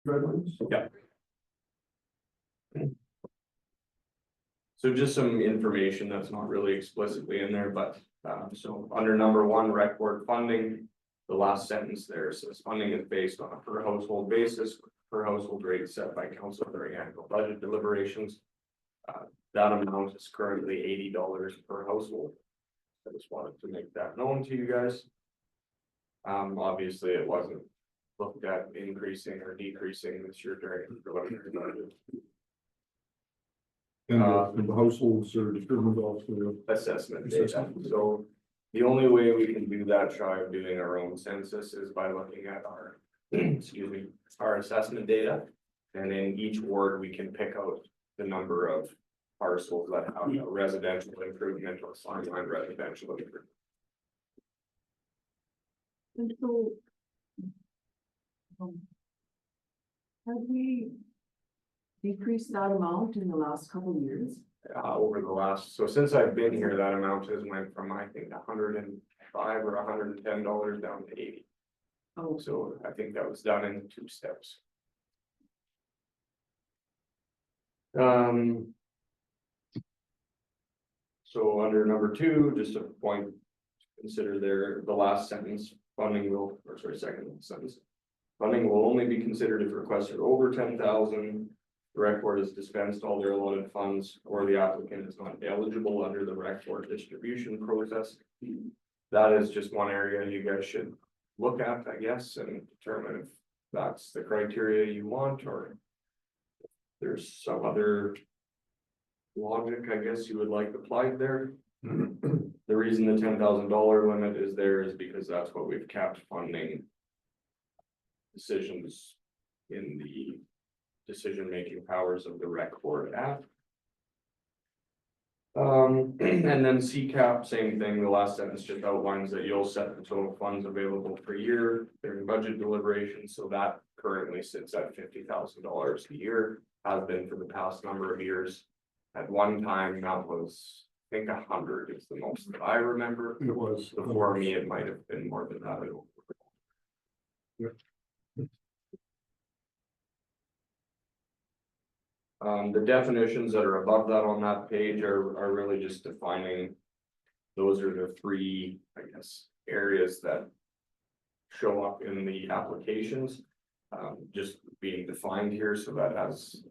guidelines? Yeah. So just some information that's not really explicitly in there, but, so under number one, rec board funding. The last sentence there says funding is based on a per household basis, per household rate set by council during annual budget deliberations. That amount is currently $80 per household. I just wanted to make that known to you guys. Obviously it wasn't looked at increasing or decreasing this year during the preliminary budget. And the households are determined off the Assessment data. So the only way we can do that shy of doing our own census is by looking at our, excuse me, our assessment data. And in each ward, we can pick out the number of parcels that have a residential improvement or farmland residential improvement. And so. Have we decreased that amount in the last couple of years? Over the last, so since I've been here, that amount has went from, I think, $105 or $110 down to 80. Oh, So I think that was done in 2 steps. So under number 2, just a point, consider there, the last sentence, funding will, or sorry, second sentence. Funding will only be considered if requested over 10,000. The rec board has dispensed all their allotted funds, or the applicant is not eligible under the rec board distribution process. That is just one area you guys should look at, I guess, and determine if that's the criteria you want, or if there's some other logic, I guess, you would like applied there. The reason the $10,000 limit is there is because that's what we've capped funding decisions in the decision-making powers of the rec board at. And then CCAP, same thing, the last sentence just outlines that you'll set the total funds available per year during budget deliberations, so that currently sits at $50,000 a year, has been for the past number of years. At one time, that was, I think 100 is the most that I remember. It was. Before me, it might have been more than that. Yep. The definitions that are above that on that page are really just defining. Those are the 3, I guess, areas that show up in the applications. Just being defined here, so that as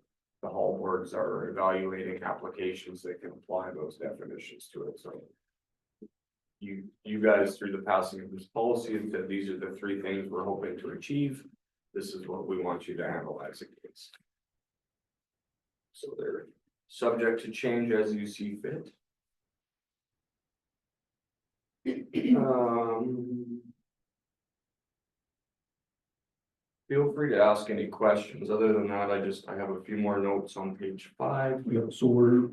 the hall boards are evaluating applications, they can apply those definitions to it. So you guys, through the passing of this policy, have said these are the 3 things we're hoping to achieve. This is what we want you to analyze against. So they're subject to change as you see fit. Feel free to ask any questions. Other than that, I have a few more notes on page 5. Yeah, so we're,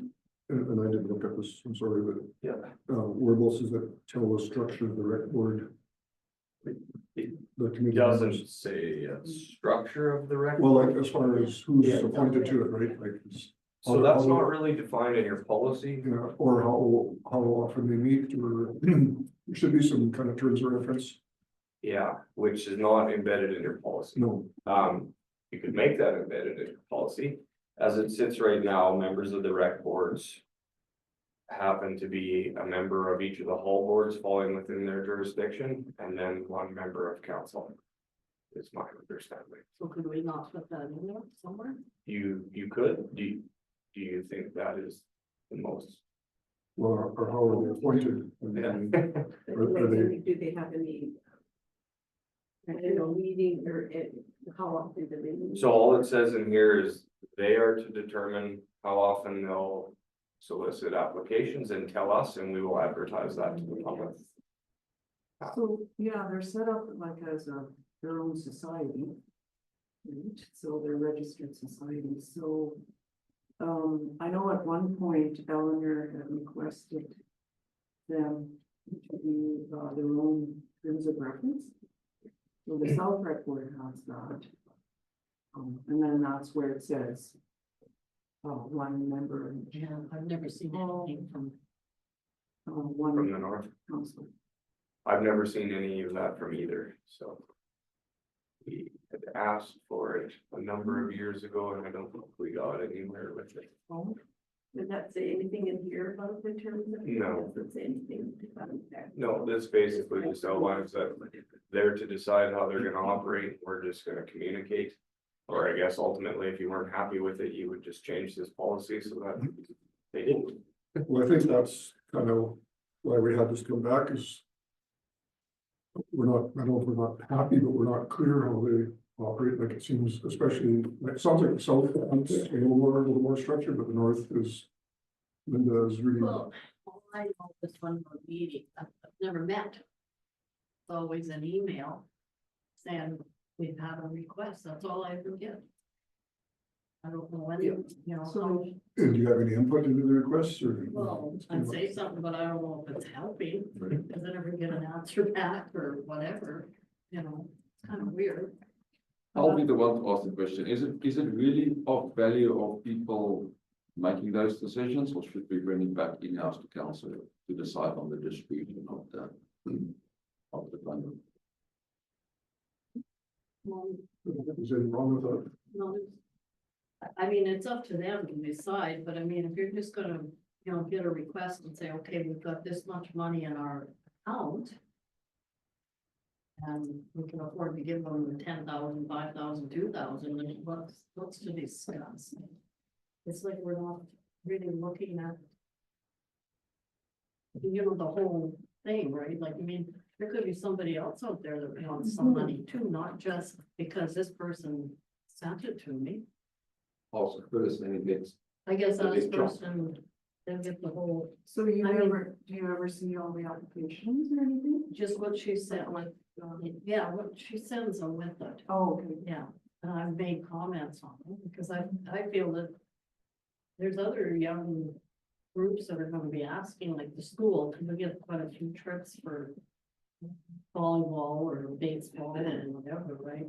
and I didn't look at this, I'm sorry, but Yeah. where else does that tell the structure of the rec board? The committee Doesn't members? say structure of the rec. Well, like as far as who's Yeah. appointed to it, right, like. So that's not really defined in your policy. You know, or how often they meet, or there should be some kind of terms of reference. Yeah, which is not embedded in your policy. No, You could make that embedded in your policy. As it sits right now, members of the rec boards happen to be a member of each of the hall boards falling within their jurisdiction, and then 1 member of council. Is my understanding. so could we not put that in there somewhere? You could, do you think that is the most? or how are they appointed? I mean, Are they- Do they have any? Meeting or how often do they meet? So all it says in here is they are to determine how often they'll solicit applications and tell us, and we will advertise that to the public. So, yeah, they're set up like as their own society. Right, so they're registered societies, so. I know at one point Eleanor had requested them to do their own terms of reference. So the South Rec Board has that. And then that's where it says. 1 member. Yeah, I've never seen anything from. From One the north, council. I've never seen any of that from either, so. We had asked for it a number of years ago and I don't think we got anywhere with it. Oh, Did that say anything in here about the terms of? No. Doesn't say anything about that. No, this basically just outlines that they're to decide how they're gonna operate, we're just gonna communicate. Or I guess ultimately, if you weren't happy with it, you would just change this policy so that they didn't. Well, I think that's kind of why we had this come back is. We're not, I don't know if we're not happy, but we're not clear how they operate, like it seems, especially, like, it sounds like the south, is a little more structured, but the north is. Linda is really, Well, all I know is one more meeting, I've never met. It's always an email saying we've had a request, that's all I ever get. I don't know when, you know, So- and do you have any input into the requests or? well, I'd say something, but I don't know if it's helping, because I never get an answer back or whatever, you know, it's kind of weird. I'll be the one to ask the question. Is it really of value of people making those decisions, or should we bring it back in-house to council to decide on the distribution of the funding? Well, Is anything wrong with that? no, I mean, it's up to them to decide, but I mean, if you're just gonna, you know, get a request and say, okay, we've got this much money in our account. And we can afford to give them 10,000, 5,000, 2,000, and what's to discuss? It's like we're not really looking at. You know, the whole thing, right? Like, I mean, there could be somebody else out there that wants some money too, not just because this person sent it to me. Also, personally, it's I guess The this big chunk. person, they'll get the whole, So you I mean- do you ever see all the applications or anything? just what she said, like, yeah, what she sends them with it, Oh, okay. yeah. And I've made comments on it because I feel that there's other young groups that are gonna be asking, like the school, can we get quite a few trips for volleyball or baseball or whatever, right?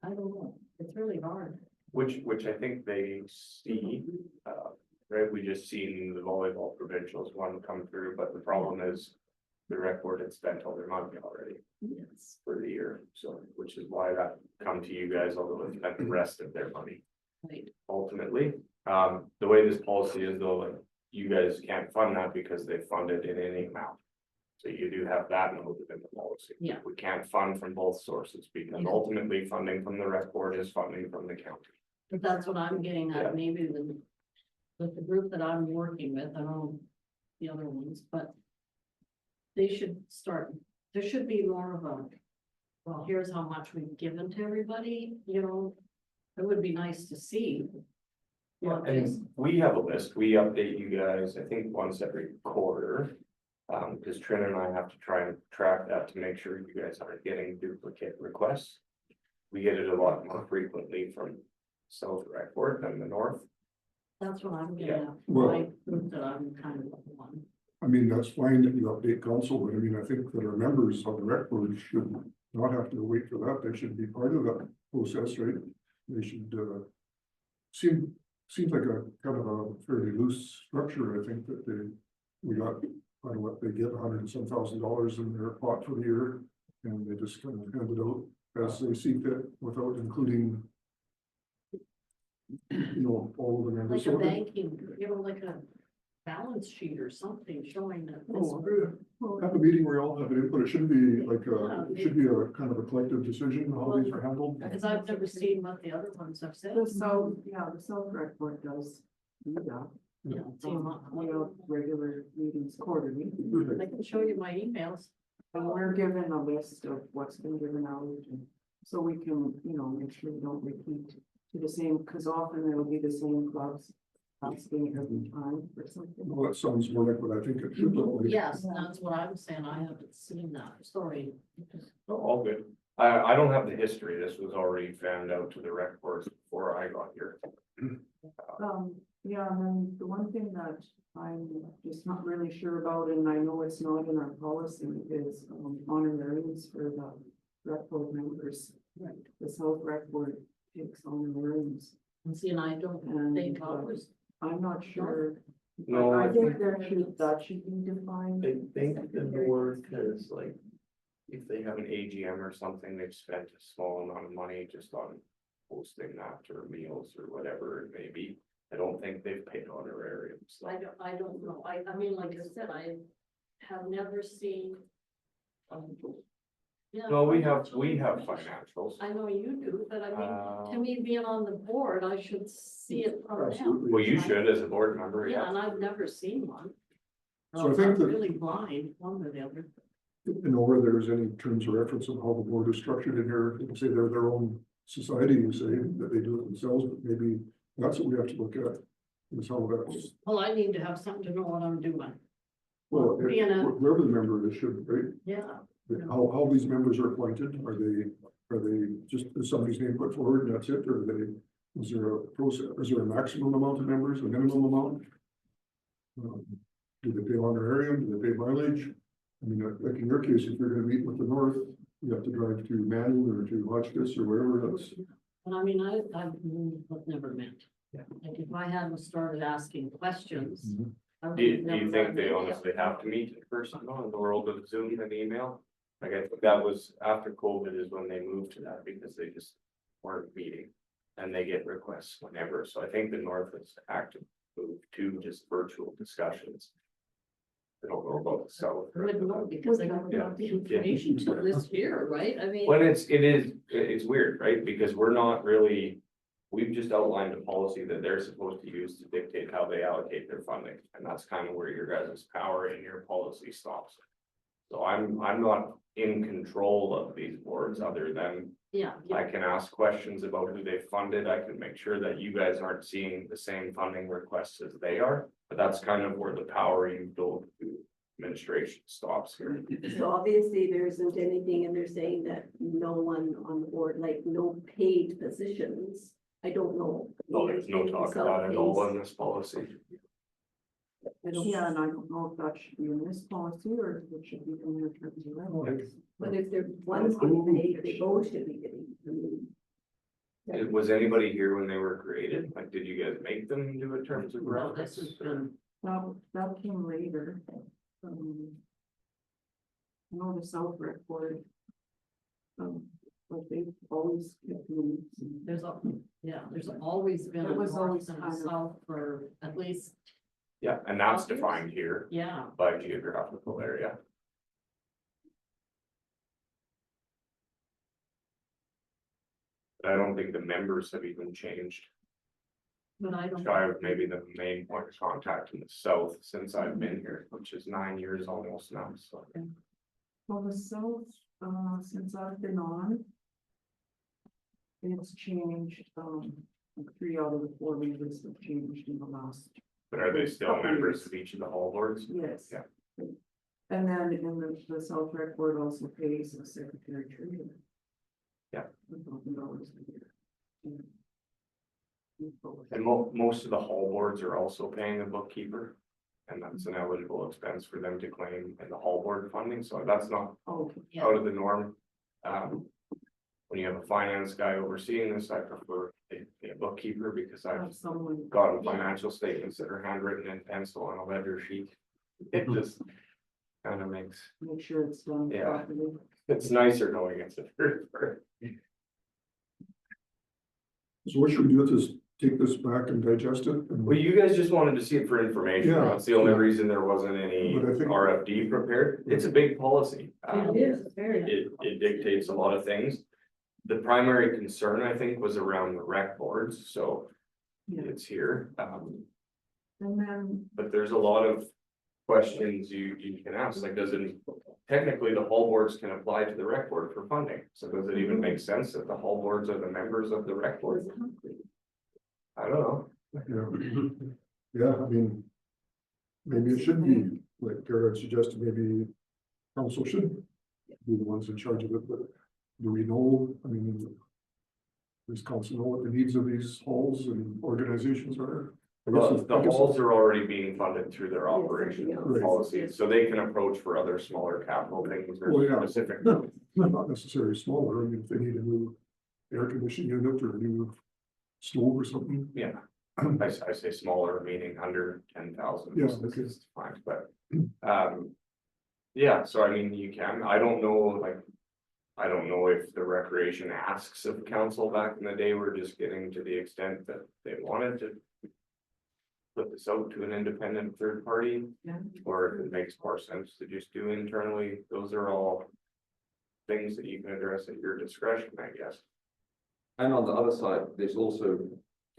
I don't know, it's really hard. Which I think they see, right, we just seen the volleyball provincials one come through, but the problem is. The rec board had spent all their money already Yes. for the year, so, which is why that come to you guys, although they spent the rest of their money. Right, Ultimately, the way this policy is though, like, you guys can't fund that because they funded in any amount. So you do have that noted in the policy. Yeah. We can't fund from both sources because Yeah. ultimately funding from the rec board is funding from the county. but that's what I'm getting Yeah. at, maybe with the group that I'm working with, I don't know the other ones, but. They should start, there should be more of a, well, here's how much we've given to everybody, you know, it would be nice to see. Not just- And we have a list, we update you guys, I think once every quarter. Cause Trin and I have to try and track that to make sure you guys aren't getting duplicate requests. We get it a lot more frequently from South Rec Board than the North. That's what I'm getting at, Well- my group that I'm kind of one. I mean, that's fine that you update council, but I mean, I think that our members of the rec board should not have to wait for that. They should be part of that process, right? They should, seems like a kind of a fairly loose structure. I think that we got, I don't know what, they get $100 and some thousand in their pot for the year. And they just kind of hand it out as they see fit without including, you know, all of the members. Like a So that- banking, you know, like a balance sheet or something showing that this. Have a meeting where all have input, it shouldn't be like it should be a kind of a collective decision, how these are handled. Because I've never seen what the other ones have said. The South, yeah, the South Rec Board does do that. Yeah, it's in my- We have regular meetings quarterly. I can show you my emails. And we're given a list of what's been given out, and so we can, you know, make sure we don't repeat to the same, because often it'll be the same clubs asking every time for something. Well, that sounds more like what I think it should look like. Yes, that's what I'm saying. I haven't seen that. Sorry. Oh, all good. I don't have the history. This was already fanned out to the rec board before I got here. Yeah, and then the one thing that I'm just not really sure about, and I know it's not in our policy, is honorariums for the rec board members. Right. The South Rec Board takes honorariums, And see, and I don't and think ours. I'm not sure. No, I I think that should be defined. I think the north has like if they have an AGM or something, they've spent a small amount of money just on hosting that or meals or whatever it may be. I don't think they've paid honorariums. So. I don't know, I mean, like I said, I have never seen. Yeah, No, we have financial- financials. I know you do, but I mean, to me, being on the board, I should see it from them. Absolutely. Well, you should as a board member, Yeah, yeah. and I've never seen one. So I think I'm that- really blind, one or the other. You know, where there's any terms of reference of how the board is structured in here, you can say they're their own society, you say that they do it themselves, but maybe that's what we have to look at. Is how that's, Well, I need to have something to know what I'm doing. well, Being a- whoever the member is should, right? Yeah, How these members are appointed, are they just, is somebody's name put forward and that's it, or are they, is there a process, is there a maximum amount of members, a minimum amount? Do they pay honorarium, do they pay mileage? I mean, like in your case, if you're gonna meet with the North, you have to drive to Manning or to Hotchkiss or wherever else. but I mean, I've never met. Yeah. Like if I hadn't started asking questions. I would Do you, have do you never think done they it. honestly have to meet in person though, in the world of Zoom and email? Like I think that was after COVID is when they moved to that because they just weren't meeting. And they get requests whenever, so I think the North has active moved to just virtual discussions. I don't know about the South. I wouldn't know because I don't have the information till this year, right? I mean. When it's weird, right? Because we're not really, we've just outlined a policy that they're supposed to use to dictate how they allocate their funding. And that's kind of where your guys' power in your policy stops. So I'm not in control of these boards other than Yeah, I can ask questions about who they funded. I can make sure that you guys aren't seeing the same funding requests as they are. But that's kind of where the power you build to administration stops here. So obviously there isn't anything and they're saying that no one on the board, like no paid positions. I don't know. No, there's no talk about it all in this policy. I don't- Yeah, and I don't know if that should be in this policy or if it should be in your terms of reference. But if they're one's getting paid, they both should be getting. I mean, Was anybody here when they were created? Like, did you guys make them do a terms of well, this reference? has been, That came later. I know the South record. But they've always kept doing. there's always been It a was north always and a kind of- south for at least, Yeah, and that's defined here yeah. by geographical area. But I don't think the members have even changed. But I don't. Shy of maybe the main point of contact in the south since I've been here, which is 9 years almost now, so. Well, the South, since I've been on. It's changed, 3 out of the 4 members have changed in the last. But are they still Couple members years. of each of the hall boards? Yes. Yeah. And then in the South Rec Board also pays a secretary treasurer. Yeah. $1,000 a year. And most of the hall boards are also paying a bookkeeper. And that's an eligible expense for them to claim in the hall board funding, so that's not Oh, Yeah. out of the norm. When you have a finance guy overseeing this, I prefer a bookkeeper because I've have someone. gotten financial statements that are handwritten in pencil on a ledger sheet. It just kind of makes, Make sure it's done Yeah. properly. it's nicer knowing it's a third party. So what should we do with this? Take this back and digest it? And- Well, you guys just wanted to see it for information. Yeah. That's the only reason there wasn't any But I think- RFD prepared. It's a big policy. It is very. It dictates a lot of things. The primary concern, I think, was around the rec boards, so Yeah, it's here. and then, But there's a lot of questions you can ask, like, does it, technically, the hall boards can apply to the rec board for funding. So does it even make sense that the hall boards are the members of the rec board? I don't know. Yeah, yeah, I mean. Maybe it should be, like Garrett suggested, maybe council should be the ones in charge of it, but do we know, I mean. Does council know what the needs of these halls and organizations are? I guess The I guess- halls are already being funded through their Yes, operation yeah. Right. policies, so they can approach for other smaller capital things Well, or yeah. specific. No, not necessarily smaller, I mean, if they need a new air conditioning unit or a new stove or something. Yeah, I say smaller, meaning under 10,000. Yeah, This okay. is fine, but, Yeah, so I mean, you can, I don't know, like. I don't know if the recreation asks of council back in the day were just getting to the extent that they wanted to. Put this out to an independent third party, Yeah. or if it makes more sense to just do internally, those are all. Things that you can address at your discretion, I guess. And on the other side, there's also,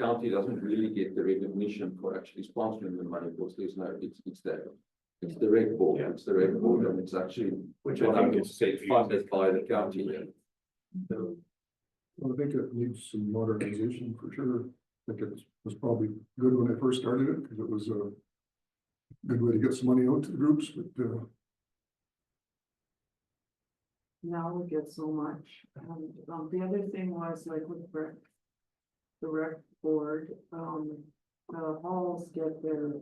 county doesn't really get the recognition for actually sponsoring the money, because there's no, it's the rec board, Yeah. it's the rec board, and it's actually. Which I think is funded by the county. Well, I think it needs some modernization for sure. I think it was probably good when I first started it, because it was a good way to get some money out to the groups, but, Now we get so much, and, the other thing was like with rec. The rec board, the halls get their.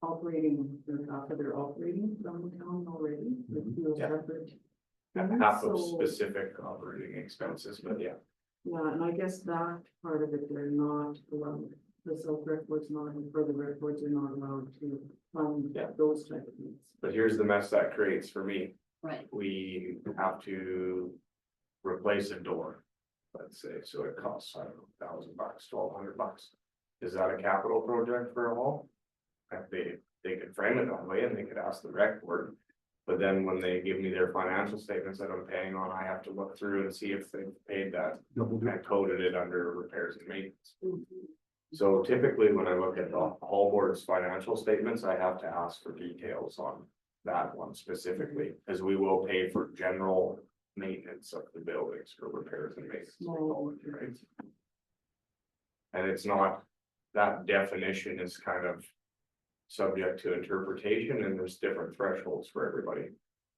Operating, half of their operating from the town already, with those Yeah. separate. And half of So- specific operating expenses, but yeah. Yeah, and I guess that part of it, they're not allowed, the self-rec board's not, or the rec boards are not allowed to fund Yeah. those type of things. But here's the mess that creates for me, Right, we have to. Replace a door, let's say, so it costs, I don't know, $1,000, $1,200. Is that a capital project for a hall? If they could frame it that way and they could ask the rec board. But then when they give me their financial statements that I'm paying on, I have to look through and see if they've paid that double dip. and coded it under repairs and maintenance. So typically, when I look at the hall board's financial statements, I have to ask for details on that one specifically, as we will pay for general maintenance of the buildings for repairs and maintenance. we call it, right? And it's not, that definition is kind of subject to interpretation, and there's different thresholds for everybody.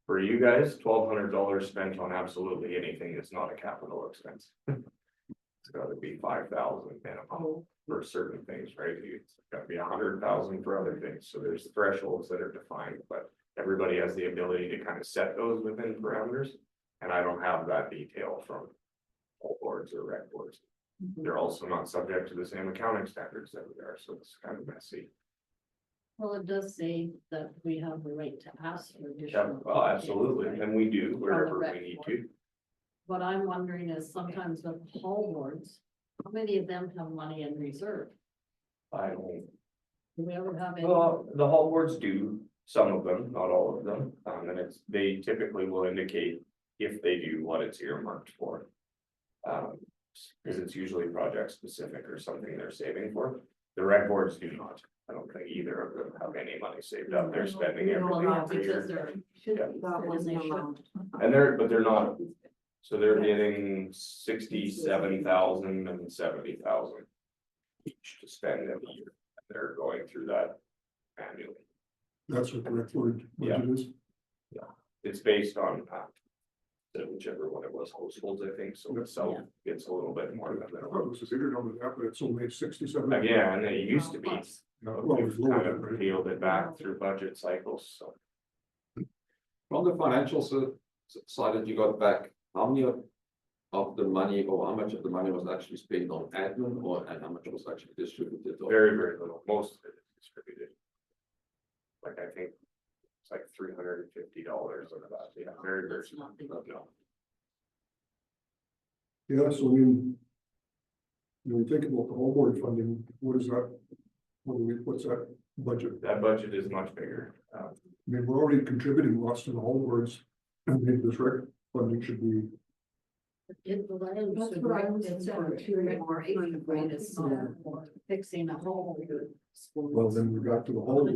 For you guys, $1,200 spent on absolutely anything is not a capital expense. It's gotta be 5,000 minimum for certain things, right? It's gotta be 100,000 for other things, so there's thresholds that are defined, but everybody has the ability to kind of set those within parameters. And I don't have that detail from all boards or rec boards. They're also not subject to the same accounting standards that we are, so it's kind of messy. well, it does say that we have the right to ask for Yeah, additional. well, absolutely, details, right? and we do wherever rec we need board. to. What I'm wondering is sometimes with hall boards, how many of them have money in reserve? I don't, Do we ever have any? well, the hall boards do, some of them, not all of them, and they typically will indicate if they do what it's earmarked for. Because it's usually project specific or something they're saving for. The rec boards do not. I don't think either of them have any money saved up. They're spending Well, everything not every because year. they're, Should Yeah. be That said, was and the they should. amount. And they're not, so they're getting 67,000 and 70,000 each to spend in a year. They're going through that annually. That's what the rec board budget is. It's based on whichever one it was, households, I think, so the south gets a little bit more than I thought it was a bigger number than that, but it's only 67. that. Again, it used to be, Well, it was we've kind lower, of right? peeled it back through budget cycles, so. From the financial side that you got back, how many of the money, or how much of the money was actually spent on admin, and how much was actually distributed? Very, very little, most of it is distributed. Like, I think it's like $350 of that, yeah, very, very small. No. Yeah, so I mean. When we think about the whole board funding, what is that? What's that budget? That budget is much bigger, I mean, we're already contributing lots to the whole boards, and maybe this rec funding should be. It, the land That's should what I rec- was it's saying, for too, recreation, more right? It's not for fixing a hole. Well, then we got to the whole.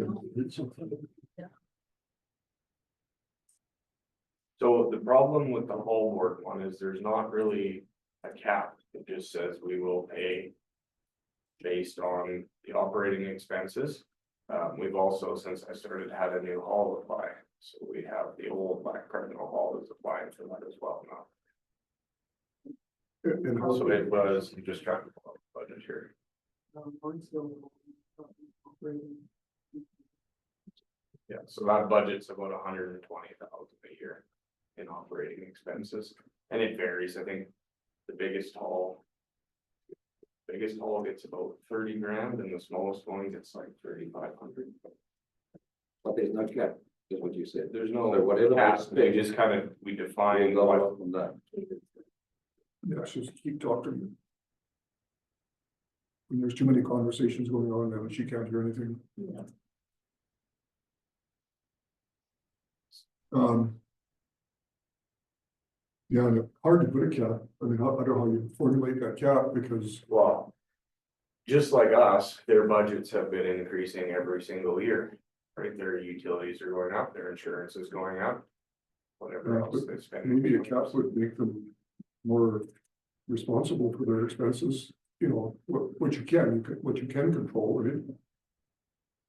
so the problem with the whole board one is there's not really a cap, it just says we will pay. Based on the operating expenses. We've also, since I started, had a new hall apply, so we have the old Black Cardinal Hall is applying for that as well now. And So it was, I'm just trying to pull up the budget here. Yeah, so that budget's about 120,000 a year in operating expenses, and it varies, I think. The biggest hall gets about 30 grand, and the smallest one gets like 3,500. But there's no cap. is what you said. There's no So whatever cap, they they spend, just kind of, we define go what, off from that. Yeah, it's just keep talking. When there's too many conversations going on, then she can't hear anything. Yeah. Yeah, and hard to put a cap. I mean, I don't know how you formulate that cap because, well. Just like us, their budgets have been increasing every single year, right? Their utilities are going up, their insurance is going up. Whatever Yeah, else they spend. maybe a cap would make them more responsible for their expenses, you know, what you can control, right?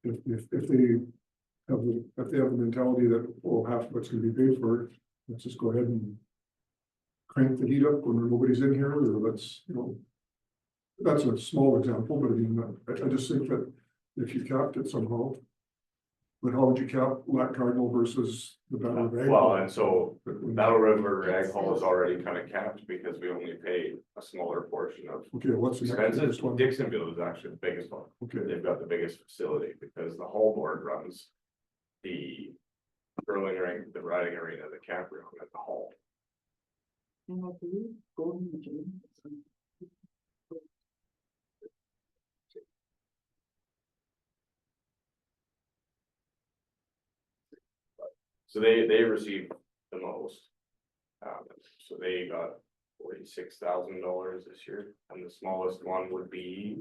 If they have the mentality that, well, half of it's gonna be paid for, let's just go ahead and crank the heat up when nobody's in here, or let's, you know. That's a small example, but I mean, I just think that if you capped it somehow. But how would you cap Black Cardinal versus the Battle of Ag? Well, and so Battle River Ag Hall is already kind of capped because we only pay a smaller portion of Okay, what's the next expenses. biggest one? Dixonville is actually the biggest one. Okay, They've got the biggest facility because the Hall Board runs the curling rink, the riding arena, the campground at the Hall. And I believe Golden Gym. So they received the most. So they got $46,000 this year, and the smallest one would be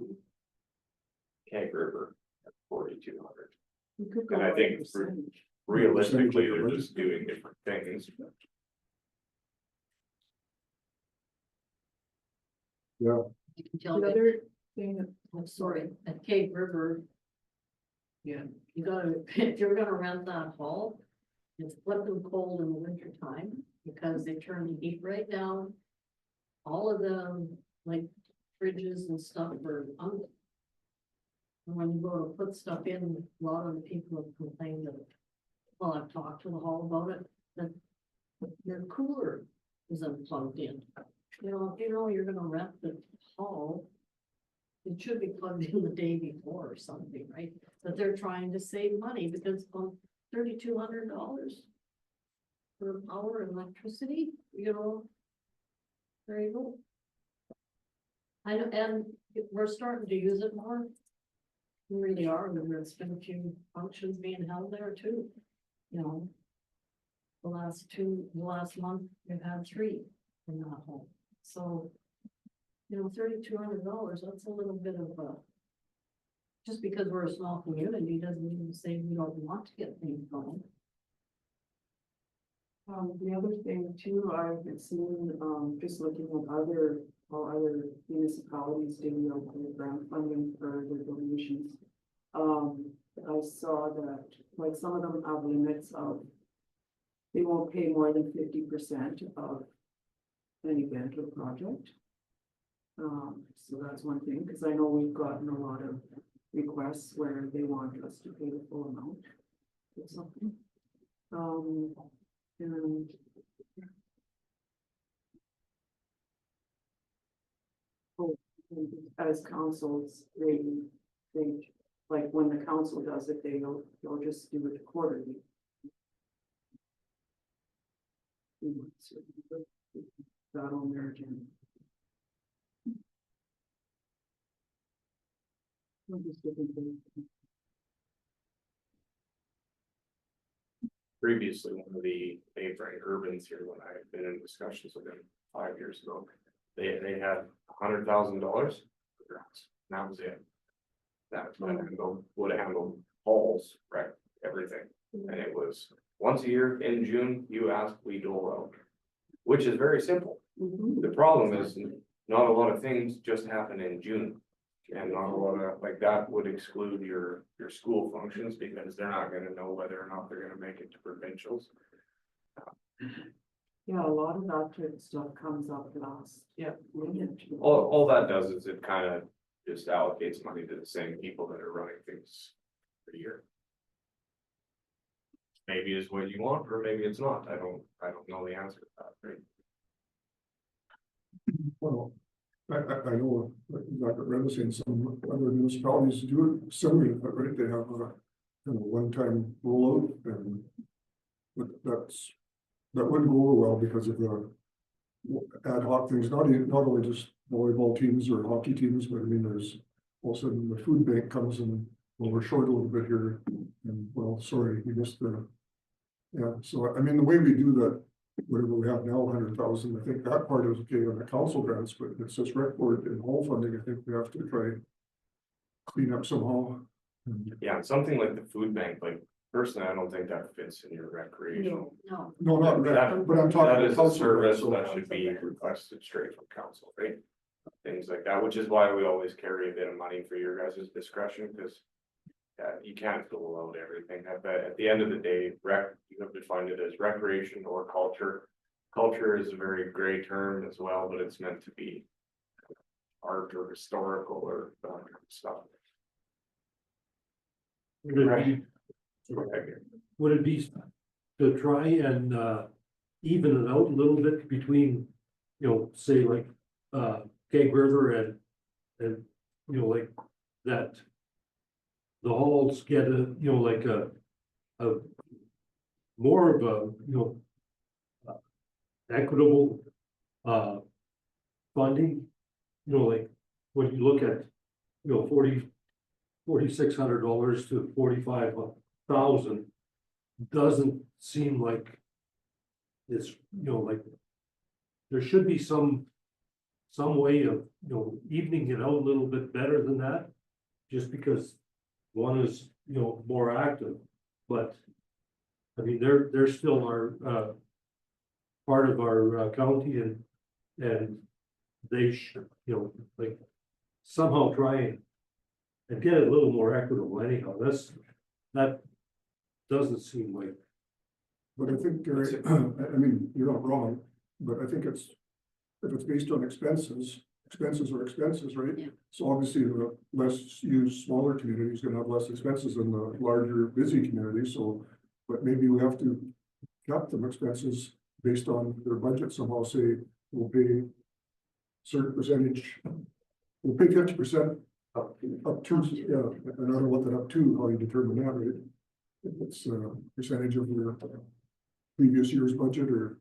Keg River at 4,200. You could go And I by think percentage. realistically, they're just doing different things. You can tell The that, other thing that, I'm sorry, at Cave River, yeah, you gotta, if you're gonna rent that hall, it's flipping cold in the winter time, because they turn the heat right down. All of them, like fridges and stuff are on. And when you go to put stuff in, a lot of the people have complained that, well, I've talked to the hall about it, that their cooler is unplugged in. You know, if you know you're gonna rent the hall, it should be plugged in the day before or something, right? But they're trying to save money because of $3,200 for power and electricity, you know. There you go. I know, and we're starting to use it more. We really are, there's been a few functions being held there too, you know. The last month, we've had 3 in that home, so. You know, $3,200, that's a little bit of a. Just because we're a small community doesn't mean to say we don't want to get things going. the other thing too, I've been seeing, just looking at how other municipalities do the grant funding for their donations. I saw that, like, some of them have limits of. They won't pay more than 50% of an event or project. So that's one thing, because I know we've gotten a lot of requests where they want us to pay the full amount or something. And oh, and as councils, they, like, when the council does it, they'll just do it quarterly. That on their agenda. I'm just looking for- Previously, one of the Frank Urbans here, when I had been in discussions with them 5 years ago, they had $100,000 for grants, and that was it. That would have handled halls, right, everything, and it was once a year in June, you ask, we dole out. Which is very simple. Mhm. The problem is not a lot of things just happen in June. And not a lot of, like, that would exclude your school functions because they're not gonna know whether or not they're gonna make it to provincials. Yeah, a lot of that type of stuff comes up last. Yeah. All that does is it kind of just allocates money to the same people that are running things for the year. Maybe it's what you want, or maybe it's not. I don't know the answer to that, right? well, I know, like Dr. Brenda saying some other municipalities do it similar, but right, they have kind of one-time rollout and. But that wouldn't go over well because of the ad hoc things, not only just volleyball teams or hockey teams, but I mean, there's all of a sudden the food bank comes and, well, we're short a little bit here. And well, sorry, we missed the. Yeah, so I mean, the way we do that, whatever we have now, 100,000, I think that part is okay on the council grants, but it says rec board and whole funding, I think we have to try. Clean up somehow. Yeah, and something like the food bank, like personally, I don't think that fits in your recreational. No, No, not rec, That- but I'm talking. That is a council grants, service so- that should be requested straight from council, right? Things like that, which is why we always carry a bit of money for your guys' discretion, because. Yeah, you can't dole out everything. At the end of the day, you have defined it as recreation or culture. Culture is a very gray term as well, but it's meant to be. Art or historical or stuff. Would it be to try and even it out a little bit between, say like Keg River and like that. The halls get like a more of a equitable funding, like when you look at, $4,600 to 45,000 doesn't seem like it's, like there should be some way of, evening it out a little bit better than that, just because one is, more active, but I mean, they're still our part of our county and they should, like somehow try and get it a little more equitable anyhow. That doesn't seem like. But I think, Gary, I mean, you're not wrong, but I think if it's based on expenses are expenses, right? Yeah. So obviously the less used smaller communities gonna have less expenses than the larger busy communities, so. But maybe we have to cap them expenses based on their budget somehow, say, we'll pay certain percentage. We'll pay 50% up to, yeah, and I don't know what that up to, how you determine that, right? If it's a percentage of your previous year's budget or.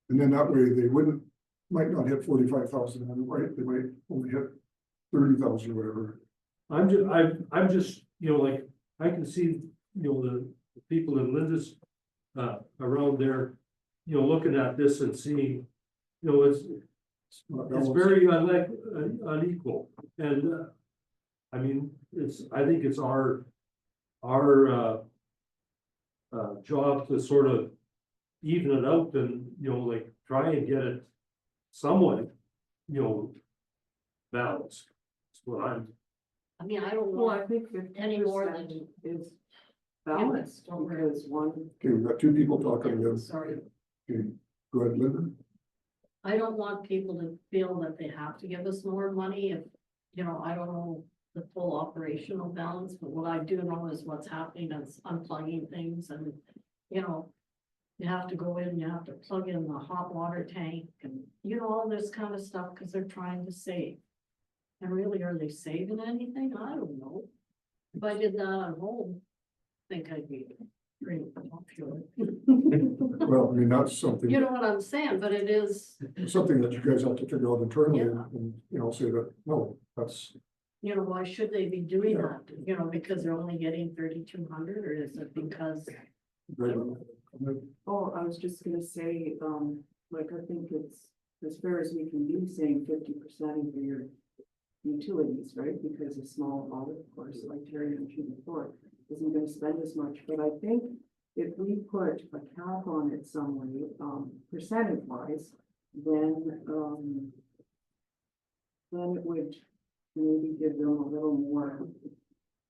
And then that way they might not hit 45,000, right? They might only hit 30,000 or whatever. I'm just, like, I can see, the people in Lindis, around there, looking at this and seeing, it's very unequal, and, I mean, I think it's our job to sort of even it out and, like, try and get it somewhat, balanced. That's what I mean, I don't Well, I want think any more 50% than. is balanced, because one, Okay, we've got two people talking again. Sorry, Okay, go ahead, Linda. I don't want people to feel that they have to give us more money if, I don't know the full operational balance, but what I do know is what's happening is unplugging things and, you have to go in, you have to plug in the hot water tank and, all this kind of stuff, because they're trying to save. And really, are they saving anything? I don't know. If I did that at home, I think I'd be pretty popular. Well, I mean, that's something, You know what I'm saying, but it is, something that you guys have to figure out internally Yeah. and, say that, no, that's. why should they be doing that? Because they're only getting 3,200, or is it because? oh, I was just gonna say, like, I think it's as fair as we can be saying 50% of your utilities, right? Because a small audit, of course, like Terry mentioned before, isn't gonna spend as much, but I think if we put a cap on it some way, percentage wise, then it would maybe give them a little more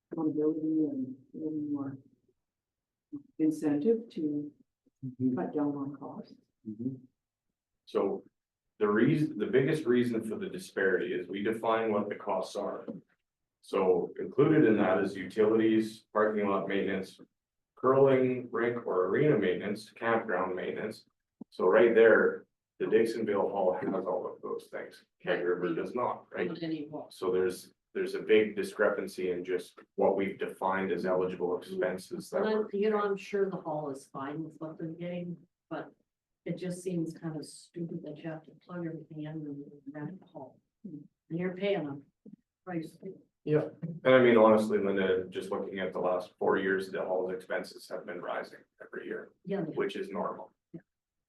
accountability and a little more incentive to cut down on costs. So the biggest reason for the disparity is we define what the costs are. So included in that is utilities, parking lot maintenance, curling rink or arena maintenance, campground maintenance. So right there, the Dixonville Hall has all of those things, Keg River does not, right? Not anymore. So there's a big discrepancy in just what we've defined as eligible expenses that And were. you know, I'm sure the hall is fine with what they're getting, but it just seems kind of stupid that you have to plug everything in and rent the hall. And you're paying them price. Yeah. And I mean, honestly, Linda, just looking at the last 4 years, the hall's expenses have been rising every year, Yeah. which is normal. Yeah.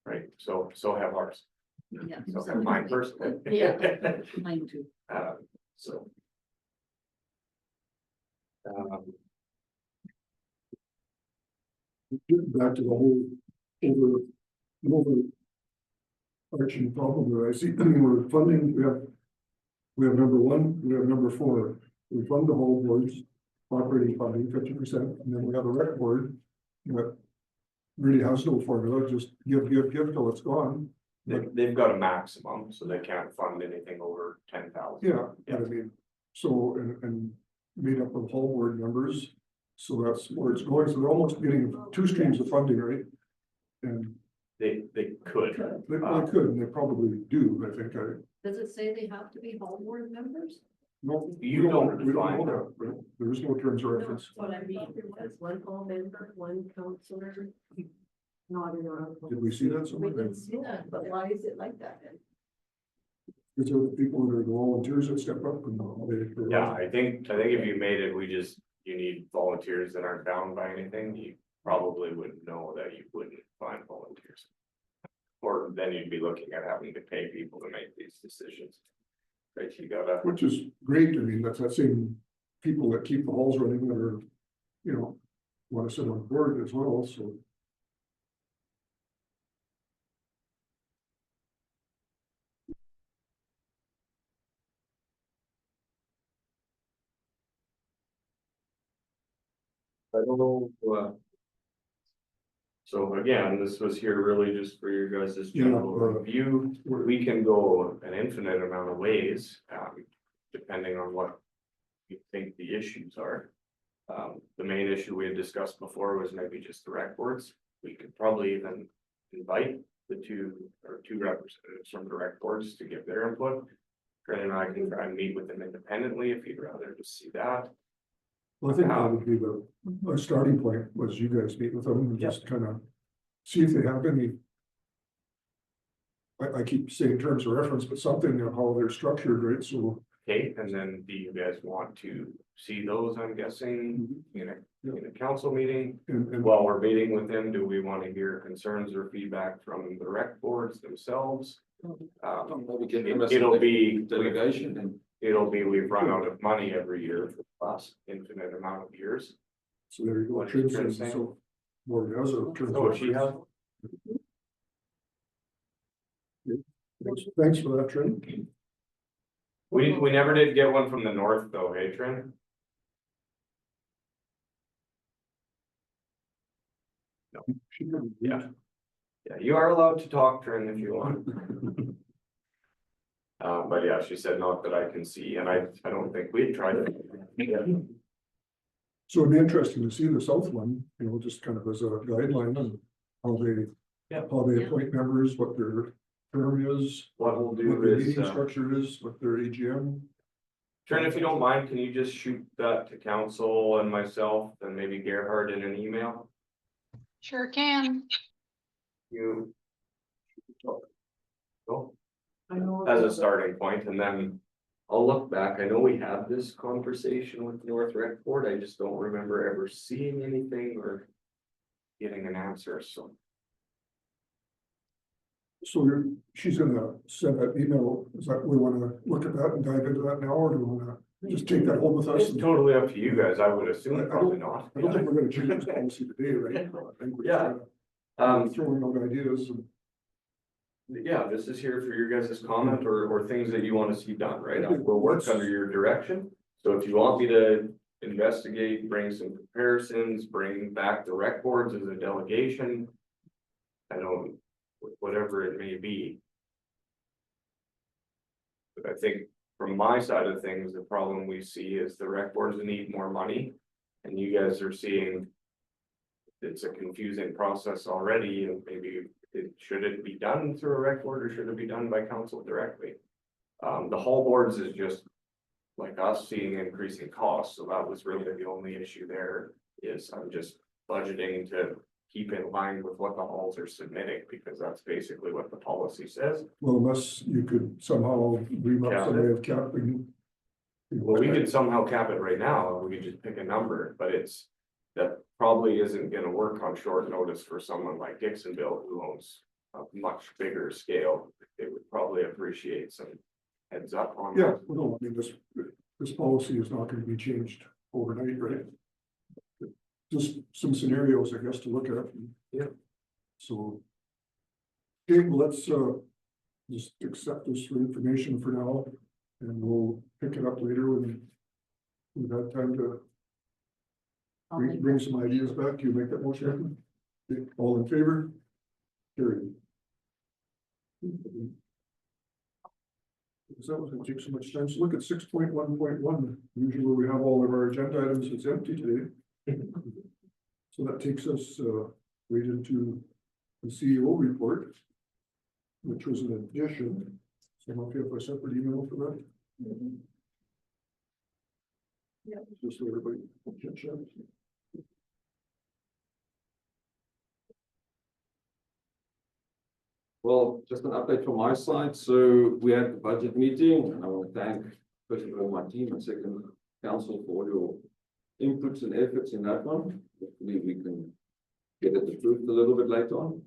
Right, so have ours, Yeah. so have mine personally. Yeah. Mine too. So. Getting back to the whole overarching problem that I see, I mean, we're funding, we have number one, we have number four. We fund the whole boards, operating funding 50%, and then we have a rec board that really has no formula, just give till it's gone. They've got a maximum, so they can't fund anything over 10,000. Yeah, but I mean, so, and made up of whole board members, so that's where it's going, so they're almost getting two streams of funding, right? And They could, they could, and they probably do, I think, Does it say they have to be hall board members? no. You we don't we don't define know that, right? There is no terms of No, reference. that's what I mean. As one hall member, one counselor. Not in our. Did we see that We somewhere? can see that, but why is it like that then? Is there people that are the volunteers that step up and they? yeah, I think if you made it, you need volunteers that aren't bound by anything, you probably wouldn't know that you wouldn't find volunteers. Or then you'd be looking at having to pay people to make these decisions. Right, you gotta, Which is great, I mean, that's that same people that keep the halls running that are, you know, want to sit on board as well, so. I don't know, so again, this was here really just for your guys' general Yeah, review. We can go an infinite amount of ways, depending on what you think the issues are. The main issue we had discussed before was maybe just the rec boards. We could probably even invite the two representatives from the rec boards to give their input. Fred and I can try and meet with them independently if you'd rather just see that. Well, I think that would be a starting point, was you guys meet with them and just kind of see if they have any. I keep saying terms of reference, but something of how they're structured, right, so. Okay, and then do you guys want to see those, I'm guessing, in a council meeting? And While we're meeting with them, do we want to hear concerns or feedback from the rec boards themselves? Maybe give them a It'll be, delegation and we've run out of money every year for the last infinite amount of years. so there you go. What Trim is Trim says saying? so. More has a terms of Oh, she has, reference. Thanks for that, Trim. we never did get one from the north though, hey, Trent? She could- Yeah. Yeah, you are allowed to talk, Trent, if you want. But yeah, she said not that I can see, and I don't think we had tried it. Yeah. So it'd be interesting to see the south one, you know, just kind of as a guideline on how they. Yeah. How they Yeah. appoint members, what their term is, What we'll what do their is, meeting structure is, what their AGM. Trent, if you don't mind, can you just shoot that to council and myself and maybe Gerhard in an email? Sure can. You. So, I know. as a starting point, and then I'll look back. I know we had this conversation with North Rec Board. I just don't remember ever seeing anything or getting an answer, so. So she's gonna send that email, is that, we wanna look at that and dive into that now, or do we wanna just take that home with us? It's and- totally up to you guys. I would assume I don't- probably not. I don't think we're gonna change this policy today, right? I think we're Yeah. just throwing out ideas and. Yeah, this is here for your guys' comment or things that you want to see done, right? We'll work under your direction. So if you want me to investigate, bring some comparisons, bring back the rec boards as a delegation. I don't, whatever it may be. But I think from my side of things, the problem we see is the rec boards need more money. And you guys are seeing it's a confusing process already, and maybe should it be done through a rec board or should it be done by council directly? The hall boards is just like us seeing increasing costs, so that was really the only issue there, is I'm just budgeting to keep in line with what the halls are submitting, because that's basically what the policy says. Well, unless you could somehow dream up Cap some it. way of capping. Well, we could somehow cap it right now, we could just pick a number, but that probably isn't gonna work on short notice for someone like Dixonville who owns a much bigger scale. They would probably appreciate some heads up on. Yeah, well, no, I mean, this policy is not gonna be changed overnight, right? Just some scenarios, I guess, to look at. Yeah. So. Okay, well, let's, just accept this for information for now, and we'll pick it up later when we've had time to I'll make bring that some ideas back. You make that motion? Okay, all in favor? Carried. Because that was gonna take so much time. So look at 6.1.1. Usually where we have all of our agenda items, it's empty today. So that takes us right into the CEO report, which was an addition. So I'm okay if I separate email for that. Yeah. Just so everybody can catch up. Well, just an update from my side. So we had the budget meeting, and I want to thank first of all my team and second council for all your inputs and efforts in that one. Hopefully we can get it approved a little bit later on.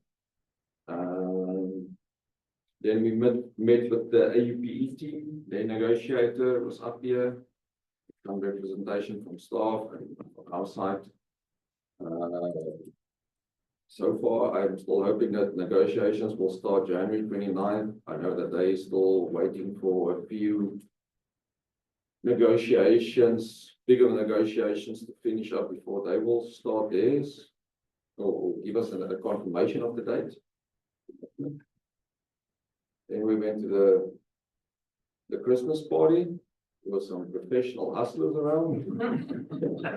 Then we met with the AUPE team. Their negotiator was up here. Some representation from staff and from our side. So far, I'm still hoping that negotiations will start January 29th. I know that they still waiting for a few negotiations, bigger negotiations to finish up before they will start theirs, or give us a confirmation of the date. Then we went to the Christmas party. There was some professional hustlers around.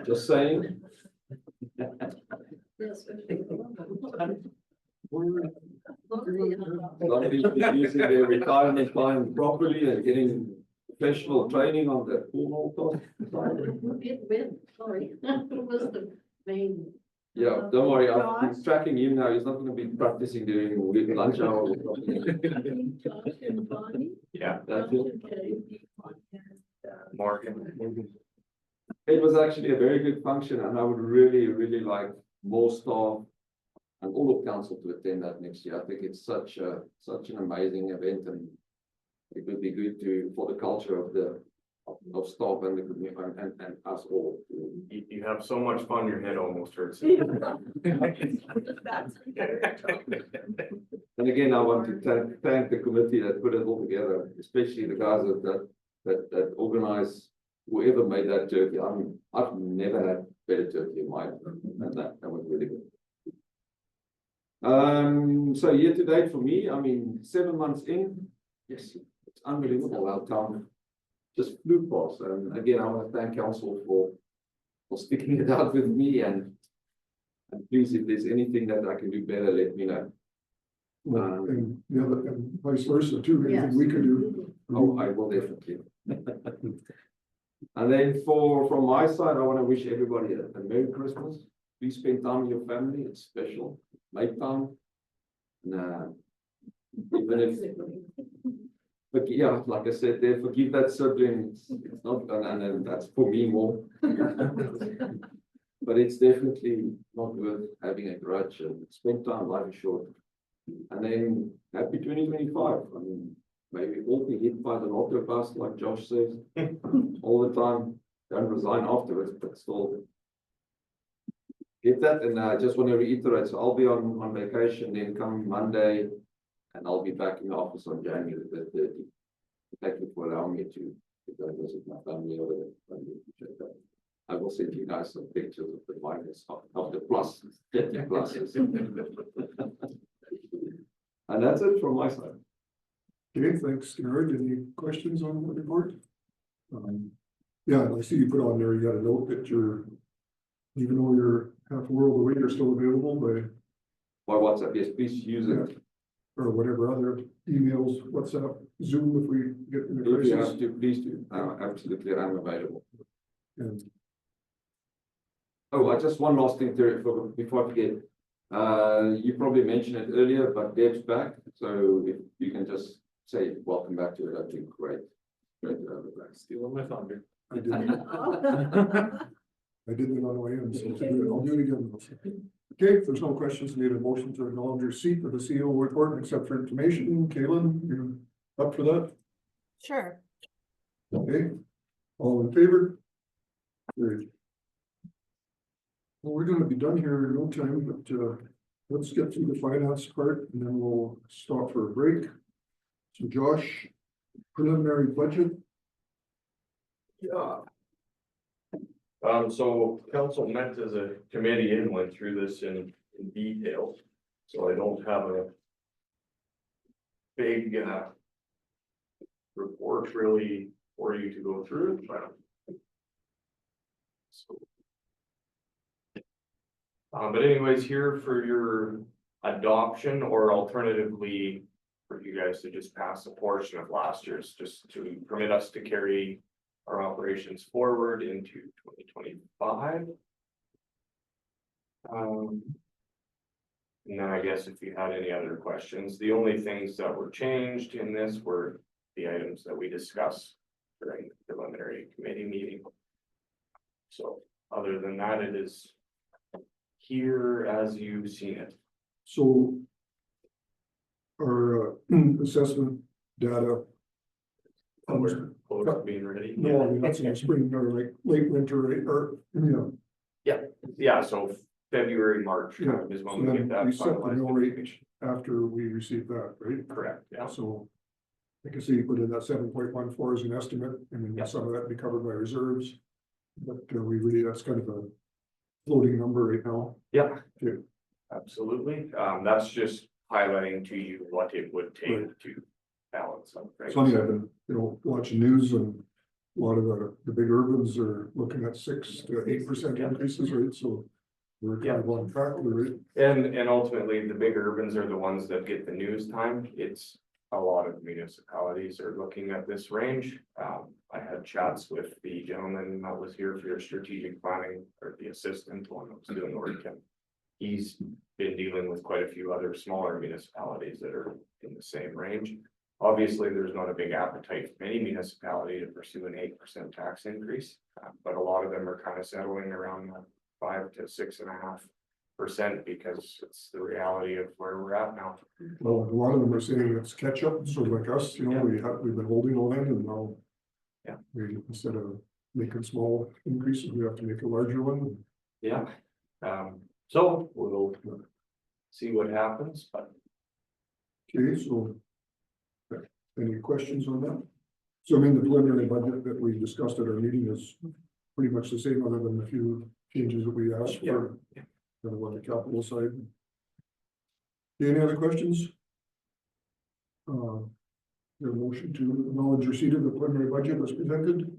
Just saying. Yes. Some people using their retirement time properly and getting professional training on that pool hall. Sorry, it was the main. Yeah, don't worry, I'm tracking him now. He's not going to be practicing during lunch hour. or something. Josh and Bonnie. Yeah, That's it. Okay. Morgan. It was actually a very good function, and I would really, really like more staff and all of council to attend that next year. I think it's such an amazing event, and it would be good for the culture of staff and the community and us all. You have so much fun, your head almost hurts. That's And again, I want to thank the committee that put it all together, especially the guys that organized whoever made that turkey. I've never had better turkey in my life than that. That was really good. So year to date for me, 7 months in, yes, it's unbelievable how time just flew past. And again, I want to thank council for sticking it out with me, and please, if there's anything that I can do better, let me know. And the other, and vice versa too, anything we could do. Oh, I will definitely. And then from my side, I want to wish everybody a Merry Christmas. Please spend time with your family. It's special. Make time. And, even if, but yeah, like I said, there, forgive that sibling. It's not, and that's for me more. But it's definitely not worth having a grudge. And spend time. Life is short. And then happy 2025. Maybe all be hit by the lotto bus, like Josh says, all the time. Don't resign afterwards, but still get that. And I just want to reiterate, so I'll be on vacation, then come Monday, and I'll be back in the office on January the 30th. Thank you for allowing me to go visit my family over there. I will send you guys some pictures of the minus of the plus, 50 pluses. And that's it from my side. Okay, thanks, Garrett. Any questions on the report? Yeah, I see you put on there, you got a note that even though you're half a world away, you're still available by. By WhatsApp, yes, please use it. or whatever other emails, WhatsApp, Zoom, if we get in a If you crisis. have to, please do. Absolutely, I'm available. And Oh, just one last thing before I forget. You probably mentioned it earlier, but Deb's back, so if you can just say welcome back to it, that'd be great. Great to have her back. Stealing my thunder. I did it on the way in, so I'll do it again. Okay, if there's no questions, need a motion to acknowledge your seat of the CEO report and accept for information. Kaylin, you up for that? Sure. Okay, all in favor? Great. Well, we're gonna be done here in no time, but let's get through the finance part and then we'll stop for a break. So Josh, preliminary budget. Yeah. So council met as a committee and went through this in detail, so I don't have a big, report really for you to go through, but. So. But anyways, here for your adoption or alternatively, for you guys to just pass a portion of last year's, just to permit us to carry our operations forward into 2025. And then I guess if you had any other questions, the only things that were changed in this were the items that we discussed during the preliminary committee meeting. So other than that, it is here as you've seen it. So our assessment data. We're close to being ready. No, I mean, that's in the spring or like late winter, right? Or, Yeah, so February, March Yeah, is so when we then get that we set the finalized mill rate information. after we receive that, right? Correct, yeah. So. Like I say, you put in that 7.14 as an estimate, and then Yeah. some of that be covered by reserves. But we really, that's kind of a floating number right now. Yeah. Yeah. Absolutely. That's just highlighting to you what it would take Right. to balance up. Right? It's funny, I've been, watching news and a lot of the big urbans are looking at 6 to 8% increases, right? So. We're kind of on track with it, right? And ultimately, the big urbans are the ones that get the news time. It's a lot of municipalities are looking at this range. I had chats with the gentleman that was here for your strategic planning, or the assistant one that was doing work. And he's been dealing with quite a few other smaller municipalities that are in the same range. Obviously, there's not a big appetite from any municipality to pursue an 8% tax increase, but a lot of them are kind of settling around 5 to 6.5% because it's the reality of where we're at now. Well, a lot of them are saying it's catch up, sort of like us, we've been holding on it and now. Yeah. We, instead of making small increases, we have to make a larger one. Yeah. So we'll see what happens, but Okay, so. Any questions on that? So I mean, the preliminary budget that we discussed at our meeting is pretty much the same, other than a few changes that we asked for. Yeah. Kind of on the capital side. Any other questions? Your motion to acknowledge receipt of the preliminary budget was presented.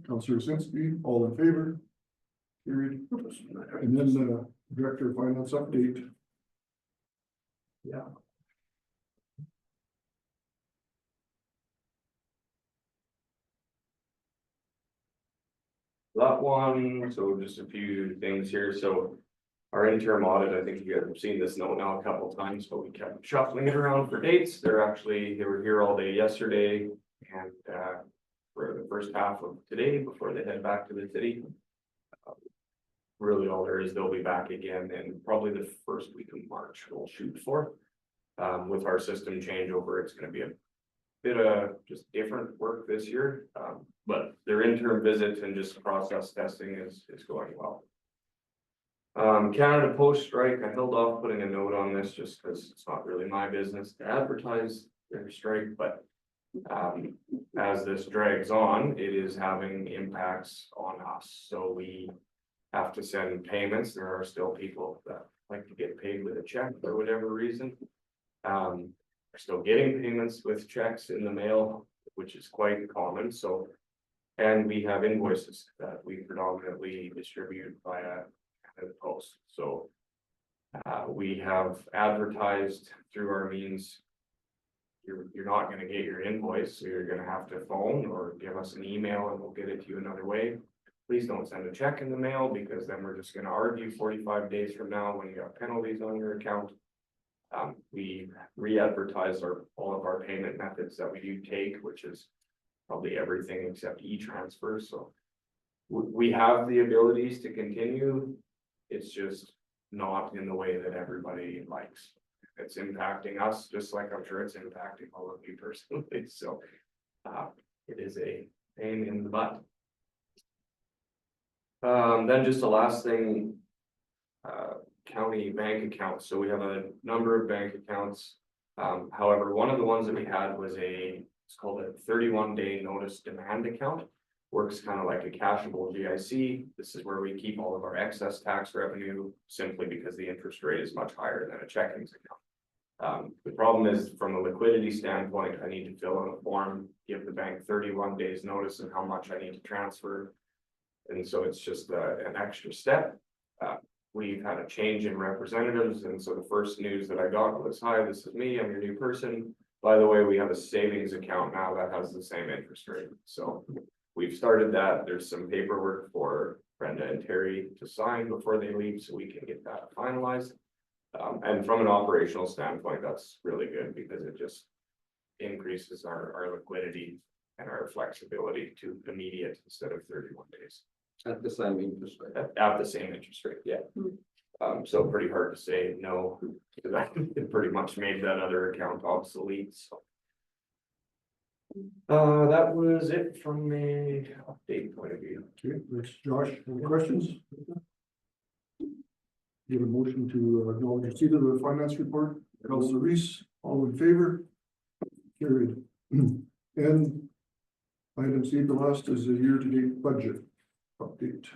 Councillor Sinski, all in favor? Carried. And then the Director of Finance update. yeah. That one, so just a few things here, so. Our interim audit, I think you guys have seen this note now a couple of times, but we kept shuffling it around for dates. They were here all day yesterday and for the first half of today before they head back to the city. Really all there is, they'll be back again in probably the first week of March we'll shoot for. With our system changeover, it's gonna be a bit of just different work this year. But their interim visit and just process testing is going well. Canada Post strike, I held off putting a note on this just because it's not really my business to advertise their strike, but. As this drags on, it is having impacts on us, so we have to send payments. There are still people that like to get paid with a check for whatever reason. We're still getting payments with checks in the mail, which is quite common, so. And we have invoices that we predominantly distribute via the post, so. We have advertised through our means. You're not gonna get your invoice, so you're gonna have to phone or give us an email and we'll get it to you another way. Please don't send a check in the mail because then we're just gonna argue 45 days from now when you got penalties on your account. We re-advertise all of our payment methods that we do take, which is probably everything except e-transfer, so. We have the abilities to continue, it's just not in the way that everybody likes. It's impacting us, just like I'm sure it's impacting all of you personally, so. It is a pain in the butt. Then just the last thing. County bank accounts, so we have a number of bank accounts. However, one of the ones that we had was it's called a 31-day notice demand account. Works kind of like a cashable GIC. This is where we keep all of our excess tax revenue simply because the interest rate is much higher than a checkings account. The problem is from a liquidity standpoint, I need to fill out a form, give the bank 31 days notice of how much I need to transfer. And so it's just an extra step. We've had a change in representatives, and so the first news that I got was, hi, this is me, I'm your new person. By the way, we have a savings account now that has the same interest rate. So we've started that. There's some paperwork for Brenda and Terry to sign before they leave, so we can get that finalized. And from an operational standpoint, that's really good because it just increases our liquidity and our flexibility to immediate instead of 31 days. At the same interest rate. At the same interest rate, yeah. So pretty hard to say no, because I pretty much made that other account obsolete, so. That was it from a update point of view. Okay, thanks, Josh. Any questions? Give a motion to acknowledge receipt of the finance report. Councillor Reese, all in favor? Carried. And item C, the last is a year-to-date budget update.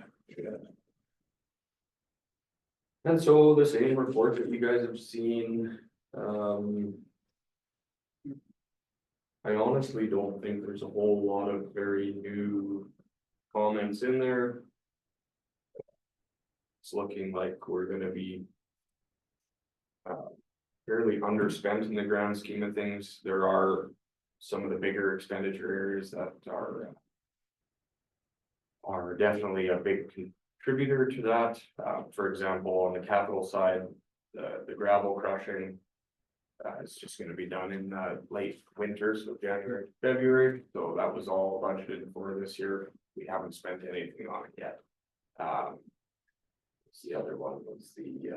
And so the same report that you guys have seen, I honestly don't think there's a whole lot of very new comments in there. It's looking like we're gonna be fairly underspent in the grand scheme of things. There are some of the bigger expenditure areas that are definitely a big contributor to that. For example, on the capital side, the gravel crushing is just going to be done in late winter, so January, February. So that was all budgeted for this year. We haven't spent anything on it yet. The other one was the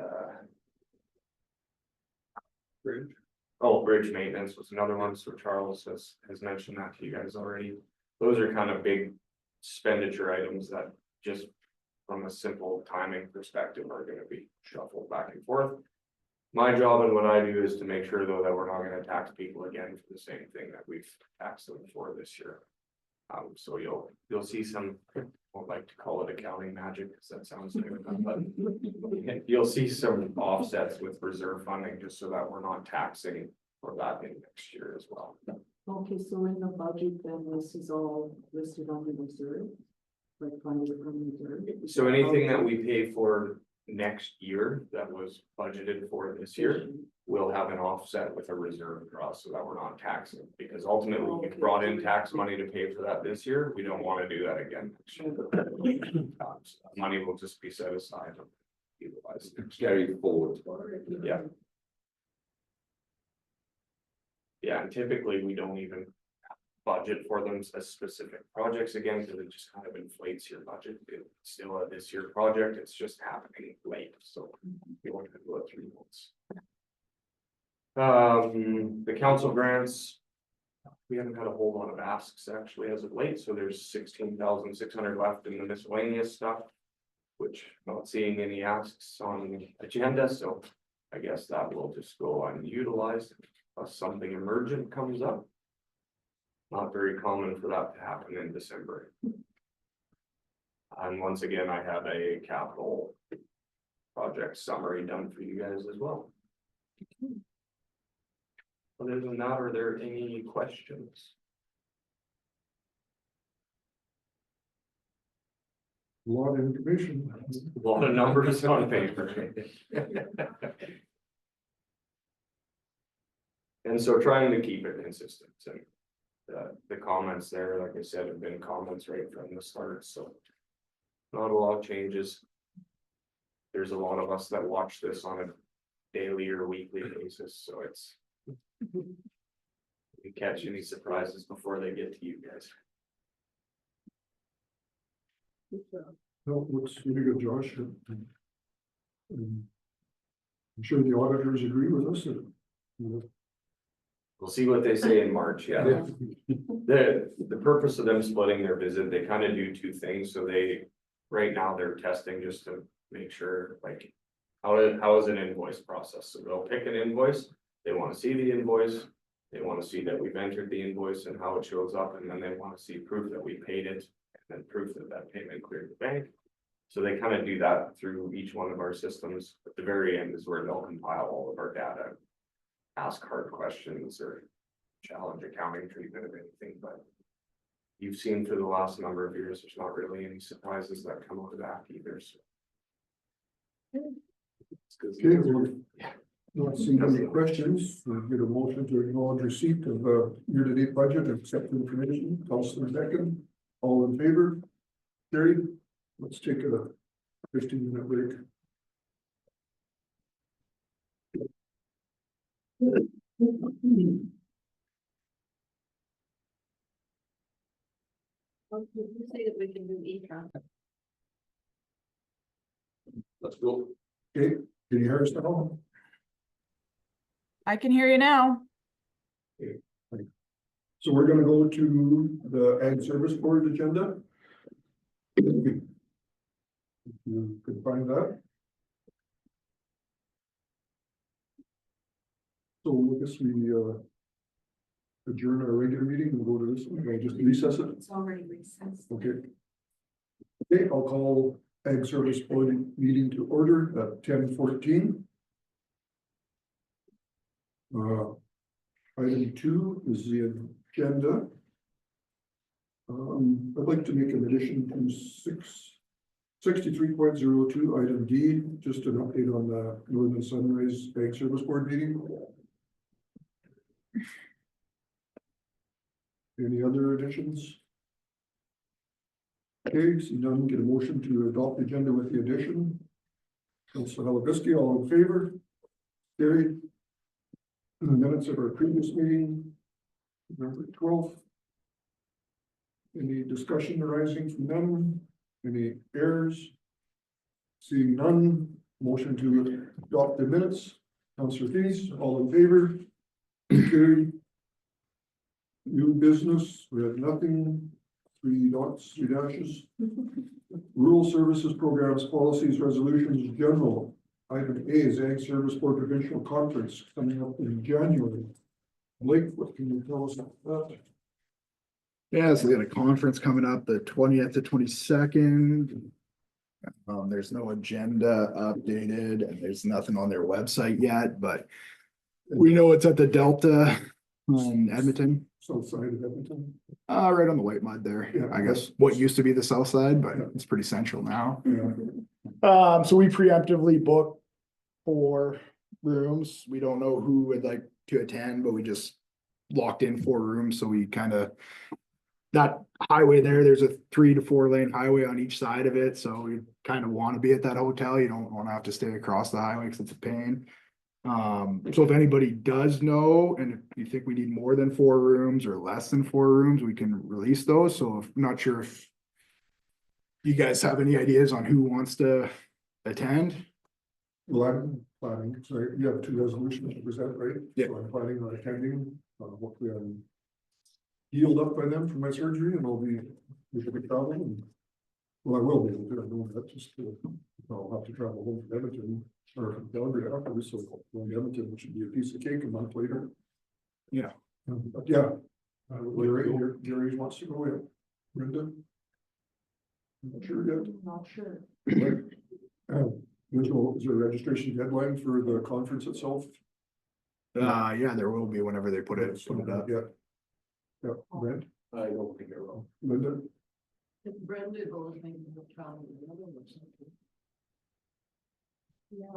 bridge. Oh, bridge maintenance was another one. So Charles has mentioned that to you guys already. Those are kind of big expenditure items that just from a simple timing perspective are going to be shuffled back and forth. My job and what I do is to make sure though that we're not going to tax people again for the same thing that we've taxed them for this year. So you'll see some, I won't like to call it accounting magic because that sounds like but you'll see some offsets with reserve funding just so that we're not taxing for that in next year as well. Okay, so in the budget, then this is all listed on the reserve, like funded from reserve. So anything that we pay for next year that was budgeted for this year, we'll have an offset with a reserve draw so that we're not taxing. Because ultimately we brought in tax money to pay for that this year. We don't want to do that again. Money will just be set aside. And utilized. Carry forward. Yeah. Yeah, and typically we don't even budget for them as specific projects again, because it just kind of inflates your budget. It's still a this year project, it's just happening late, so we want to go 3 months. The council grants, we haven't had a whole lot of asks actually as of late, so there's 16,600 left in the miscellaneous stuff, which I'm not seeing any asks on the agenda, so I guess that will just go unutilized unless something emergent comes up. Not very common for that to happen in December. And once again, I have a capital project summary done for you guys as well. Other than that, are there any questions? lot of information. A lot of numbers on paper. And so trying to keep it consistent and the comments there, like I said, have been comments right from the start, so. Not a lot of changes. There's a lot of us that watch this on a daily or weekly basis, so it's. You catch any surprises before they get to you guys. No, looks really good, Josh. I'm sure the auditors agree with us. We'll see what they say in March, yeah. The purpose of them splitting their visit, they kind of do two things, so they, right now, they're testing just to make sure, like. How is an invoice process? So they'll pick an invoice, they want to see the invoice. They want to see that we've entered the invoice and how it shows up, and then they want to see proof that we paid it, and then proof that that payment cleared the bank. So they kind of do that through each one of our systems. At the very end is where they'll compile all of our data. Ask hard questions or challenge accounting treatment of anything, but. You've seen for the last number of years, there's not really any surprises that come out of that either, so. Okay, well, not seeing any questions, we'll get a motion to acknowledge receipt of year-to-date budget and accept information. Councillor Becken, all in favor? Carried. Let's take a 15-minute break. You say that we can do e-tron. Let's go. Okay, can you hear us now? I can hear you now. So we're gonna go to the Ag Service Board agenda. If you could find that. So I guess we adjourn our regular meeting and go to this one, or just recess it. It's already recessed. Okay. Okay, I'll call Ag Service Board meeting to order at 10:14. Item 2 is the agenda. I'd like to make an addition to 63.02 item D, just an update on the Northern Sunrise Ag Service Board meeting. Any other additions? Okay, see none, get a motion to adopt the agenda with the addition. Councillor Halabisky, all in favor? Carried. In the minutes of our previous meeting, November 12th. Any discussion arising from them? Any errors? Seeing none, motion to adopt the minutes. Councillor Thies, all in favor? Carried. New business, we have nothing. 3 dots, 3 dashes. Rural Services Programs, Policies, Resolutions, General. Item A is Ag Service Board Provincial Conference coming up in January. Blake, what can you tell us about that? Yeah, so we got a conference coming up the 20th to 22nd. There's no agenda updated and there's nothing on their website yet, but we know it's at the Delta in Edmonton, South side of Edmonton. right on the White Mud there. Yeah. I guess what used to be the south side, but it's pretty central now. Yeah. So we preemptively booked 4 rooms. We don't know who would like to attend, but we just locked in 4 rooms. So we kind of, that highway there's a 3 to 4 lane highway on each side of it. So we kind of want to be at that hotel. You don't want to have to stay across the highway because it's a pain. So if anybody does know, and if you think we need more than 4 rooms or less than 4 rooms, we can release those. So if not sure if you guys have any ideas on who wants to attend. Well, I'm planning, so you have 2 resolutions to present, right? Yeah. So I'm planning on attending, hopefully I'm healed up by then from my surgery and I'll be, we should be traveling. Well, I will be able to, I know that, just, I'll have to travel home from Edmonton, or from Calgary afterwards, so going to Edmonton, which should be a piece of cake a month later. Yeah. But yeah, Gary wants to go, yeah. Brenda? I'm not sure yet. Not sure. Is there a registration deadline for the conference itself? Yeah, there will be whenever they put it up. Yeah. Yeah, Brent, I don't think it will. Linda, If Brenda goes, maybe we'll travel together or something. Yeah.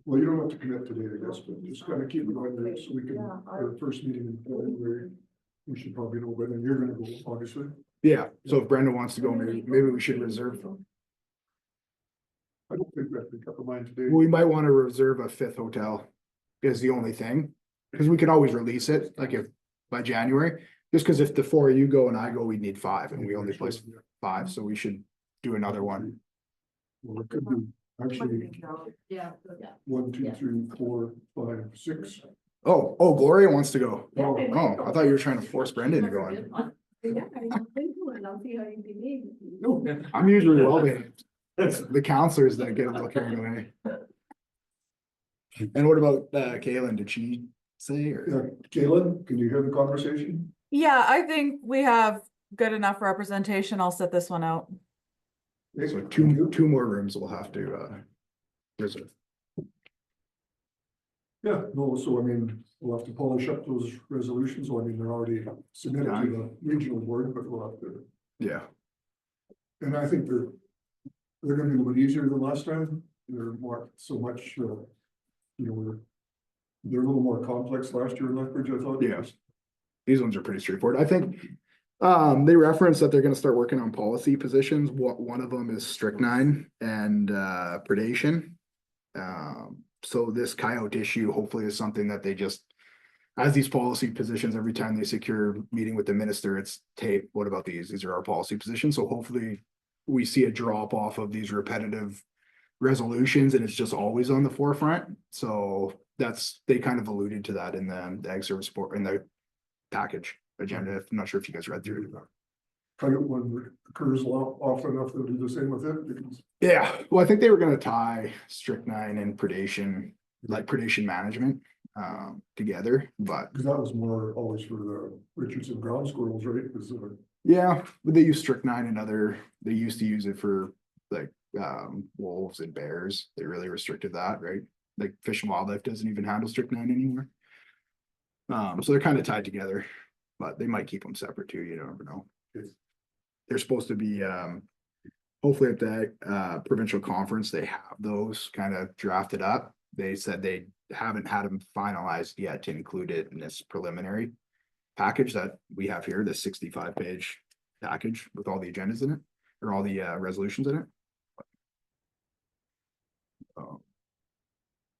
Well, you don't have to commit today, I guess, but just kind of keep it on there so we can, Yeah, our first meeting in February. We should probably know whether you're gonna go, obviously. Yeah, so if Brenda wants to go, maybe we should reserve. I don't think we have to pick up a mind today. We might want to reserve a fifth hotel is the only thing, because we could always release it, like if by January. Just because if the four of you go and I go, we'd need five and we only place five, so we should do another one. Well, it could be actually Yeah. 1, 2, 3, 4, 5, 6. Oh, Gloria wants to go. Yeah, Oh, I might go. I thought you were trying to force Brenda to go on. Yeah, I'll see how you behave. No, I'm usually well behaved. It's the counselors that get a little carried away. And what about Kaylin? Did she say or? Kaylin, can you hear the conversation? Yeah, I think we have good enough representation. I'll set this one out. So two more rooms we'll have to reserve. Yeah, no, so I mean, we'll have to polish up those resolutions, so I mean, they're already submitted to the regional board, but we'll have to. Yeah, And I think they're gonna be a little bit easier than last time, they're more, so much, they're a little more complex last year in Lethbridge, I thought. Yeah. These ones are pretty straightforward. I think they reference that they're gonna start working on policy positions. One of them is strychnine and predation. So this coyote issue hopefully is something that they just, as these policy positions, every time they secure meeting with the minister, it's tape. What about these? These are our policy positions. So hopefully we see a drop off of these repetitive resolutions and it's just always on the forefront. So they kind of alluded to that in the ag service report in the package agenda. I'm not sure if you guys read through it. Coyote one occurs often enough, they'll do the same with it, because Yeah, well, I think they were gonna tie strychnine and predation, like predation management, together, but that was more always for the Richardson ground squirrels, right? Because yeah, but they use strychnine and they used to use it for like, wolves and bears. They really restricted that, right? Like Fish and Wildlife doesn't even handle strychnine anymore. So they're kind of tied together, but they might keep them separate too, you never know. They're supposed to be, hopefully at the provincial conference, they have those kind of drafted up. They said they haven't had them finalized yet to include it in this preliminary package that we have here, the 65-page package with all the agendas in it, or all the resolutions in it.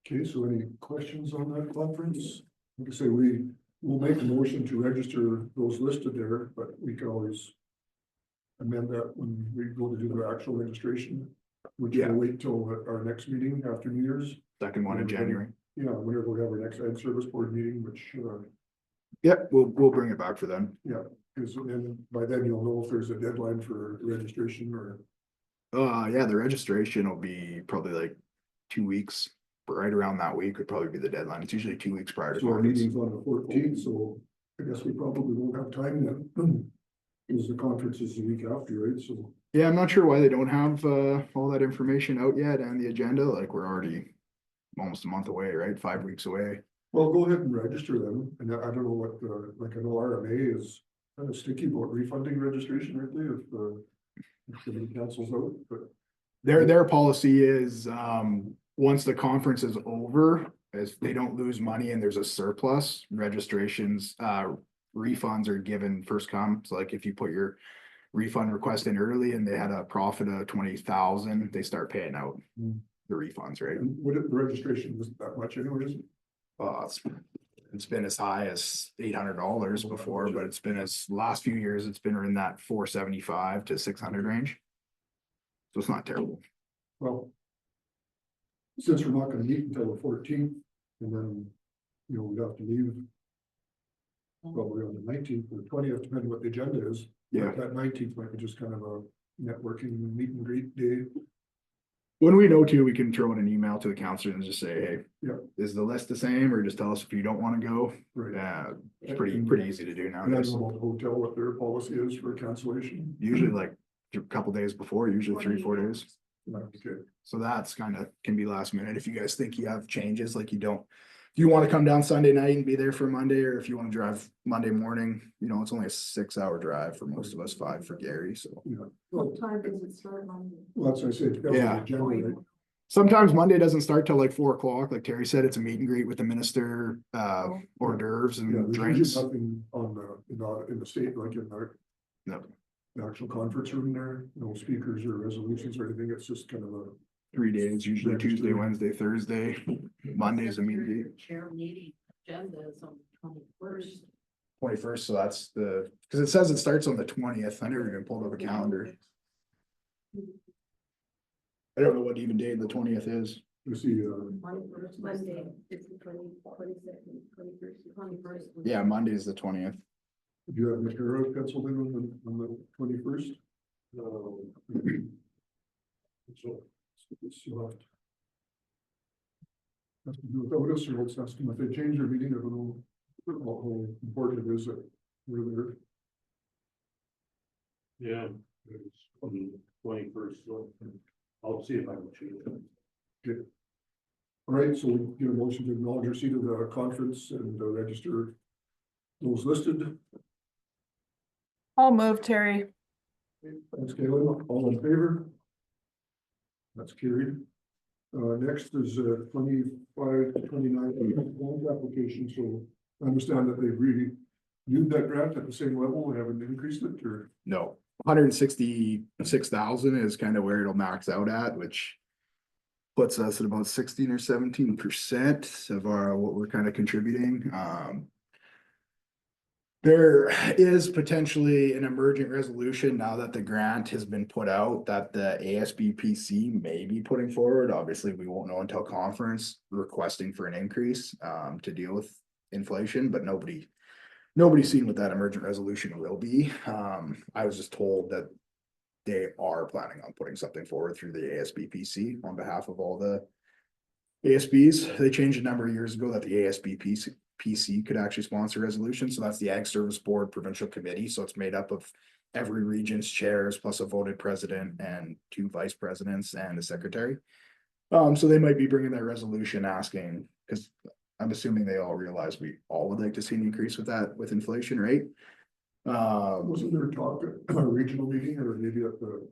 okay, so any questions on that conference? Like I say, we will make a motion to register those listed there, but we can always amend that when we go to do the actual registration, which Yeah. will wait till our next meeting after New Year's. Second one in January. Yeah, whenever we have our next ag service board meeting, which, Yep, we'll bring it back for them. because then by then you'll know if there's a deadline for registration or. Yeah, the registration will be probably like 2 weeks, but right around that week would probably be the deadline. It's usually 2 weeks prior to. So our conference. meeting's on the 14th, so I guess we probably won't have time then. Because the conference is the week after, right? So. Yeah, I'm not sure why they don't have all that information out yet and the agenda, like we're already almost a month away, right? 5 weeks away. Well, go ahead and register them, and I don't know what, like I know RMA is kind of sticky about refunding registration, aren't they, if somebody cancels out, but. Their policy is once the conference is over, if they don't lose money and there's a surplus, registrations, refunds are given first come. So like if you put your refund request in early and they had a profit of 20,000, they start paying out the refunds, right? And what if the registration wasn't that much anyways? It's been as high as $800 before, but it's been last few years, it's been in that 475 to 600 range. So it's not terrible. Well. Since we're not gonna meet until the 14th, and then, we'd have to leave. Probably on the 19th or 20th, depending what the agenda is. Yeah. That 19th might be just kind of a networking meet and greet day. When we know too, we can throw in an email to the counselor and just say, hey, Yeah. is the list the same? Or just tell us if you don't want to go. Right. It's pretty easy to do now. And I don't know about the hotel, what their policy is for cancellation. Usually like a couple days before, usually 3-4 days. Okay. So that's kind of can be last minute. If you guys think you have changes, like you don't if you wanna come down Sunday night and be there for Monday, or if you wanna drive Monday morning, you know, it's only a 6 hour drive for most of us, 5 for Gary, so. Yeah, well, What time does it start on? that's what I said. depends on the Yeah. agenda, right? Sometimes Monday doesn't start till like 4 o'clock, like Terry said, it's a meet and greet with the minister, hors d'oeuvres Yeah, and there's drinks. usually nothing on in the state, like in No, the actual conference room there, no speakers or resolutions or anything, it's just kind of a. 3 days, usually Tuesday, Wednesday, Thursday, Monday's a meet and greet. Chair meeting agenda is on the 21st. 21st, so that's cause it says it starts on the 20th, I never even pulled up a calendar. I don't know what even day the 20th is. You see, Monday, it's the 22nd, 21st. Yeah, Monday is the 20th. do you have Mr. penciled in on the 21st? So, it's left. Has to do with Otis or Old System, if they change their meeting, I don't know how important it is that we're there. Yeah, it's on the 21st, so I'll see if I can change it. All right, so we give a motion to acknowledge receipt of the conference and register those listed. I'll move, Terry. Thanks, Caleb. All in favor? That's carried. Next is 25 to 29 grant application, so I understand that they've really viewed that grant at the same level and haven't increased it, or? No, 166,000 is kind of where it'll max out at, which puts us at about 16 or 17% of what we're kind of contributing. There is potentially an emergent resolution now that the grant has been put out that the ASBPC may be putting forward. Obviously, we won't know until conference requesting for an increase to deal with inflation, but nobody's seen what that emergent resolution will be. I was just told that they are planning on putting something forward through the ASBPC on behalf of all the ASBs. They changed a number of years ago that the ASBPC could actually sponsor resolution. So that's the Ag Service Board Provincial Committee. So it's made up of every region's chairs plus a voted president and 2 vice presidents and a secretary. So they might be bringing that resolution asking, because I'm assuming they all realize we all would like to see an increase with that, with inflation, right? Wasn't there talk at a regional meeting or maybe at the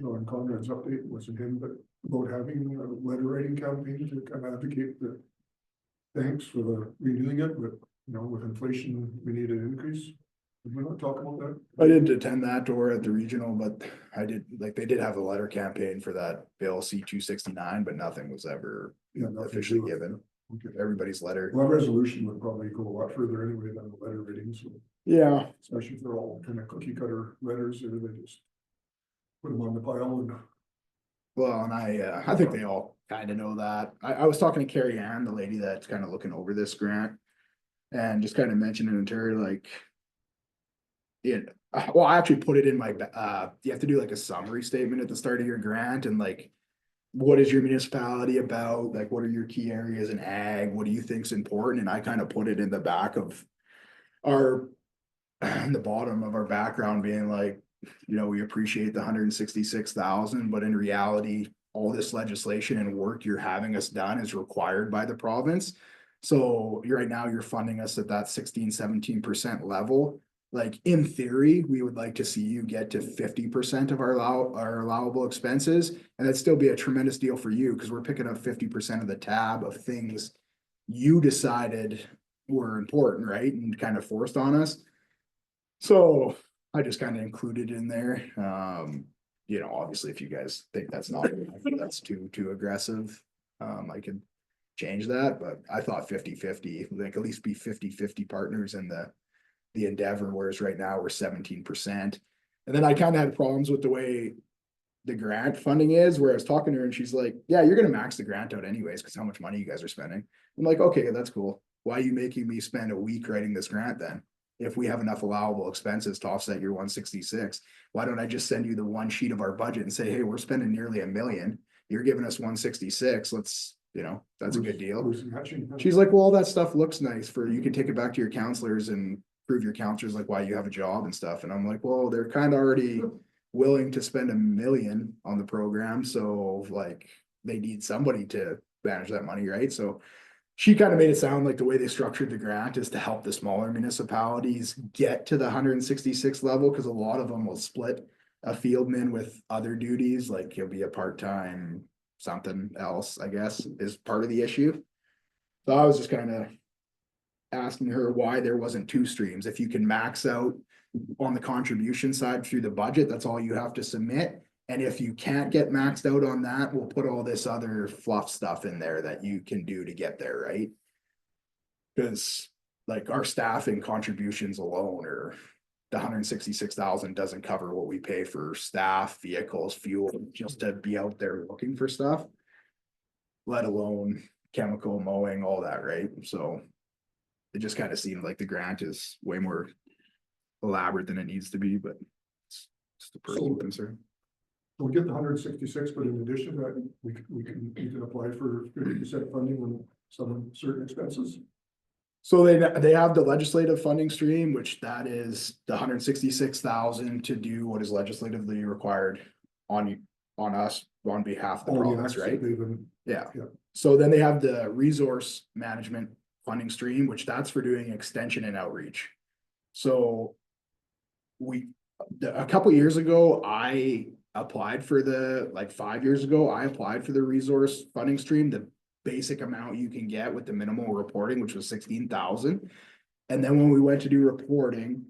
John Conrad's update, wasn't him, but about having a letter writing campaign to kind of advocate the thanks for the renewing it, but you know, with inflation, we need an increase. Did we not talk about that? I didn't attend that or at the regional, but I did, like, they did have a letter campaign for that bill C-269, but nothing was ever Yeah, nothing officially to do with given. Okay. Everybody's letter. Well, resolution would probably go a lot further anyway than the letter writing, so Yeah, especially if they're all kind of cookie cutter letters, or they just put them on the pile and. well, and I think they all kind of know that. I was talking to Carrie Ann, the lady that's kind of looking over this grant. And just kind of mentioning it to her, like. Well, I actually put it in my, you have to do like a summary statement at the start of your grant and like. What is your municipality about? Like, what are your key areas in ag? What do you think's important? And I kind of put it in the back of our, the bottom of our background being like, you know, we appreciate the 166,000, but in reality, all this legislation and work you're having us done is required by the province. So right now you're funding us at that 16-17% level. Like, in theory, we would like to see you get to 50% of our allowable expenses, and that'd still be a tremendous deal for you, because we're picking up 50% of the tab of things you decided were important, right? And kind of forced on us. So I just kind of included in there. You know, obviously, if you guys think that's not, that's too aggressive, I could change that, but I thought 50-50, like at least be 50-50 partners in the endeavor, whereas right now we're 17%. And then I kind of had problems with the way the grant funding is, where I was talking to her and she's like, yeah, you're gonna max the grant out anyways, because how much money you guys are spending. I'm like, okay, that's cool. Why are you making me spend a week writing this grant then? If we have enough allowable expenses to offset your 166, why don't I just send you the one sheet of our budget and say, hey, we're spending nearly $1 million. You're giving us 166. Let's, you know, that's a good deal. She's like, well, all that stuff looks nice for, you can take it back to your counselors and prove your counselors like why you have a job and stuff. And I'm like, well, they're kind of already willing to spend $1 million on the program. So like, they need somebody to manage that money, right? So she kind of made it sound like the way they structured the grant is to help the smaller municipalities get to the 166 level, because a lot of them will split a fieldman with other duties, like he'll be a part-time something else, I guess, is part of the issue. So I was just kind of asking her why there wasn't two streams. If you can max out on the contribution side through the budget, that's all you have to submit. And if you can't get maxed out on that, we'll put all this other fluff stuff in there that you can do to get there, right? Because like our staffing contributions alone, or the 166,000 doesn't cover what we pay for staff, vehicles, fuel, just to be out there looking for stuff. Let alone chemical mowing, all that, right? So it just kind of seemed like the grant is way more elaborate than it needs to be, but it's just a personal concern. We'll get the 166, but in addition to that, we can apply for 50% funding on some certain expenses. So they have the legislative funding stream, which that is the 166,000 to do what is legislatively required on us on behalf of the province, right? Yeah. So then they have the resource management funding stream, which that's for doing extension and outreach. So a couple years ago, I applied for like 5 years ago, I applied for the resource funding stream, the basic amount you can get with the minimal reporting, which was 16,000. And then when we went to do reporting,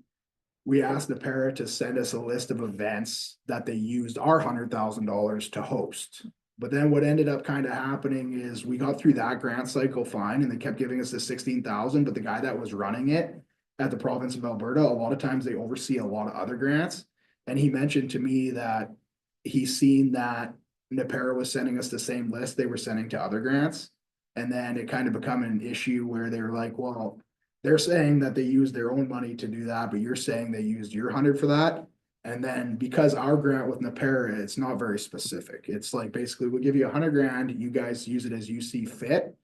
we asked NAPERA to send us a list of events that they used our $100,000 to host. But then what ended up kind of happening is we got through that grant cycle fine, and they kept giving us the 16,000, but the guy that was running it at the province of Alberta, a lot of times they oversee a lot of other grants. And he mentioned to me that he's seen that NAPERA was sending us the same list they were sending to other grants. And then it kind of become an issue where they were like, well, they're saying that they used their own money to do that, but you're saying they used your 100 for that. And then because our grant with NAPERA, it's not very specific. It's like, basically we'll give you 100 grand, you guys use it as you see fit.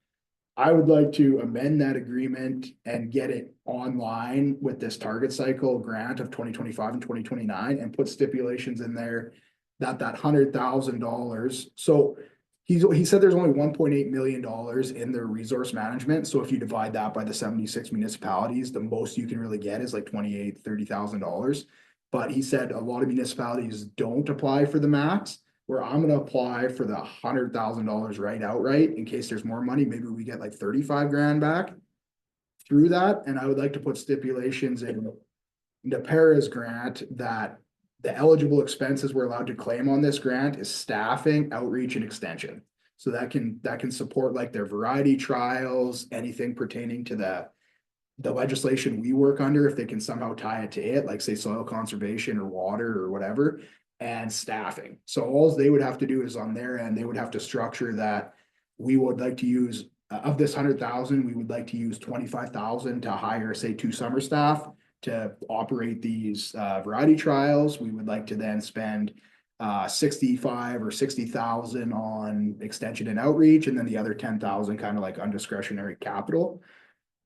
I would like to amend that agreement and get it online with this target cycle grant of 2025 and 2029 and put stipulations in there that $100,000. So he said there's only $1.8 million in their resource management. So if you divide that by the 76 municipalities, the most you can really get is like $28,000-$30,000. But he said a lot of municipalities don't apply for the max, where I'm gonna apply for the $100,000 right outright in case there's more money. Maybe we get like 35 grand back through that. And I would like to put stipulations in NAPERA's grant that the eligible expenses we're allowed to claim on this grant is staffing, outreach, and extension. So that can support like their variety trials, anything pertaining to the legislation we work under, if they can somehow tie it to it, like say soil conservation or water or whatever, and staffing. So all they would have to do is on their end, they would have to structure that we would like to use of this 100,000, we would like to use 25,000 to hire, say, 2 summer staff to operate these variety trials. We would like to then spend 65 or 60,000 on extension and outreach, and then the other 10,000 kind of like undiscretionary capital.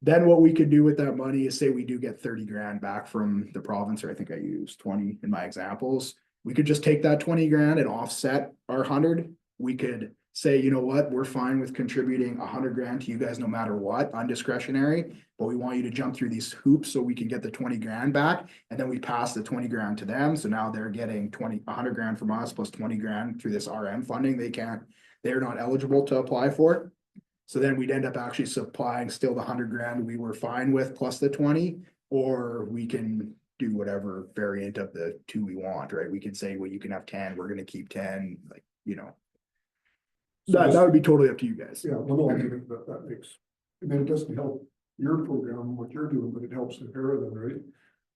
Then what we could do with that money is say we do get 30 grand back from the province, or I think I used 20 in my examples. We could just take that 20 grand and offset our 100. We could say, you know what, we're fine with contributing 100 grand to you guys no matter what, undiscretionary, but we want you to jump through these hoops so we can get the 20 grand back. And then we pass the 20 grand to them. So now they're getting 100 grand from us plus 20 grand through this RM funding. They're not eligible to apply for. So then we'd end up actually supplying still the 100 grand we were fine with plus the 20, or we can do whatever variant of the 2 we want, right? We could say, well, you can have 10, we're gonna keep 10, like, you know. That would be totally up to you guys. Yeah, well, no, I think that makes, and then it doesn't help your program, what you're doing, but it helps NAPERA then, right?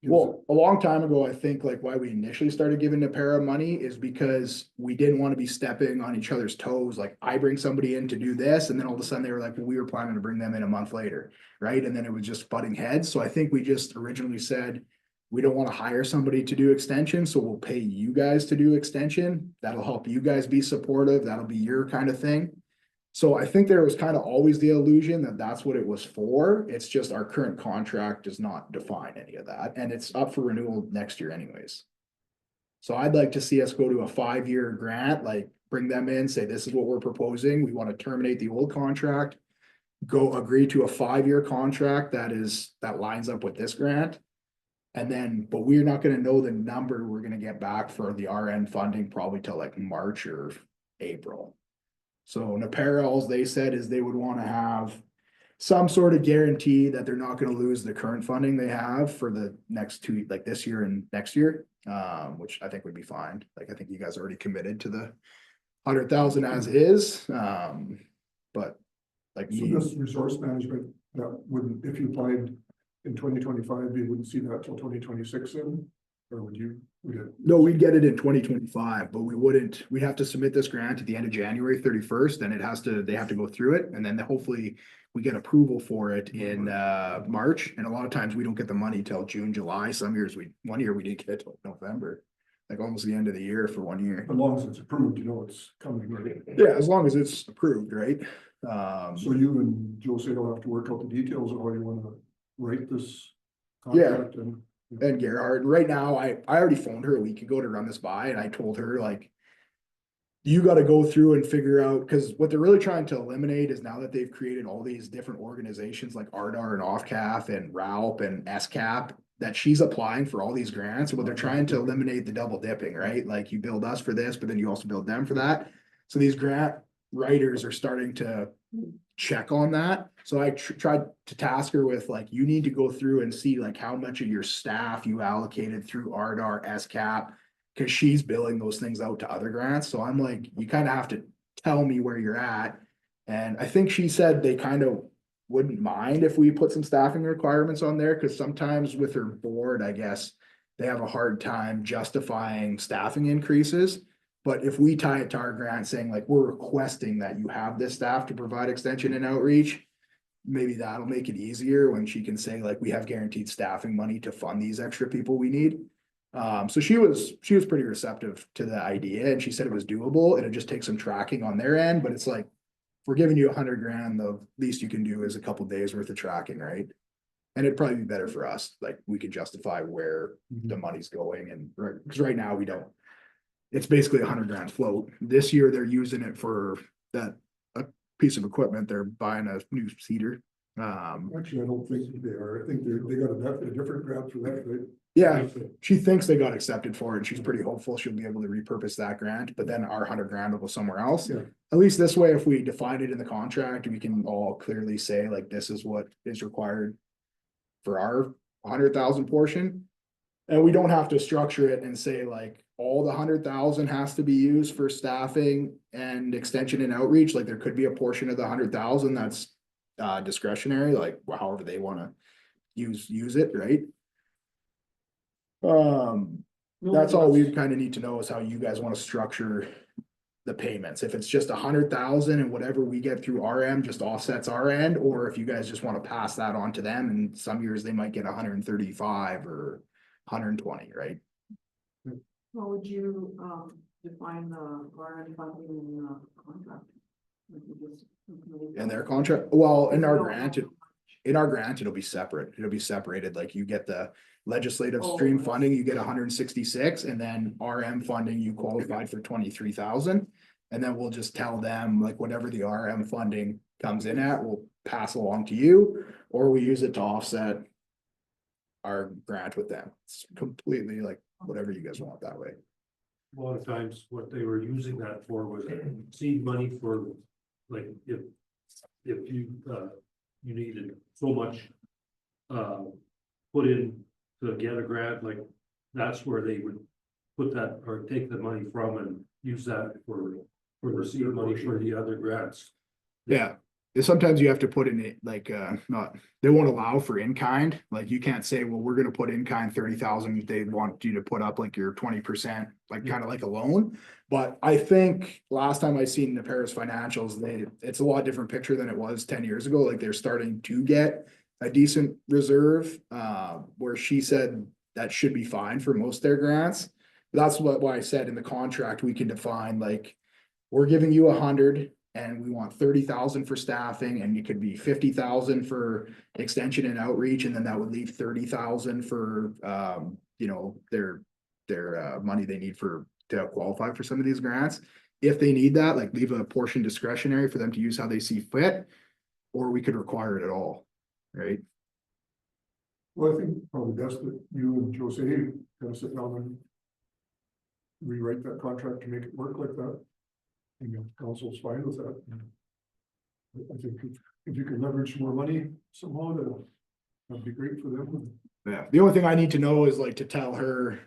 Well, a long time ago, I think like why we initially started giving NAPERA money is because we didn't want to be stepping on each other's toes. Like I bring somebody in to do this, and then all of a sudden they were like, well, we were planning to bring them in a month later, right? And then it was just butting heads. So I think we just originally said, we don't want to hire somebody to do extension, so we'll pay you guys to do extension. That'll help you guys be supportive. That'll be your kind of thing. So I think there was kind of always the illusion that that's what it was for. It's just our current contract does not define any of that, and it's up for renewal next year anyways. So I'd like to see us go to a 5-year grant, like bring them in, say, this is what we're proposing. We want to terminate the old contract. go agree to a 5-year contract that lines up with this grant. And then, but we're not gonna know the number we're gonna get back for the RN funding probably till like March or April. So Napera, all they said is they would wanna have some sort of guarantee that they're not gonna lose the current funding they have for the next 2, like this year and next year. Which I think would be fine. Like, I think you guys already committed to the 100,000 as is, but like. So this resource management, that wouldn't, if you applied in 2025, you wouldn't see that till 2026 then? Or would you? No, we'd get it in 2025, but we'd have to submit this grant at the end of January 31st, and they have to go through it, and then hopefully we get approval for it in March, and a lot of times we don't get the money till June, July. Some years one year we didn't get it till November, like almost the end of the year for 1 year. As long as it's approved, you know it's coming, right? Yeah, as long as it's approved, right? So you and Jose will have to work out the details of how you wanna write this Yeah. contract and. And Gerhard, right now, I already phoned her a week ago to run this by, and I told her like. You gotta go through and figure out, cause what they're really trying to eliminate is now that they've created all these different organizations like RDAR and OFCAF and RALP and SCAP. That she's applying for all these grants, what they're trying to eliminate the double dipping, right? Like you build us for this, but then you also build them for that. So these grant writers are starting to check on that. So I tried to task her with like, you need to go through and see like how much of your staff you allocated through RDAR, SCAP, because she's billing those things out to other grants. So I'm like, you kind of have to tell me where you're at. And I think she said they kind of wouldn't mind if we put some staffing requirements on there, because sometimes with her board, I guess they have a hard time justifying staffing increases. But if we tie it to our grant saying like, we're requesting that you have this staff to provide extension and outreach, maybe that'll make it easier when she can say like, we have guaranteed staffing money to fund these extra people we need. So she was pretty receptive to the idea, and she said it was doable. It'd just take some tracking on their end, but it's like, if we're giving you $100,000, the least you can do is a couple days worth of tracking, right? And it'd probably be better for us, like we could justify where the money's going, and because right now we don't. It's basically $100,000 float. This year they're using it for a piece of equipment. They're buying a new seeder. Actually, I don't think they are. I think they got a different grant for that, right? Yeah, she thinks they got accepted for it, and she's pretty hopeful she'll be able to repurpose that grant, but then our $100,000 will go somewhere else. Yeah. At least this way, if we define it in the contract, we can all clearly say like, this is what is required for our 100,000 portion. And we don't have to structure it and say like, all the 100,000 has to be used for staffing and extension and outreach. Like there could be a portion of the 100,000 that's discretionary, like however they want to use it, right? That's all we kind of need to know is how you guys want to structure the payments. If it's just 100,000 and whatever we get through RM just offsets our end, or if you guys just want to pass that on to them, and some years they might get 135 or 120, right? How would you, define the RN funding in the contract? Would you just- In their contract, well, in our grant, it'll be separate. It'll be separated, like you get the legislative stream funding, you get 166, and then RM funding, you qualified for 23,000. And then we'll just tell them like whatever the RM funding comes in at, we'll pass along to you, or we use it to offset our grant with them. It's completely like whatever you guys want that way. A lot of times what they were using that for was seed money for, like, if you, you needed so much, put in to get a grant, like, that's where they would put that, or take the money from and use that for the seed money for the other grants. Yeah, sometimes you have to put in it like, not, they won't allow for in kind, like you can't say, well, we're gonna put in kind 30,000, they want you to put up like your 20%, like kind of like a loan. But I think last time I seen the Paris financials, it's a lot different picture than it was 10 years ago, like they're starting to get a decent reserve, where she said that should be fine for most of their grants. That's why I said in the contract, we can define like, we're giving you 100 and we want 30,000 for staffing, and it could be 50,000 for extension and outreach, and then that would leave 30,000 for you know, their money they need to qualify for some of these grants. If they need that, like leave a portion discretionary for them to use how they see fit. or we could require it at all, right? Well, I think probably best that you and Jose kind of sit down and rewrite that contract to make it work like that. And the council's fine with that. I think if you can leverage more money somehow, that'd be great for them. Yeah, the only thing I need to know is like to tell her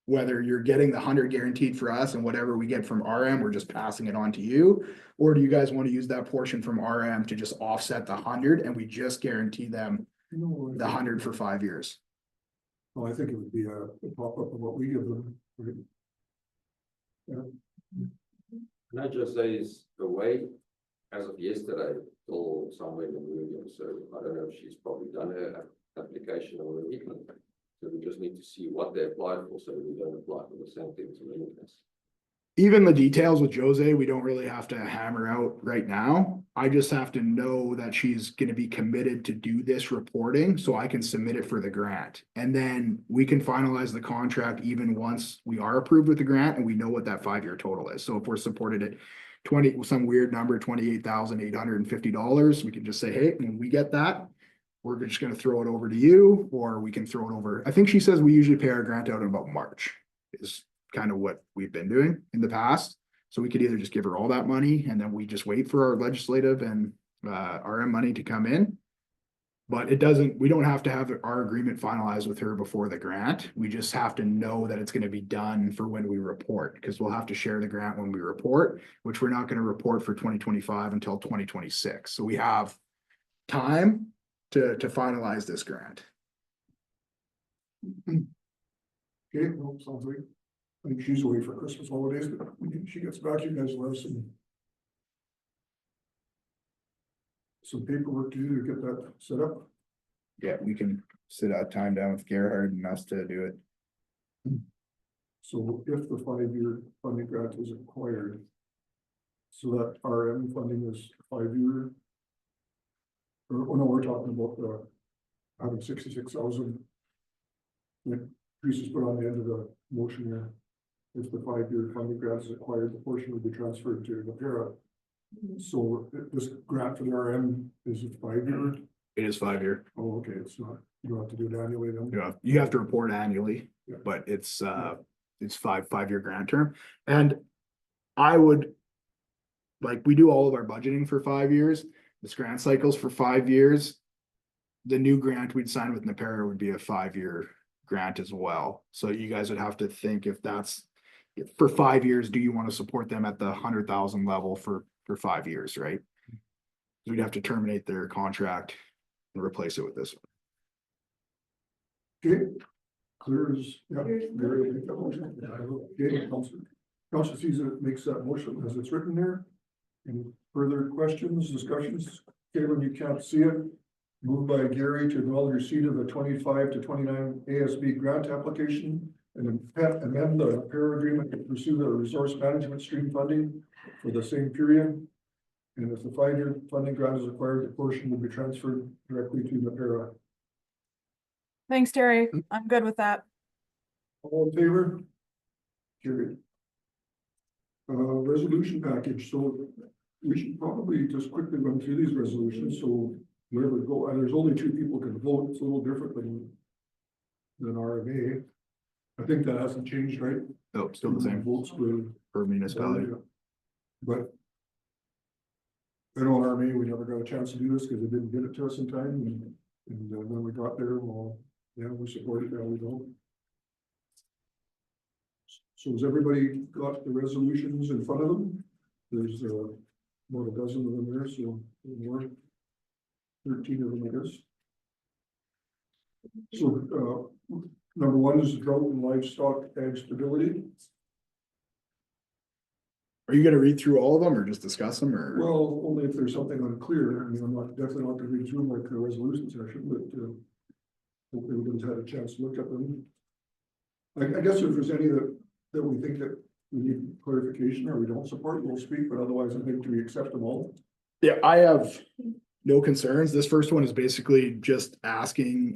whether you're getting the 100 guaranteed for us and whatever we get from RM, we're just passing it on to you. Or do you guys want to use that portion from RM to just offset the 100 and we just guarantee them No, the 100 for 5 years? Well, I think it would be a pop-up of what we give them. Yeah, Can I just say is away as of yesterday till somewhere in the medium, so I don't know if she's probably done her application already. So we just need to see what they applied for, so we don't apply for the same things in any case. Even the details with Jose, we don't really have to hammer out right now. I just have to know that she's gonna be committed to do this reporting, so I can submit it for the grant. And then we can finalize the contract even once we are approved with the grant and we know what that 5-year total is. So if we're supported at 20, some weird number, $28,850, we can just say, hey, when we get that, we're just gonna throw it over to you, or we can throw it over. I think she says we usually pay our grant out in about March is kind of what we've been doing in the past. So we could either just give her all that money and then we just wait for our legislative and RM money to come in. But it doesn't, we don't have to have our agreement finalized with her before the grant. We just have to know that it's going to be done for when we report, because we'll have to share the grant when we report, which we're not going to report for 2025 until 2026. So we have time to finalize this grant. okay, well, sounds like, I think she's away for Christmas holidays, but when she gets back, you guys will have some paperwork to do to get that set up. Yeah, we can sit out time down with Gerhard and us to do it. So if the 5-year funding grant is acquired, so that RM funding is 5-year. Or no, we're talking about the having 66,000. Increases put on the end of the motion here. If the 5-year funding grant is acquired, the portion will be transferred to the para. So this grant for the RM is it 5-year? It is 5-year. Oh, okay, it's not, you don't have to do it annually then? You have to report annually, Yeah. but it's 5-year grant term. And I would, like, we do all of our budgeting for 5 years, this grant cycles for 5 years. The new grant we'd sign with Napera would be a 5-year grant as well. So you guys would have to think if that's for 5 years, do you want to support them at the 100,000 level for 5 years, right? We'd have to terminate their contract and replace it with this one. Okay, clear as, yeah. Very good motion. Okay, Councillor Caesar makes that motion as it's written there. Any further questions, discussions? Okay, when you can't see it, moved by Gary to acknowledge receipt of the 25 to 29 ASB grant application and amend the para agreement to pursue the resource management stream funding for the same period. And if the 5-year funding grant is acquired, the portion will be transferred directly to the para. Thanks, Terry. I'm good with that. All in favor? Carried. Resolution package, so we should probably just quickly run through these resolutions, so wherever we go, and there's only 2 people can vote, it's a little different than RMA. I think that hasn't changed, right? Nope, still the same Votes per municipality. But I know RMA, we never got a chance to do this because they didn't get it to us in time, and when we got there, well, yeah, we support it, now we don't. So has everybody got the resolutions in front of them? There's more than a dozen of them there, so more. 13 of them, I guess. So number 1 is drought and livestock ag stability. Are you gonna read through all of them or just discuss them or? Well, only if there's something unclear. I mean, I'm definitely not gonna read through them like the resolution session, but hope everybody's had a chance to look at them. I guess if there's any that we think that we need clarification or we don't support, we'll speak, but otherwise I think we accept them all. Yeah, I have no concerns. This first one is basically just asking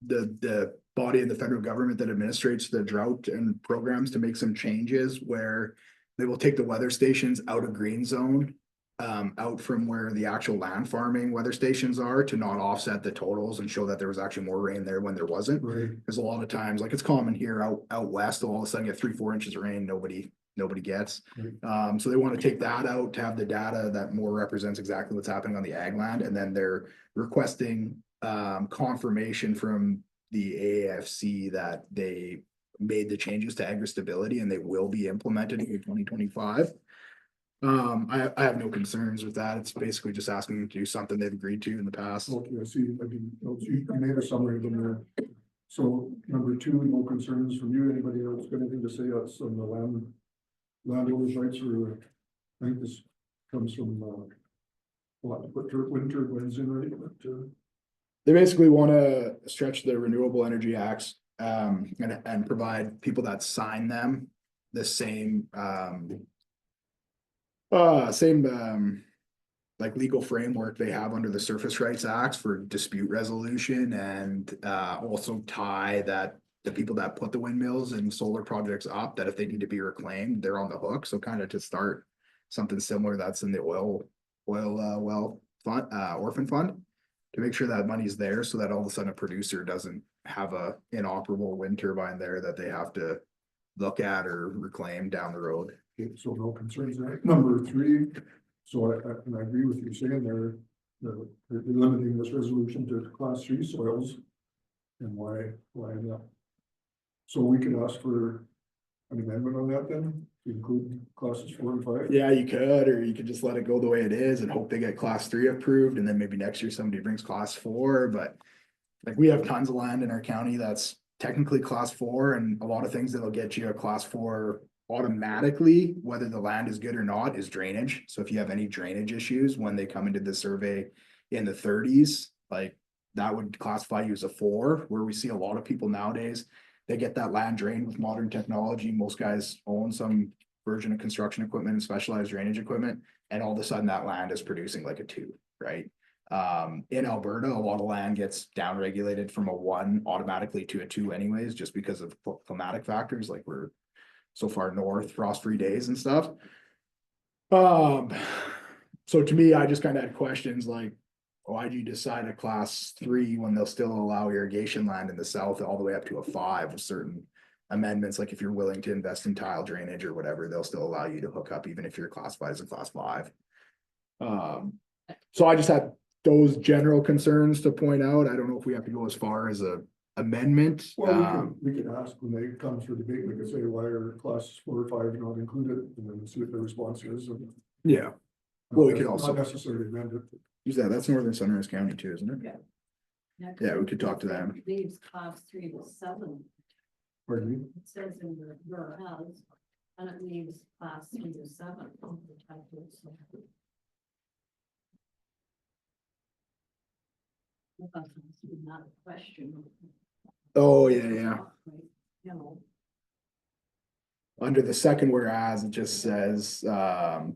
the body in the federal government that administrates the drought and programs to make some changes where they will take the weather stations out of green zone out from where the actual land farming weather stations are to not offset the totals and show that there was actually more rain there when there wasn't. Right, Because a lot of times, like it's common here out west, all of a sudden get 3-4 inches of rain, nobody gets. right. So they want to take that out to have the data that more represents exactly what's happening on the ag land, and then they're requesting confirmation from the AAFC that they made the changes to agri-stability and they will be implemented in 2025. I have no concerns with that. It's basically just asking them to do something they've agreed to in the past. Okay, I see, I mean, you made a summary of them there. So number two, no concerns from you, anybody else got anything to say that's on the landowners' rights, or I think this comes from, we'll have to put wind turbines in, right, but, They basically want to stretch the renewable energy acts, and provide people that sign them the same, like legal framework they have under the Surface Rights Acts for dispute resolution, and also tie that the people that put the windmills and solar projects up, that if they need to be reclaimed, they're on the hook. So kind of to start something similar that's in the oil well fund, orphan fund, to make sure that money's there so that all of a sudden a producer doesn't have a inoperable wind turbine there that they have to look at or reclaim down the road. okay, so no concerns there. Number three, so and I agree with you saying they're limiting this resolution to class 3 soils. And why not? So we could ask for an amendment on that then, to include classes 4 and 5? Yeah, you could, or you could just let it go the way it is and hope they get class 3 approved, and then maybe next year somebody brings class 4, but. Like we have tons of land in our county that's technically class 4, and a lot of things that'll get you a class 4 automatically, whether the land is good or not, is drainage. So if you have any drainage issues when they come into the survey in the 30s, like that would classify you as a 4, where we see a lot of people nowadays, they get that land drained with modern technology. Most guys own some version of construction equipment and specialized drainage equipment, and all of a sudden that land is producing like a 2, right? In Alberta, a lot of land gets down regulated from a 1 automatically to a 2 anyways, just because of climatic factors, like we're so far north, frost-free days and stuff. So to me, I just kind of had questions like, why do you decide a class 3 when they'll still allow irrigation land in the south all the way up to a 5 with certain amendments? Like if you're willing to invest in tile drainage or whatever, they'll still allow you to hook up even if you're classified as a class 5. So I just had those general concerns to point out. I don't know if we have to go as far as a amendment. Well, we could ask when they come for debate, we could say, why are classes 4 or 5 not included, and then see what the response is. And Yeah, well, we could also not necessarily amend it. use that. That's Northern Sunrise County too, isn't it? Yeah, we could talk to them. Leaves class 3 to 7. Pardon me? It says in the whereas, and it leaves class 3 to 7. Not a question. Oh, yeah. You know, Under the second whereas, it just says,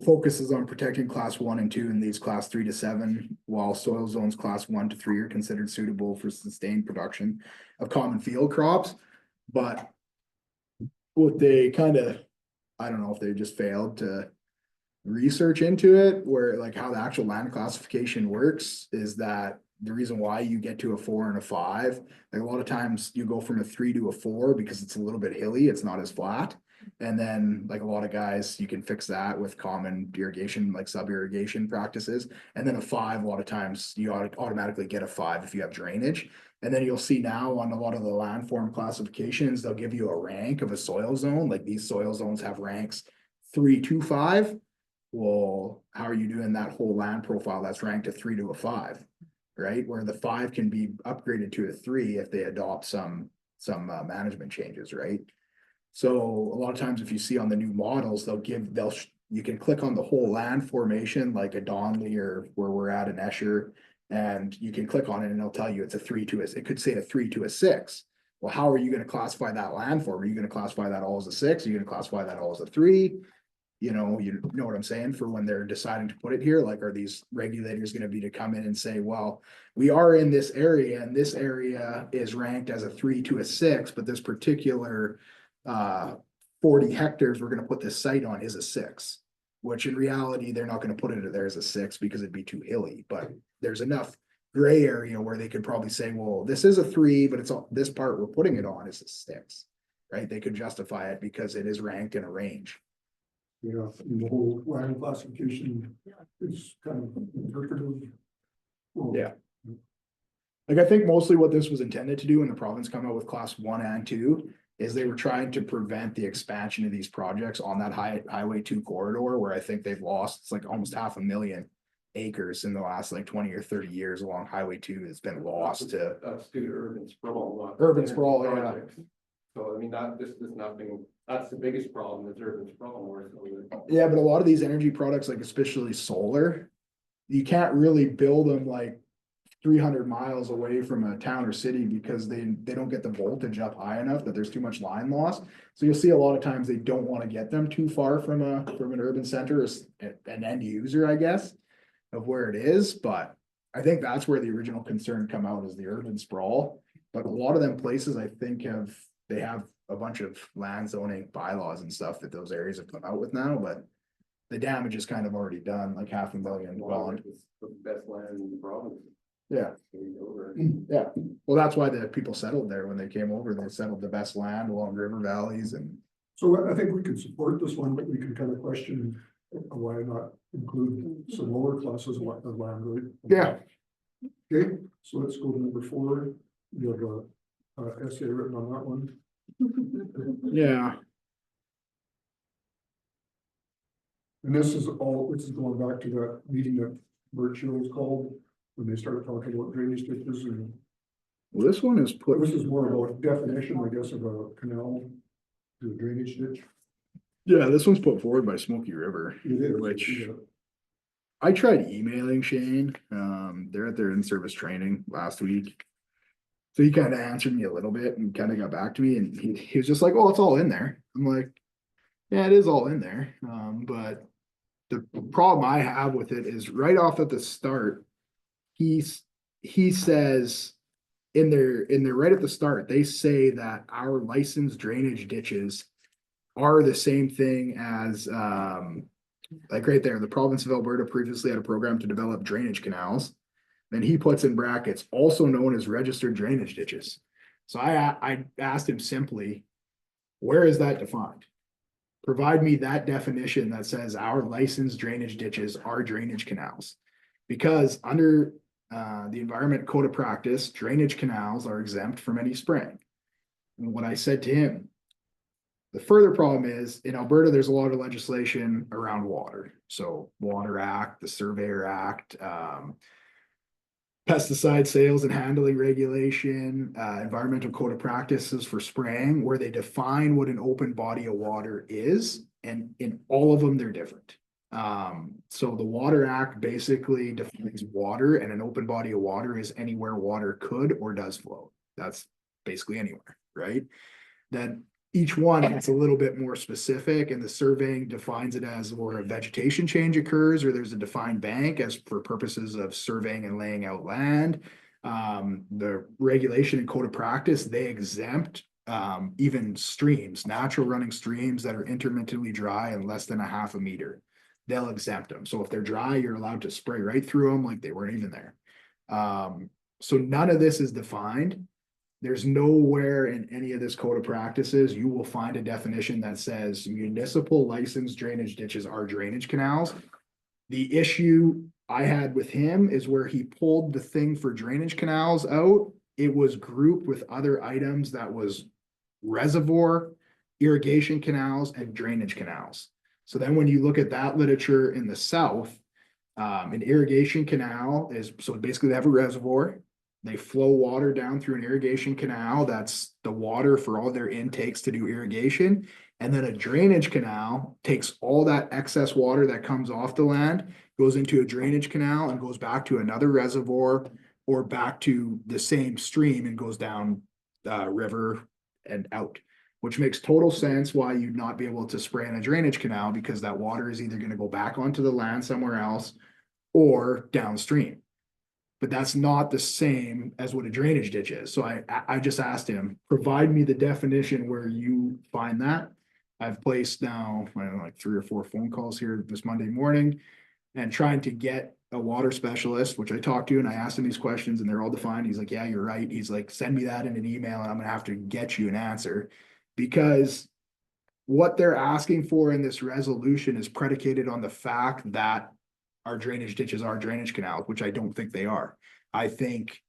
focuses on protecting class 1 and 2 and leaves class 3 to 7, while soil zones class 1 to 3 are considered suitable for sustained production of common field crops. But what they kind of, I don't know if they just failed to research into it, where like how the actual land classification works is that the reason why you get to a 4 and a 5, like a lot of times you go from a 3 to a 4 because it's a little bit hilly, it's not as flat. And then like a lot of guys, you can fix that with common irrigation, like sub irrigation practices. And then a 5, a lot of times you automatically get a 5 if you have drainage. And then you'll see now on a lot of the landform classifications, they'll give you a rank of a soil zone. Like these soil zones have ranks 3 to 5. Well, how are you doing that whole land profile that's ranked a 3 to a 5? Right, where the 5 can be upgraded to a 3 if they adopt some management changes, right? So a lot of times if you see on the new models, you can click on the whole land formation like a Donley or where we're at in Escher, and you can click on it and it'll tell you it's a 3 to a, it could say a 3 to a 6. Well, how are you going to classify that land form? Are you going to classify that all as a 6? Are you going to classify that all as a 3? You know what I'm saying, for when they're deciding to put it here, like, are these regulators going to be to come in and say, well, we are in this area and this area is ranked as a 3 to a 6, but this particular 40 hectares we're going to put this site on is a 6. which in reality, they're not gonna put it there as a 6 because it'd be too hilly, but there's enough gray area where they could probably say, well, this is a 3, but it's all, this part we're putting it on is a 6. Right? They could justify it because it is ranked in a range. Yeah, and the whole land classification is kind of interpretive. Well, Yeah. Like, I think mostly what this was intended to do when the province come out with class 1 and 2 is they were trying to prevent the expansion of these projects on that highway 2 corridor, where I think they've lost, it's like almost 500,000 acres in the last like 20 or 30 years along highway 2 that's been lost to That's due to urban sprawl. not urban energy sprawl, yeah. projects. So I mean, this is nothing, that's the biggest problem is urban sprawl more so than. Yeah, but a lot of these energy products, like especially solar, you can't really build them like 300 miles away from a town or city because they don't get the voltage up high enough, that there's too much line loss. So you'll see a lot of times they don't want to get them too far from an urban center, as an end user, I guess, of where it is. But I think that's where the original concern come out, is the urban sprawl. But a lot of them places, I think, they have a bunch of land zoning bylaws and stuff that those areas have come out with now, but the damage is kind of already done, like 500,000 gone. It's the best land in the province. Yeah. Over. Yeah, well, that's why the people settled there when they came over. They settled the best land along river valleys and. So I think we could support this one, but we can kind of question why not include some lower classes of land, right? Yeah. Okay, so let's go to number 4. You have a essay written on that one. Yeah. And this is going back to that meeting that Birchill was called, when they started talking about drainage ditches, and Well, this one is put, this is more about definition, I guess, of a canal to a drainage ditch. yeah, this one's put forward by Smoky River, It is, which yeah. I tried emailing Shane. They're at their in-service training last week. So he kind of answered me a little bit and kind of got back to me, and he was just like, oh, it's all in there. I'm like, yeah, it is all in there. But the problem I have with it is right off at the start, he says in their right at the start, they say that our licensed drainage ditches are the same thing as like right there, the province of Alberta previously had a program to develop drainage canals. Then he puts in brackets, also known as registered drainage ditches. So I asked him simply, where is that defined? Provide me that definition that says our licensed drainage ditches are drainage canals. Because under the Environment Code of Practice, drainage canals are exempt from any spraying. And what I said to him, the further problem is in Alberta, there's a lot of legislation around water. So Water Act, the Surveyor Act, pesticide sales and handling regulation, environmental code of practices for spraying, where they define what an open body of water is. And in all of them, they're different. So the Water Act basically defines water, and an open body of water is anywhere water could or does flow. That's basically anywhere, right? Then each one is a little bit more specific, and the surveying defines it as where a vegetation change occurs, or there's a defined bank as for purposes of surveying and laying out land. The regulation and code of practice, they exempt even streams, natural running streams that are intermittently dry and less than a half a meter. They'll exempt them. So if they're dry, you're allowed to spray right through them like they weren't even there. So none of this is defined. There's nowhere in any of this code of practices, you will find a definition that says municipal licensed drainage ditches are drainage canals. The issue I had with him is where he pulled the thing for drainage canals out. It was grouped with other items that was reservoir, irrigation canals, and drainage canals. So then when you look at that literature in the south, an irrigation canal is, so basically they have a reservoir. They flow water down through an irrigation canal. That's the water for all their intakes to do irrigation. And then a drainage canal takes all that excess water that comes off the land, goes into a drainage canal and goes back to another reservoir or back to the same stream and goes down river and out, which makes total sense why you'd not be able to spray in a drainage canal, because that water is either going to go back onto the land somewhere else or downstream. But that's not the same as what a drainage ditch is. So I just asked him, provide me the definition where you find that. I've placed now, I don't know, like 3 or 4 phone calls here this Monday morning. And trying to get a water specialist, which I talked to and I asked him these questions and they're all defined. He's like, yeah, you're right. He's like, send me that in an email and I'm gonna have to get you an answer. Because what they're asking for in this resolution is predicated on the fact that our drainage ditches are drainage canals, which I don't think they are. I think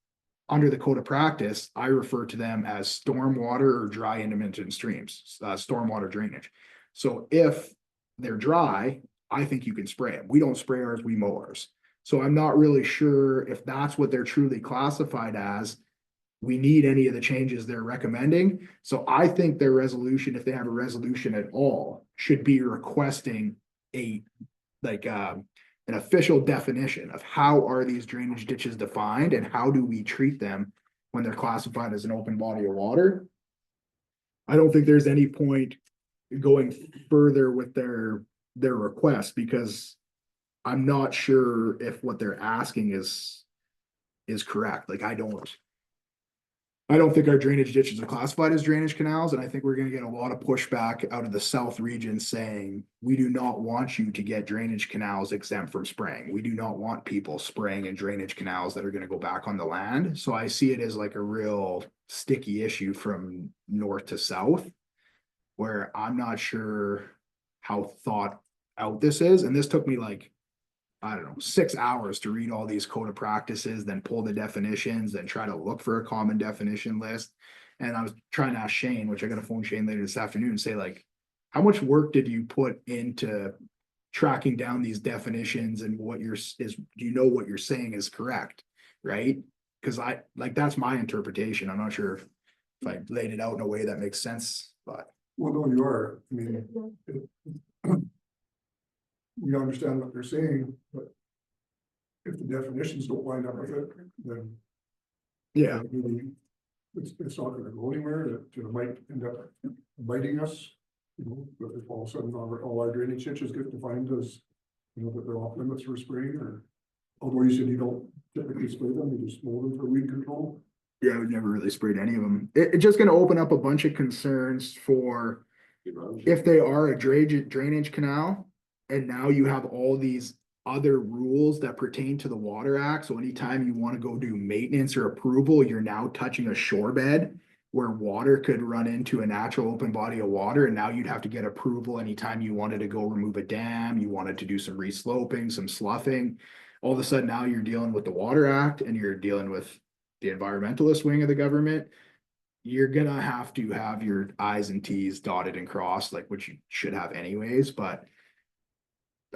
under the code of practice, I refer to them as stormwater or dry intermittent streams, stormwater drainage. So if they're dry, I think you can spray them. We don't spray ours, we mow ours. So I'm not really sure if that's what they're truly classified as. We need any of the changes they're recommending. So I think their resolution, if they have a resolution at all, should be requesting a, like, an official definition of how are these drainage ditches defined and how do we treat them when they're classified as an open body of water. I don't think there's any point going further with their request because I'm not sure if what they're asking is correct. Like, I don't think our drainage ditches are classified as drainage canals, and I think we're gonna get a lot of pushback out of the south region saying, we do not want you to get drainage canals exempt from spraying. We do not want people spraying in drainage canals that are gonna go back on the land. So I see it as like a real sticky issue from north to south, where I'm not sure how thought out this is. And this took me like, I don't know, 6 hours to read all these code of practices, then pull the definitions, then try to look for a common definition list. And I was trying to ask Shane, which I gotta phone Shane later this afternoon and say like, how much work did you put into tracking down these definitions and what do you know what you're saying is correct, right? Cause that's my interpretation. I'm not sure if I laid it out in a way that makes sense, but. Well, no, you are, I mean. We understand what they're saying, but. If the definitions don't line up with it, then. Yeah. Really, it's not gonna go anywhere, it might end up biting us. You know, but if all of a sudden all our drainage ditches get defined as, you know, that they're off limits for spraying or. Although you said you don't typically spray them, you just mow them for weed control. Yeah, we've never really sprayed any of them. It's just gonna open up a bunch of concerns for if they are a drainage canal. And now you have all these other rules that pertain to the Water Act. So anytime you want to go do maintenance or approval, you're now touching a shore bed where water could run into a natural open body of water. And now you'd have to get approval anytime you wanted to go remove a dam, you wanted to do some resloping, some sloughing. All of a sudden now you're dealing with the Water Act and you're dealing with the environmentalist wing of the government. You're gonna have to have your I's and T's dotted and crossed, like which you should have anyways, but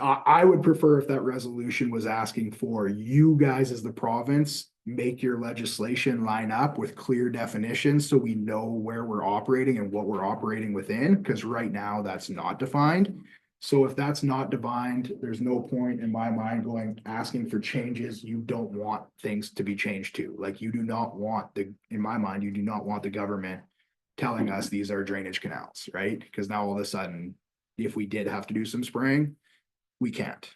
I would prefer if that resolution was asking for you guys as the province, make your legislation line up with clear definitions so we know where we're operating and what we're operating within, because right now that's not defined. So if that's not defined, there's no point in my mind asking for changes you don't want things to be changed to. Like you do not want in my mind, you do not want the government telling us these are drainage canals, right? Because now all of a sudden, if we did have to do some spraying, we can't.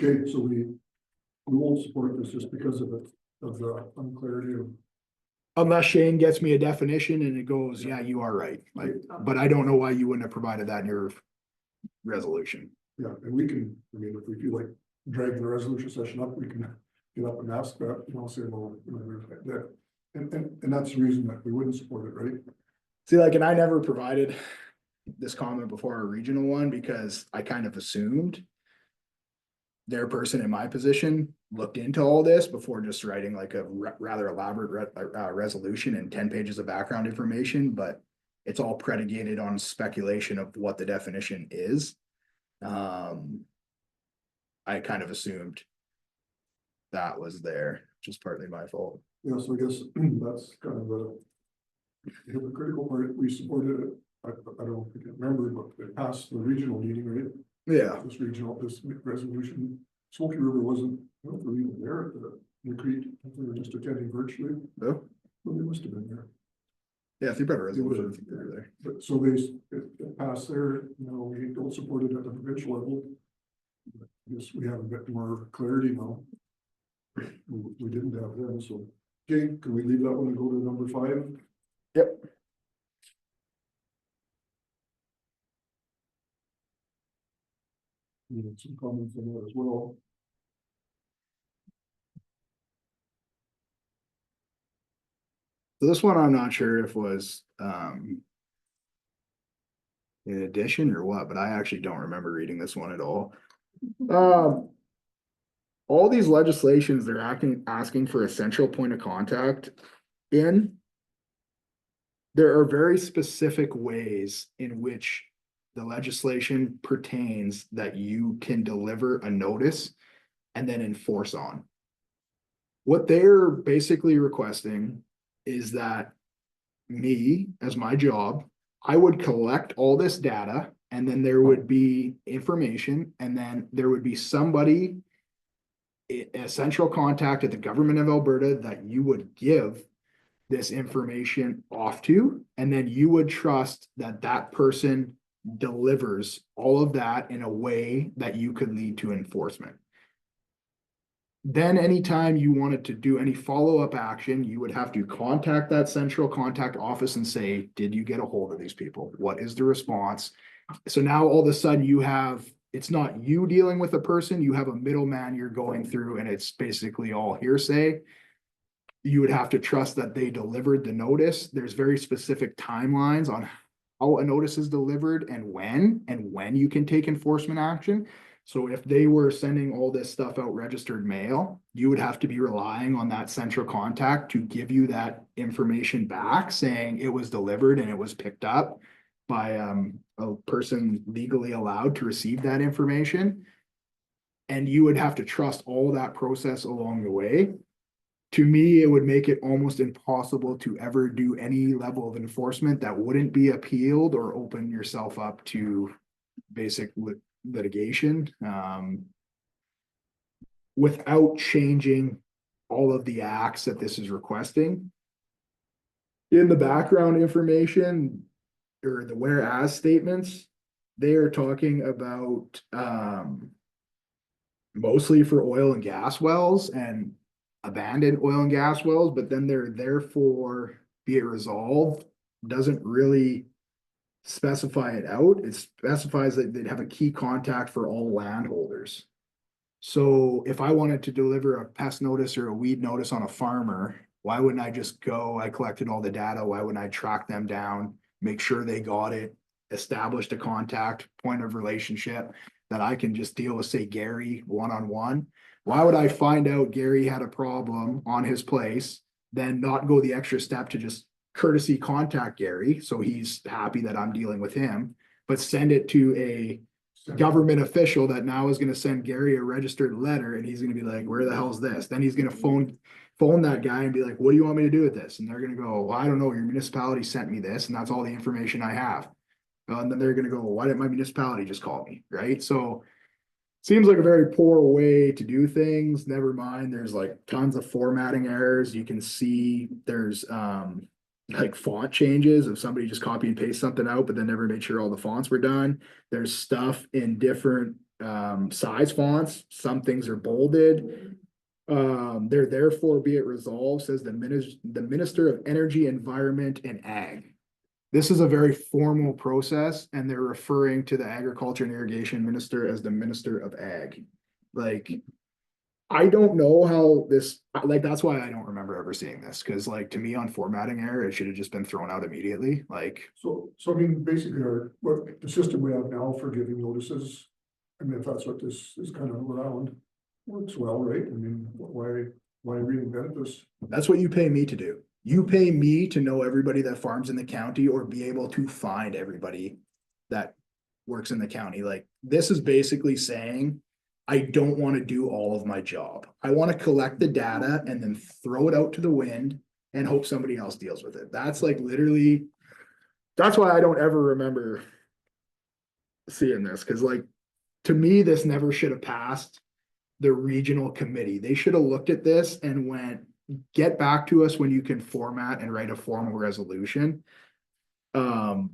Okay, so we won't support this just because of the unclarity of. Unless Shane gets me a definition and it goes, yeah, you are right. Like, but I don't know why you wouldn't have provided that in your resolution. Yeah, and we can, I mean, if we feel like dragging the resolution session up, we can get up and ask that, you know, say, well, you know, that. And that's the reason that we wouldn't support it, right? See, like, and I never provided this comment before our regional one because I kind of assumed their person in my position looked into all this before just writing like a rather elaborate resolution and 10 pages of background information, but it's all predicated on speculation of what the definition is. I kind of assumed that was there, which is partly my fault. Yeah, so I guess that's kind of the hypocritical part. We supported it. I don't think I remember, but it passed the regional meeting, right? Yeah. This resolution. Smoky River wasn't, I don't know if they were even there at the Creek. They were just attending virtually. Oh. Well, they must have been there. Yeah, if you better resolution, I think they were there. But so it passed there, you know, we don't support it at the provincial level. But I guess we have a bit more clarity now. We didn't have them, so, okay, can we leave that one and go to number 5? Yep. needed some comments on that as well. So this one, I'm not sure if was, in addition or what, but I actually don't remember reading this one at all. All these legislations, they're asking for a central point of contact in. There are very specific ways in which the legislation pertains that you can deliver a notice and then enforce on. What they're basically requesting is that me, as my job, I would collect all this data and then there would be information and then there would be somebody, a central contact at the government of Alberta that you would give this information off to, and then you would trust that that person delivers all of that in a way that you could lead to enforcement. Then anytime you wanted to do any follow-up action, you would have to contact that central contact office and say, did you get a hold of these people? What is the response? So now all of a sudden you have, it's not you dealing with a person, you have a middleman you're going through and it's basically all hearsay. You would have to trust that they delivered the notice. There's very specific timelines on how a notice is delivered and when you can take enforcement action. So if they were sending all this stuff out registered mail, you would have to be relying on that central contact to give you that information back saying it was delivered and it was picked up by a person legally allowed to receive that information. And you would have to trust all that process along the way. To me, it would make it almost impossible to ever do any level of enforcement that wouldn't be appealed or open yourself up to basic litigation, without changing all of the acts that this is requesting. In the background information or the whereas statements, they are talking about mostly for oil and gas wells and abandoned oil and gas wells, but then they're therefore be it resolved doesn't really specify it out. It specifies that they'd have a key contact for all landholders. So if I wanted to deliver a pest notice or a weed notice on a farmer, why wouldn't I just go, I collected all the data, why wouldn't I track them down, make sure they got it, established a contact point of relationship that I can just deal with, say, Gary one-on-one? Why would I find out Gary had a problem on his place, then not go the extra step to just courtesy contact Gary, so he's happy that I'm dealing with him, but send it to a government official that now is gonna send Gary a registered letter and he's gonna be like, where the hell is this? Then he's gonna phone that guy and be like, what do you want me to do with this? And they're gonna go, well, I don't know, your municipality sent me this and that's all the information I have. And then they're gonna go, well, why didn't my municipality just call me, right? So seems like a very poor way to do things. Never mind, there's like tons of formatting errors. You can see there's like font changes of somebody just copy and paste something out, but then never made sure all the fonts were done. There's stuff in different size fonts. Some things are bolded. There therefore be it resolved, says the Minister of Energy, Environment and Ag. This is a very formal process and they're referring to the Agriculture and Irrigation Minister as the Minister of Ag. Like, I don't know how this, like, that's why I don't remember ever seeing this. Cause like, to me on formatting error, it should have just been thrown out immediately. Like, So I mean, basically what the system we have now for giving notices, I mean, if that's what this is kind of around, works well, right? I mean, why reinvent this? that's what you pay me to do. You pay me to know everybody that farms in the county or be able to find everybody that works in the county. Like, this is basically saying, I don't want to do all of my job. I want to collect the data and then throw it out to the wind and hope somebody else deals with it. That's like literally, that's why I don't ever remember seeing this. Cause like, to me, this never should have passed the regional committee. They should have looked at this and went, get back to us when you can format and write a formal resolution. I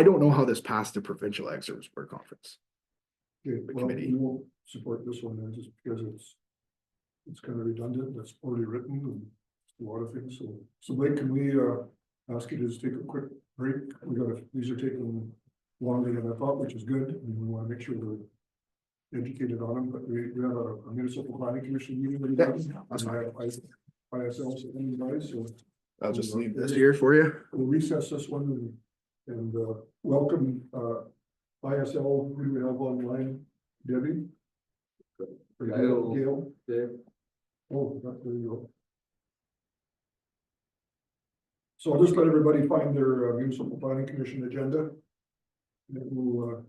don't know how this passed the provincial ag service board conference. Okay, The well, committee. we won't support this one then, just because it's kind of redundant, that's already written and a lot of things, so Blake, can we ask you to just take a quick break? These are taking longer than I thought, which is good, and we wanna make sure we're educated on them, but we had a municipal planning commission meeting. with them, and ISL, so anybody, so I'll just leave this here for you. we'll recess this one and welcome, ISL, who do we have online, Debbie? Or Gail. Gail? Dave? Oh, there you go. So I'll just let everybody find their municipal planning commission agenda. And then we'll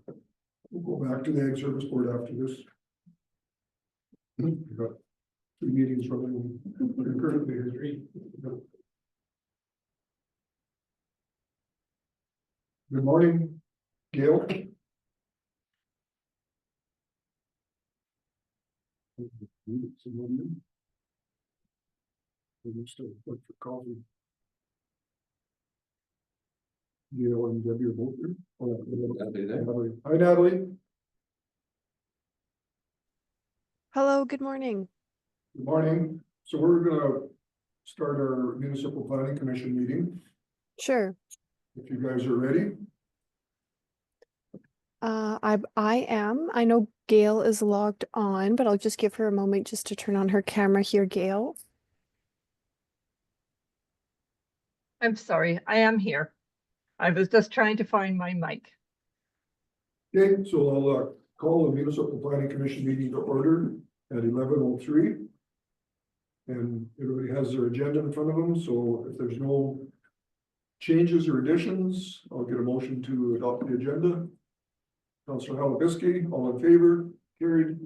go back to the Ag Service Board after this. We've got 2 meetings running concurrently. Good morning, Gail. We still look for coffee. Gail and Debbie are both here. Oh, Natalie there. Natalie. Hi, Natalie. Hello, good morning. Good morning. So we're gonna start our municipal planning commission meeting, Sure. if you guys are ready. I am. I know Gail is logged on, but I'll just give her a moment just to turn on her camera here, Gail. I'm sorry, I am here. I was just trying to find my mic. Okay, so I'll call the municipal planning commission meeting to order at 11:03. And everybody has their agenda in front of them, so if there's no changes or additions, I'll get a motion to adopt the agenda. Councillor Halabisky, all in favor, carried.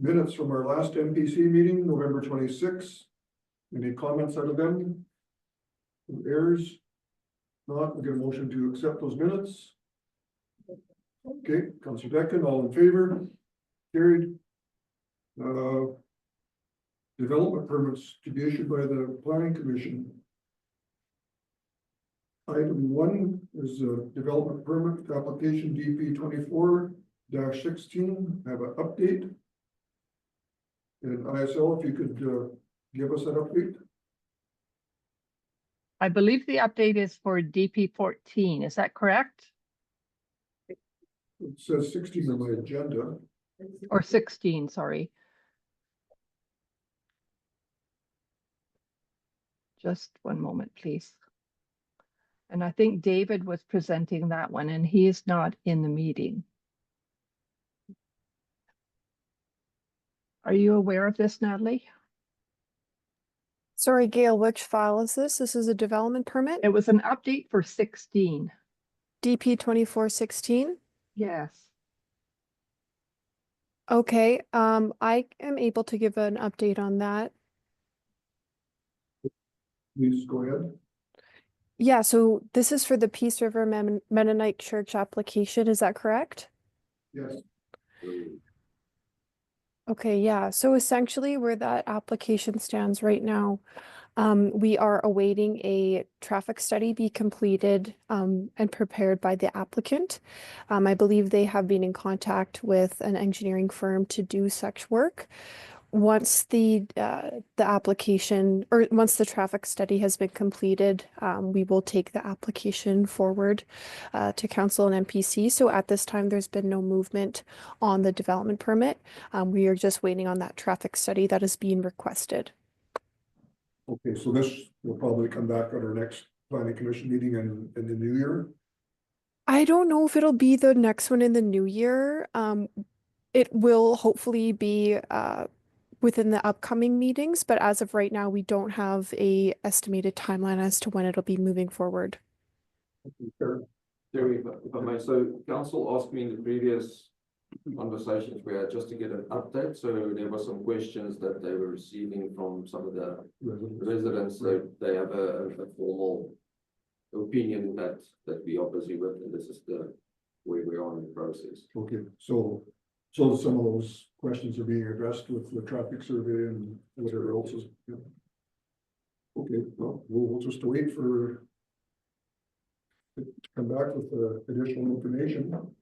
Minutes from our last MPC meeting, November 26th. Any comments out of them? Errors? Not, we'll get a motion to accept those minutes. Okay, Councillor Decken, all in favor, carried. Development permits to be issued by the planning commission. Item 1 is a development permit application DP 24-16, have an update. And ISL, if you could give us that update. I believe the update is for DP 14, is that correct? It says 16 on my agenda. Or 16, sorry. Just one moment, please. And I think David was presenting that one and he is not in the meeting. Are you aware of this, Natalie? Sorry, Gail, which file is this? This is a development permit? It was an update for 16. DP 2416? Yes. Okay, I am able to give an update on that. Please go ahead. Yeah, so this is for the Peace River Mennonite Church application, is that correct? Yes. Okay, yeah, so essentially where that application stands right now, we are awaiting a traffic study be completed and prepared by the applicant. I believe they have been in contact with an engineering firm to do such work. Once the application, or once the traffic study has been completed, we will take the application forward to council and MPC. So at this time, there's been no movement on the development permit. We are just waiting on that traffic study that is being requested. Okay, so this will probably come back at our next planning commission meeting in the new year. I don't know if it'll be the next one in the new year. It will hopefully be within the upcoming meetings, but as of right now, we don't have a estimated timeline as to when it'll be moving forward. Sure. Jerry, if I may, so council asked me in the previous conversations we had just to get an update, so there were some questions that they were receiving from some of the residents, so they have a formal opinion that we are busy with, and this is the way we are in the process. Okay, so some of those questions are being addressed with the traffic survey and whatever else is. Yeah. Okay, well, we'll just wait for it to come back with additional information.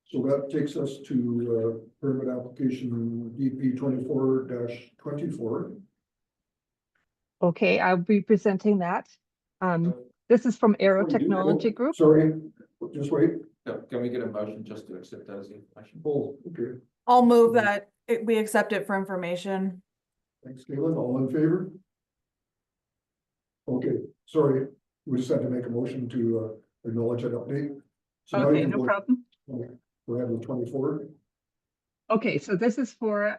So that takes us to permit application DP 24-24. Okay, I'll be presenting that. This is from Aero Technology Group. Sorry, just wait. Can we get a motion just to accept that as information? Oh, okay, I'll move that we accept it for information. thanks, Galen, all in favor? Okay, sorry, we just had to make a motion to acknowledge that update. So now you Okay, can no go- problem. Go ahead with 24. Okay, so this is for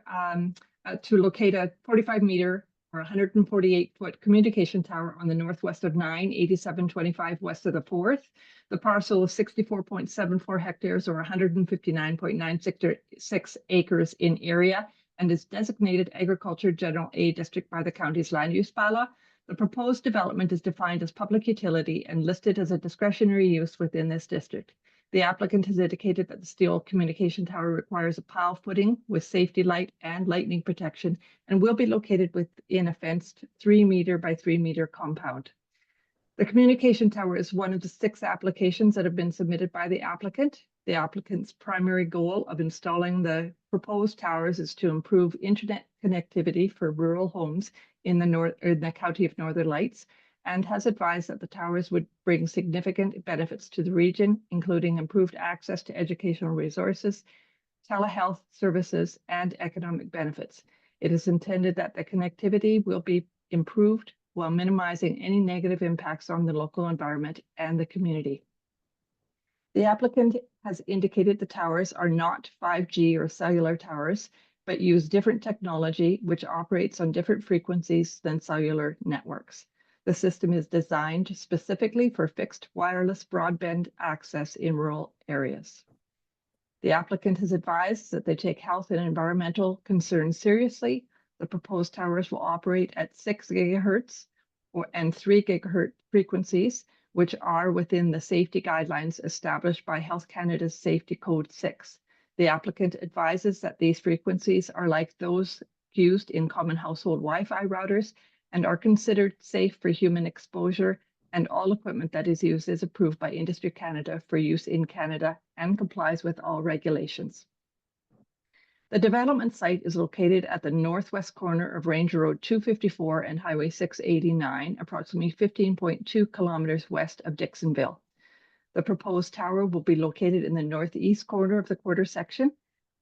to locate a 45-meter or 148-foot communication tower on the northwest of 98725 west of the 4th. The parcel is 64.74 hectares or 159.966 acres in area and is designated Agriculture General A District by the county's land use bylaw. The proposed development is defined as public utility and listed as a discretionary use within this district. The applicant has indicated that the steel communication tower requires a pile footing with safety light and lightning protection and will be located within a fenced 3-meter by 3-meter compound. The communication tower is one of the 6 applications that have been submitted by the applicant. The applicant's primary goal of installing the proposed towers is to improve internet connectivity for rural homes in the county of Northern Lights, and has advised that the towers would bring significant benefits to the region, including improved access to educational resources, telehealth services, and economic benefits. It is intended that the connectivity will be improved while minimizing any negative impacts on the local environment and the community. The applicant has indicated the towers are not 5G or cellular towers, but use different technology which operates on different frequencies than cellular networks. The system is designed specifically for fixed wireless broadband access in rural areas. The applicant has advised that they take health and environmental concerns seriously. The proposed towers will operate at 6 gigahertz and 3 gigahertz frequencies, which are within the safety guidelines established by Health Canada's Safety Code 6. The applicant advises that these frequencies are like those used in common household Wi-Fi routers and are considered safe for human exposure, and all equipment that is used is approved by Industry Canada for use in Canada and complies with all regulations. The development site is located at the northwest corner of Ranger Road 254 and Highway 689, approximately 15.2 kilometers west of Dixonville. The proposed tower will be located in the northeast corner of the quarter section.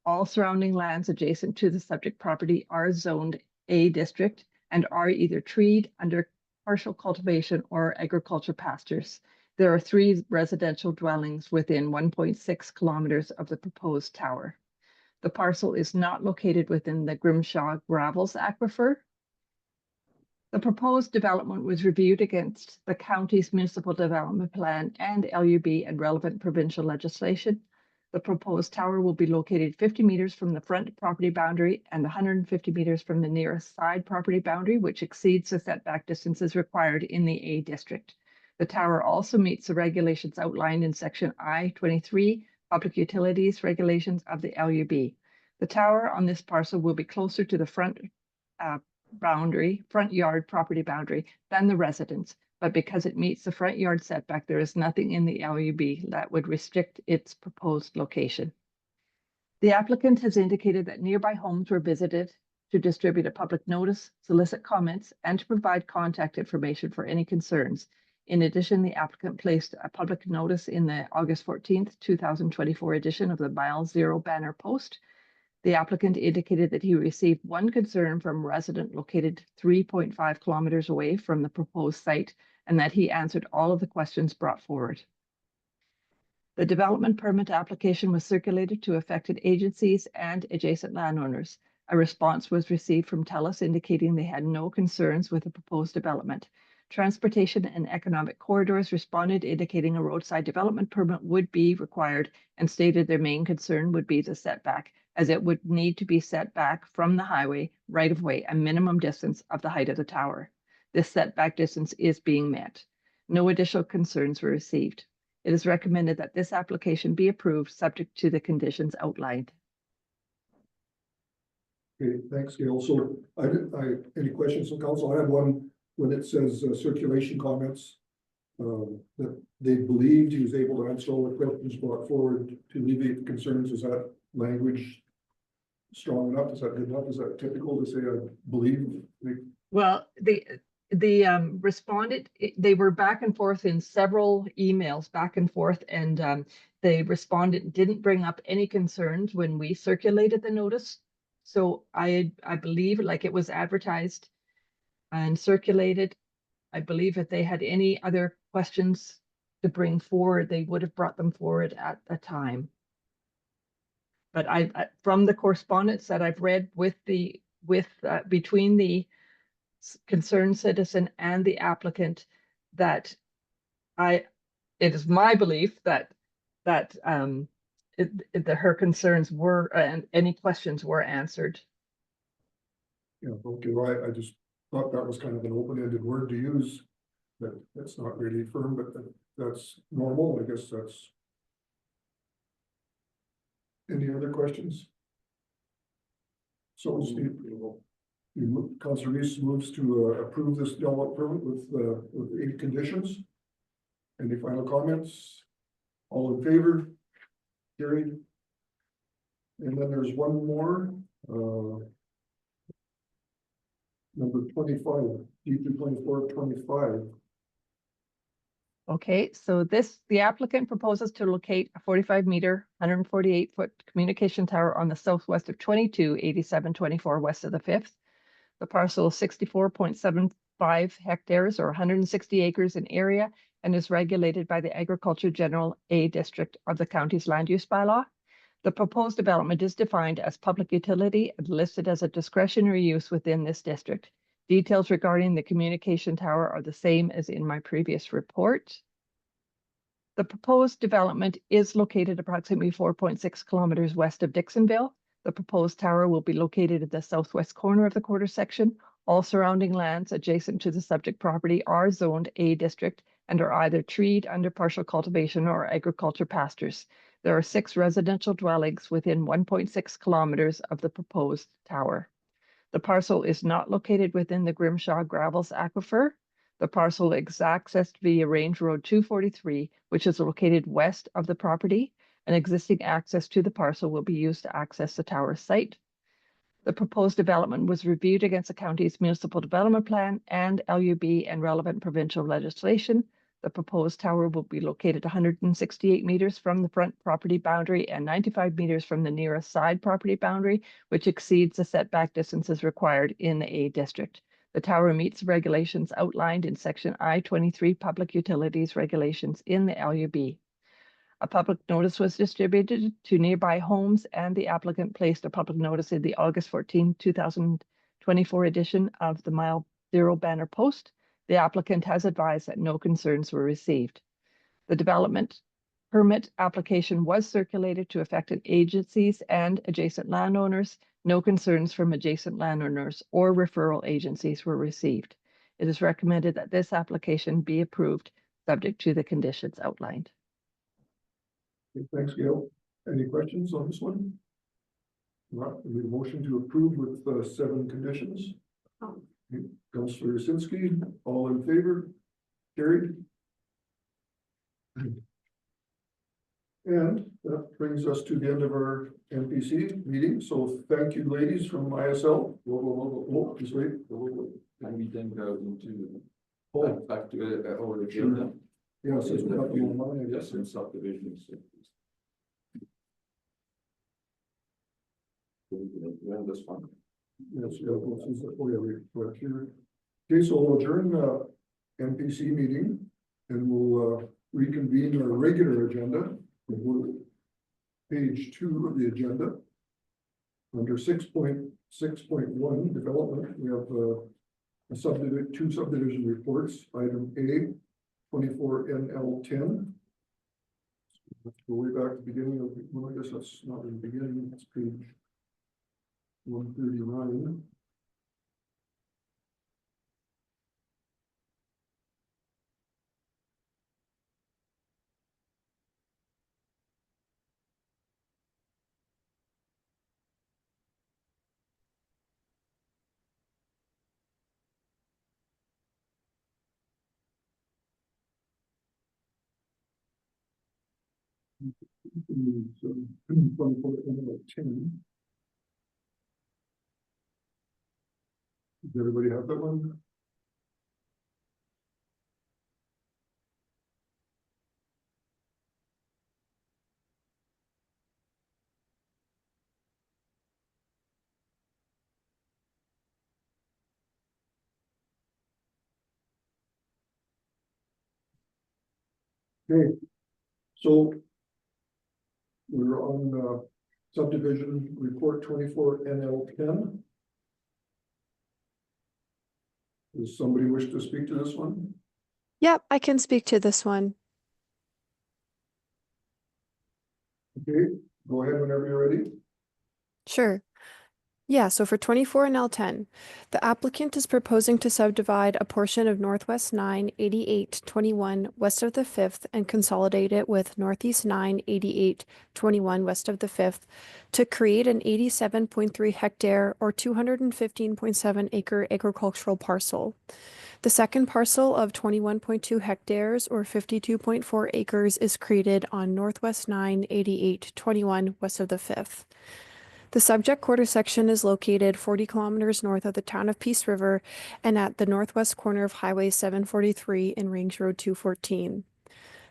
All surrounding lands adjacent to the subject property are zoned A district and are either treed under partial cultivation or agriculture pastures. There are 3 residential dwellings within 1.6 kilometers of the proposed tower. The parcel is not located within the Grimshaw Gravels Aquifer. The proposed development was reviewed against the county's municipal development plan and LUB and relevant provincial legislation. The proposed tower will be located 50 meters from the front property boundary and 150 meters from the nearest side property boundary, which exceeds the setback distances required in the A district. The tower also meets the regulations outlined in section I-23, Public Utilities Regulations of the LUB. The tower on this parcel will be closer to the front yard property boundary than the residence, but because it meets the front yard setback, there is nothing in the LUB that would restrict its proposed location. The applicant has indicated that nearby homes were visited to distribute a public notice, solicit comments, and to provide contact information for any concerns. In addition, the applicant placed a public notice in the August 14th, 2024 edition of the Mile Zero banner post. The applicant indicated that he received one concern from a resident located 3.5 kilometers away from the proposed site, and that he answered all of the questions brought forward. The development permit application was circulated to affected agencies and adjacent landowners. A response was received from TELUS indicating they had no concerns with the proposed development. Transportation and Economic Corridors responded indicating a roadside development permit would be required and stated their main concern would be the setback, as it would need to be set back from the highway right of way a minimum distance of the height of the tower. This setback distance is being met. No additional concerns were received. It is recommended that this application be approved subject to the conditions outlined. Okay, thanks, Gail. So any questions from council? I have one when it says circulation comments. That they believed he was able to answer all the questions brought forward to alleviate the concerns. Is that language strong enough? Is that good enough? Is that typical to say I believe? Well, the responded, they were back and forth in several emails, back and forth, and the respondent didn't bring up any concerns when we circulated the notice. So I believe, like, it was advertised and circulated. I believe if they had any other questions to bring forward, they would have brought them forward at the time. But from the correspondence that I've read with between the concerned citizen and the applicant, that it is my belief that her concerns were, and any questions were answered. Yeah, okay, well, I just thought that was kind of an open-ended word to use. That's not really firm, but that's normal, I guess that's. Any other questions? So Steve, Councillor Reese moves to approve this development permit with 8 conditions. Any final comments? All in favor? Carried. And then there's one more, number 25, D22425. Okay, so the applicant proposes to locate a 45-meter, 148-foot communication tower on the southwest of 228724 west of the 5th. The parcel is 64.75 hectares or 160 acres in area and is regulated by the Agriculture General A District of the county's land use bylaw. The proposed development is defined as public utility and listed as a discretionary use within this district. Details regarding the communication tower are the same as in my previous report. The proposed development is located approximately 4.6 kilometers west of Dixonville. The proposed tower will be located at the southwest corner of the quarter section. All surrounding lands adjacent to the subject property are zoned A district and are either treed under partial cultivation or agriculture pastures. There are 6 residential dwellings within 1.6 kilometers of the proposed tower. The parcel is not located within the Grimshaw Gravels Aquifer. The parcel is accessed via Range Road 243, which is located west of the property. An existing access to the parcel will be used to access the tower site. The proposed development was reviewed against the county's municipal development plan and LUB and relevant provincial legislation. The proposed tower will be located 168 meters from the front property boundary and 95 meters from the nearest side property boundary, which exceeds the setback distances required in the A district. The tower meets regulations outlined in section I-23 Public Utilities Regulations in the LUB. A public notice was distributed to nearby homes, and the applicant placed a public notice in the August 14, 2024 edition of the Mile Zero Banner Post. The applicant has advised that no concerns were received. The development permit application was circulated to affected agencies and adjacent landowners. No concerns from adjacent landowners or referral agencies were received. It is recommended that this application be approved, subject to the conditions outlined. Okay, thanks, Gail. Any questions on this one? Not, we need a motion to approve with 7 conditions. Councillor Yasinski, all in favor? Carried. And that brings us to the end of our NPC meeting. So thank you, ladies from ISL. Whoa, just wait. And we then go into Oh, back to our agenda. yeah, since we have the online, I guess. Yes, in subdivisions. Yeah, that's fine. Yes, yeah, well, since we're here. Okay, so we'll adjourn the NPC meeting and we'll reconvene our regular agenda. We're page 2 of the agenda. Under 6.6.1 development, we have a 2 subdivision reports. Item A, 24 NL10. Let's go way back to the beginning of, well, I guess that's not in the beginning, it's page 139. So 24 NL10. Does everybody have that one? Okay, so we're on subdivision report 24 NL10. Does somebody wish to speak to this one? Yep, I can speak to this one. Okay, go ahead whenever you're ready. Sure. Yeah, so for 24 and L10, the applicant is proposing to subdivide a portion of Northwest 9, 88, 21 west of the 5th and consolidate it with Northeast 9, 88, 21 west of the 5th to create an 87.3 hectare or 215.7 acre agricultural parcel. The second parcel of 21.2 hectares or 52.4 acres is created on Northwest 9, 88, 21 west of the 5th. The subject quarter section is located 40 kilometers north of the town of Peace River and at the northwest corner of Highway 743 and Range Road 214.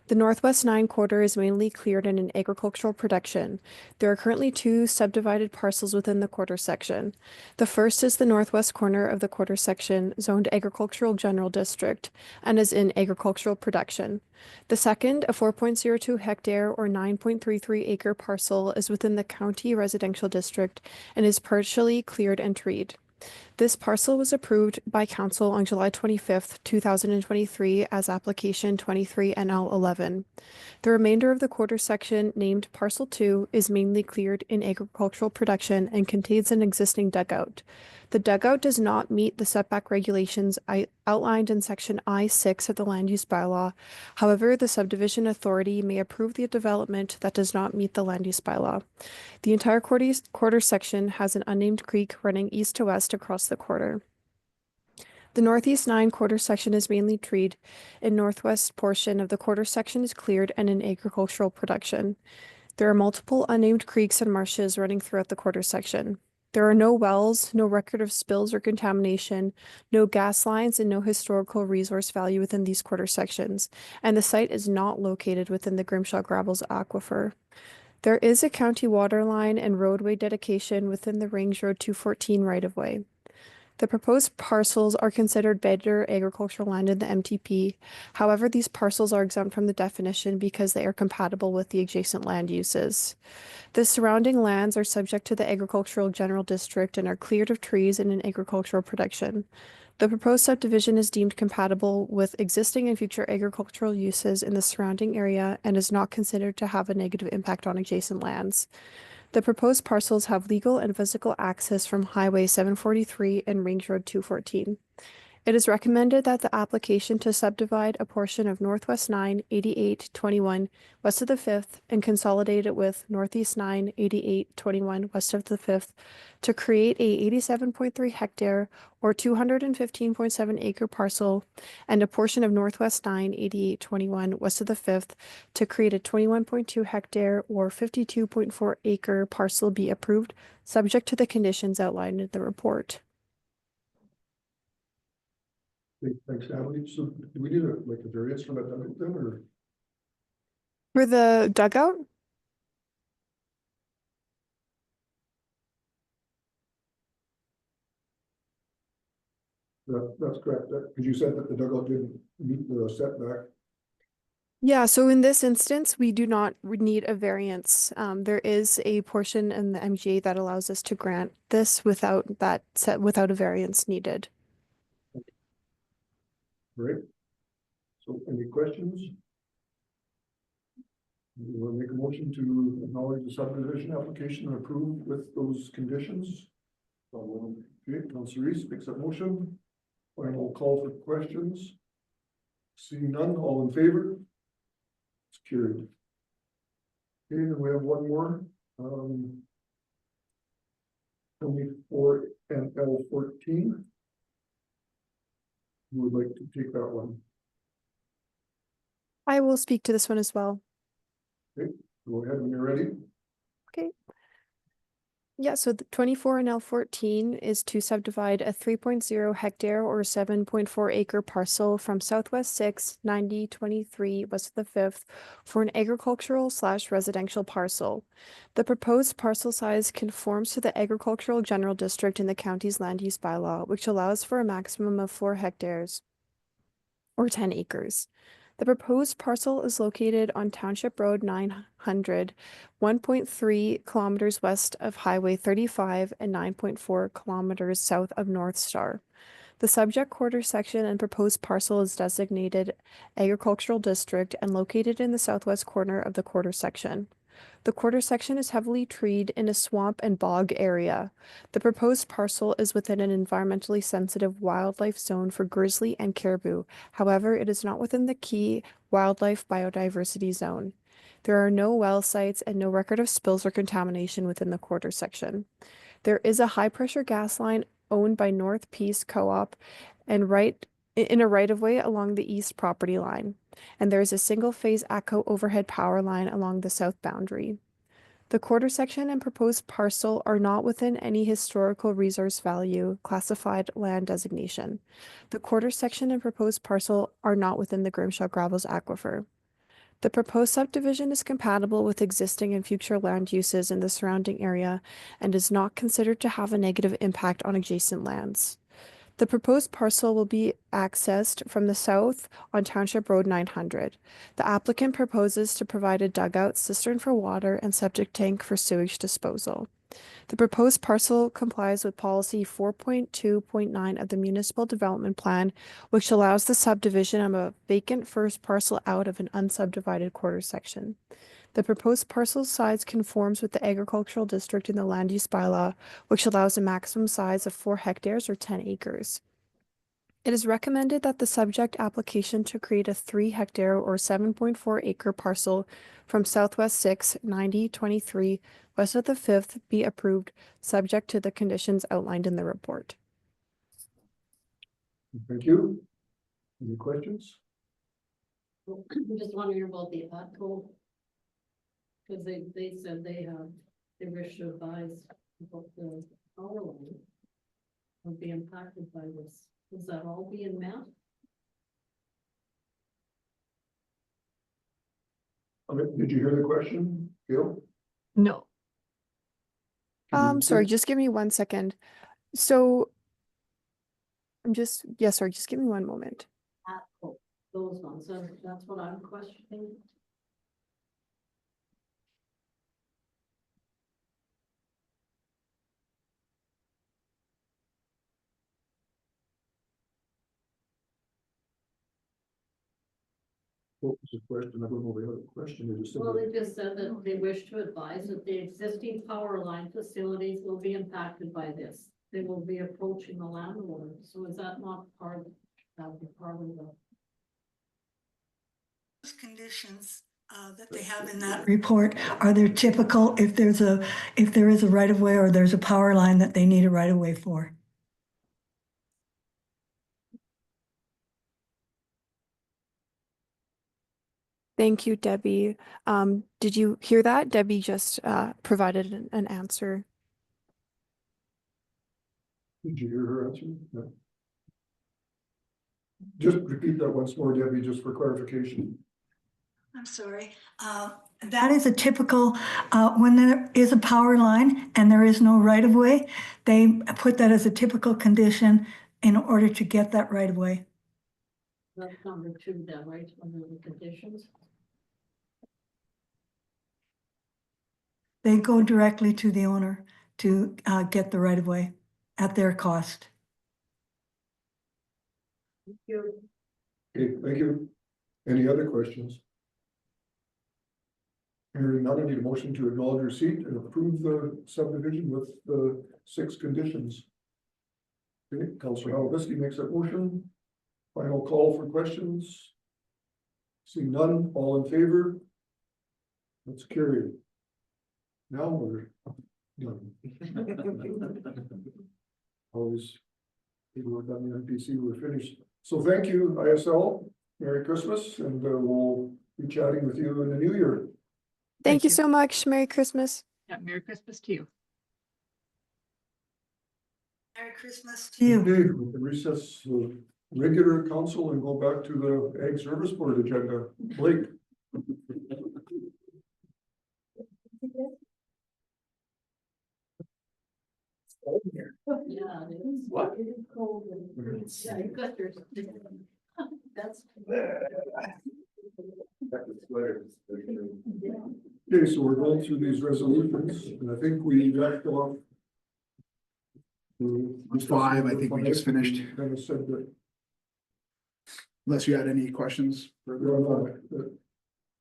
The Northwest 9 quarter is mainly cleared in an agricultural production. There are currently 2 subdivided parcels within the quarter section. The first is the northwest corner of the quarter section, zoned Agricultural General District, and is in agricultural production. The second, a 4.02 hectare or 9.33 acre parcel, is within the county residential district and is partially cleared and treed. This parcel was approved by Council on July 25th, 2023 as application 23 NL11. The remainder of the quarter section named Parcel 2 is mainly cleared in agricultural production and contains an existing dugout. The dugout does not meet the setback regulations outlined in section I-6 of the land use bylaw. However, the subdivision authority may approve the development that does not meet the land use bylaw. The entire quarter section has an unnamed creek running east to west across the quarter. The Northeast 9 quarter section is mainly treed, and northwest portion of the quarter section is cleared and in agricultural production. There are multiple unnamed creeks and marshes running throughout the quarter section. There are no wells, no record of spills or contamination, no gas lines, and no historical resource value within these quarter sections, and the site is not located within the Grimshaw Gravels Aquifer. There is a county water line and roadway dedication within the Range Road 214 right-of-way. The proposed parcels are considered better agricultural land in the MTP. However, these parcels are exempt from the definition because they are compatible with the adjacent land uses. The surrounding lands are subject to the Agricultural General District and are cleared of trees and in agricultural production. The proposed subdivision is deemed compatible with existing and future agricultural uses in the surrounding area and is not considered to have a negative impact on adjacent lands. The proposed parcels have legal and physical access from Highway 743 and Range Road 214. It is recommended that the application to subdivide a portion of Northwest 9, 88, 21 west of the 5th and consolidate it with Northeast 9, 88, 21 west of the 5th to create a 87.3 hectare or 215.7 acre parcel and a portion of Northwest 9, 88, 21 west of the 5th to create a 21.2 hectare or 52.4 acre parcel be approved, subject to the conditions outlined in the report. Okay, thanks, Natalie. So do we need a variance from that then, or? For the dugout? That's correct, because you said that the dugout didn't meet the setback. Yeah, so in this instance, we do not need a variance. There is a portion in the MGA that allows us to grant this without a variance needed. Right. So any questions? You want to make a motion to acknowledge the subdivision application and approve with those conditions? Okay, Councillor Reeve makes that motion. Final call for questions. Seeing none, all in favor? It's carried. Okay, then we have one more. 24 and L14. Who would like to take that one? I will speak to this one as well. Okay, go ahead when you're ready. Okay. Yeah, so the 24 and L14 is to subdivide a 3.0 hectare or 7.4 acre parcel from Southwest 6, 90, 23 west of the 5th for an agricultural/residential parcel. The proposed parcel size conforms to the Agricultural General District in the county's land use bylaw, which allows for a maximum of 4 hectares or 10 acres. The proposed parcel is located on Township Road 900, 1.3 kilometers west of Highway 35 and 9.4 kilometers south of North Star. The subject quarter section and proposed parcel is designated agricultural district and located in the southwest corner of the quarter section. The quarter section is heavily treed in a swamp and bog area. The proposed parcel is within an environmentally sensitive wildlife zone for grizzly and caribou. However, it is not within the key wildlife biodiversity zone. There are no well sites and no record of spills or contamination within the quarter section. There is a high-pressure gas line owned by North Peace Co-op and in a right-of-way along the east property line, and there is a single-phase ATCO overhead power line along the south boundary. The quarter section and proposed parcel are not within any historical resource value classified land designation. The quarter section and proposed parcel are not within the Grimshaw Gravels Aquifer. The proposed subdivision is compatible with existing and future land uses in the surrounding area and is not considered to have a negative impact on adjacent lands. The proposed parcel will be accessed from the south on Township Road 900. The applicant proposes to provide a dugout, cistern for water, and septic tank for sewage disposal. The proposed parcel complies with policy 4.2.9 of the Municipal Development Plan, which allows the subdivision of a vacant first parcel out of an unsubdivided quarter section. The proposed parcel size conforms with the agricultural district in the land use bylaw, which allows a maximum size of 4 hectares or 10 acres. It is recommended that the subject application to create a 3 hectare or 7.4 acre parcel from Southwest 6, 9023, west of the 5th be approved, subject to the conditions outlined in the report. Thank you. Any questions? I'm just wondering about the ATCO. Because they said they wish to advise about the power line would be impacted by this. Is that all being met? Did you hear the question, Gil? No. Sorry, just give me 1 second. So sorry, just give me 1 moment. ATCO, those ones, that's what I'm questioning. What was the question? I don't know the other question. They just said Well, that- they just said that they wish to advise that the existing power line facilities will be impacted by this. They will be approaching the landowner. So is that not part of the? Conditions that they have in that report, are there typical if there is a right of way or there's a power line that they need a right of way for? Thank you, Debbie. Did you hear that? Debbie just provided an answer. Did you hear her answer? No. Just repeat that once more, Debbie, just for clarification. I'm sorry. That is a typical, when there is a power line and there is no right of way, they put that as a typical condition in order to get that right of way. That's number 2 then, right, under the conditions? They go directly to the owner to get the right of way at their cost. Thank you. Okay, thank you. Any other questions? Hearing none, I need a motion to acknowledge receipt and approve the subdivision with the 6 conditions. Okay, Councillor Halibisky makes that motion. Final call for questions. Seeing none, all in favor? That's carried. Now we're done. Always, people who have done the NPC, we're finished. So thank you, ISL. Merry Christmas, and we'll be chatting with you in the new year. Thank you so much. Merry Christmas. Yeah, Merry Christmas to you. Merry Christmas to you. Okay, we can recess the regular council and go back to the Ag Service Board agenda. Blake. Yeah, it is. What? It is cold and yeah, you got your. That's. Okay, so we're going through these resolutions, and I think we left off. Five, I think we just finished. Kind of said that, Unless you had any questions further on that. that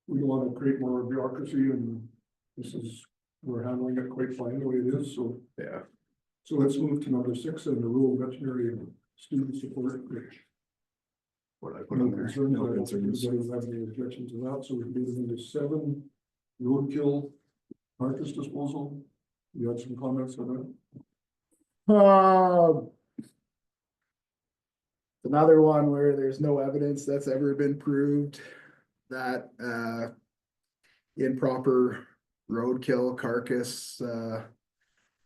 we want to create more bureaucracy, and this is, we're handling it quite fine the way it is, so. Yeah. So let's move to number 6 and the rural veterinary student support, which. What did I put No on there? concerns, I No don't think concerns. anybody will have any objection to that, so we can do number 7, roadkill carcass disposal. You had some comments on that? Another one where there's no evidence that's ever been proved that improper roadkill carcass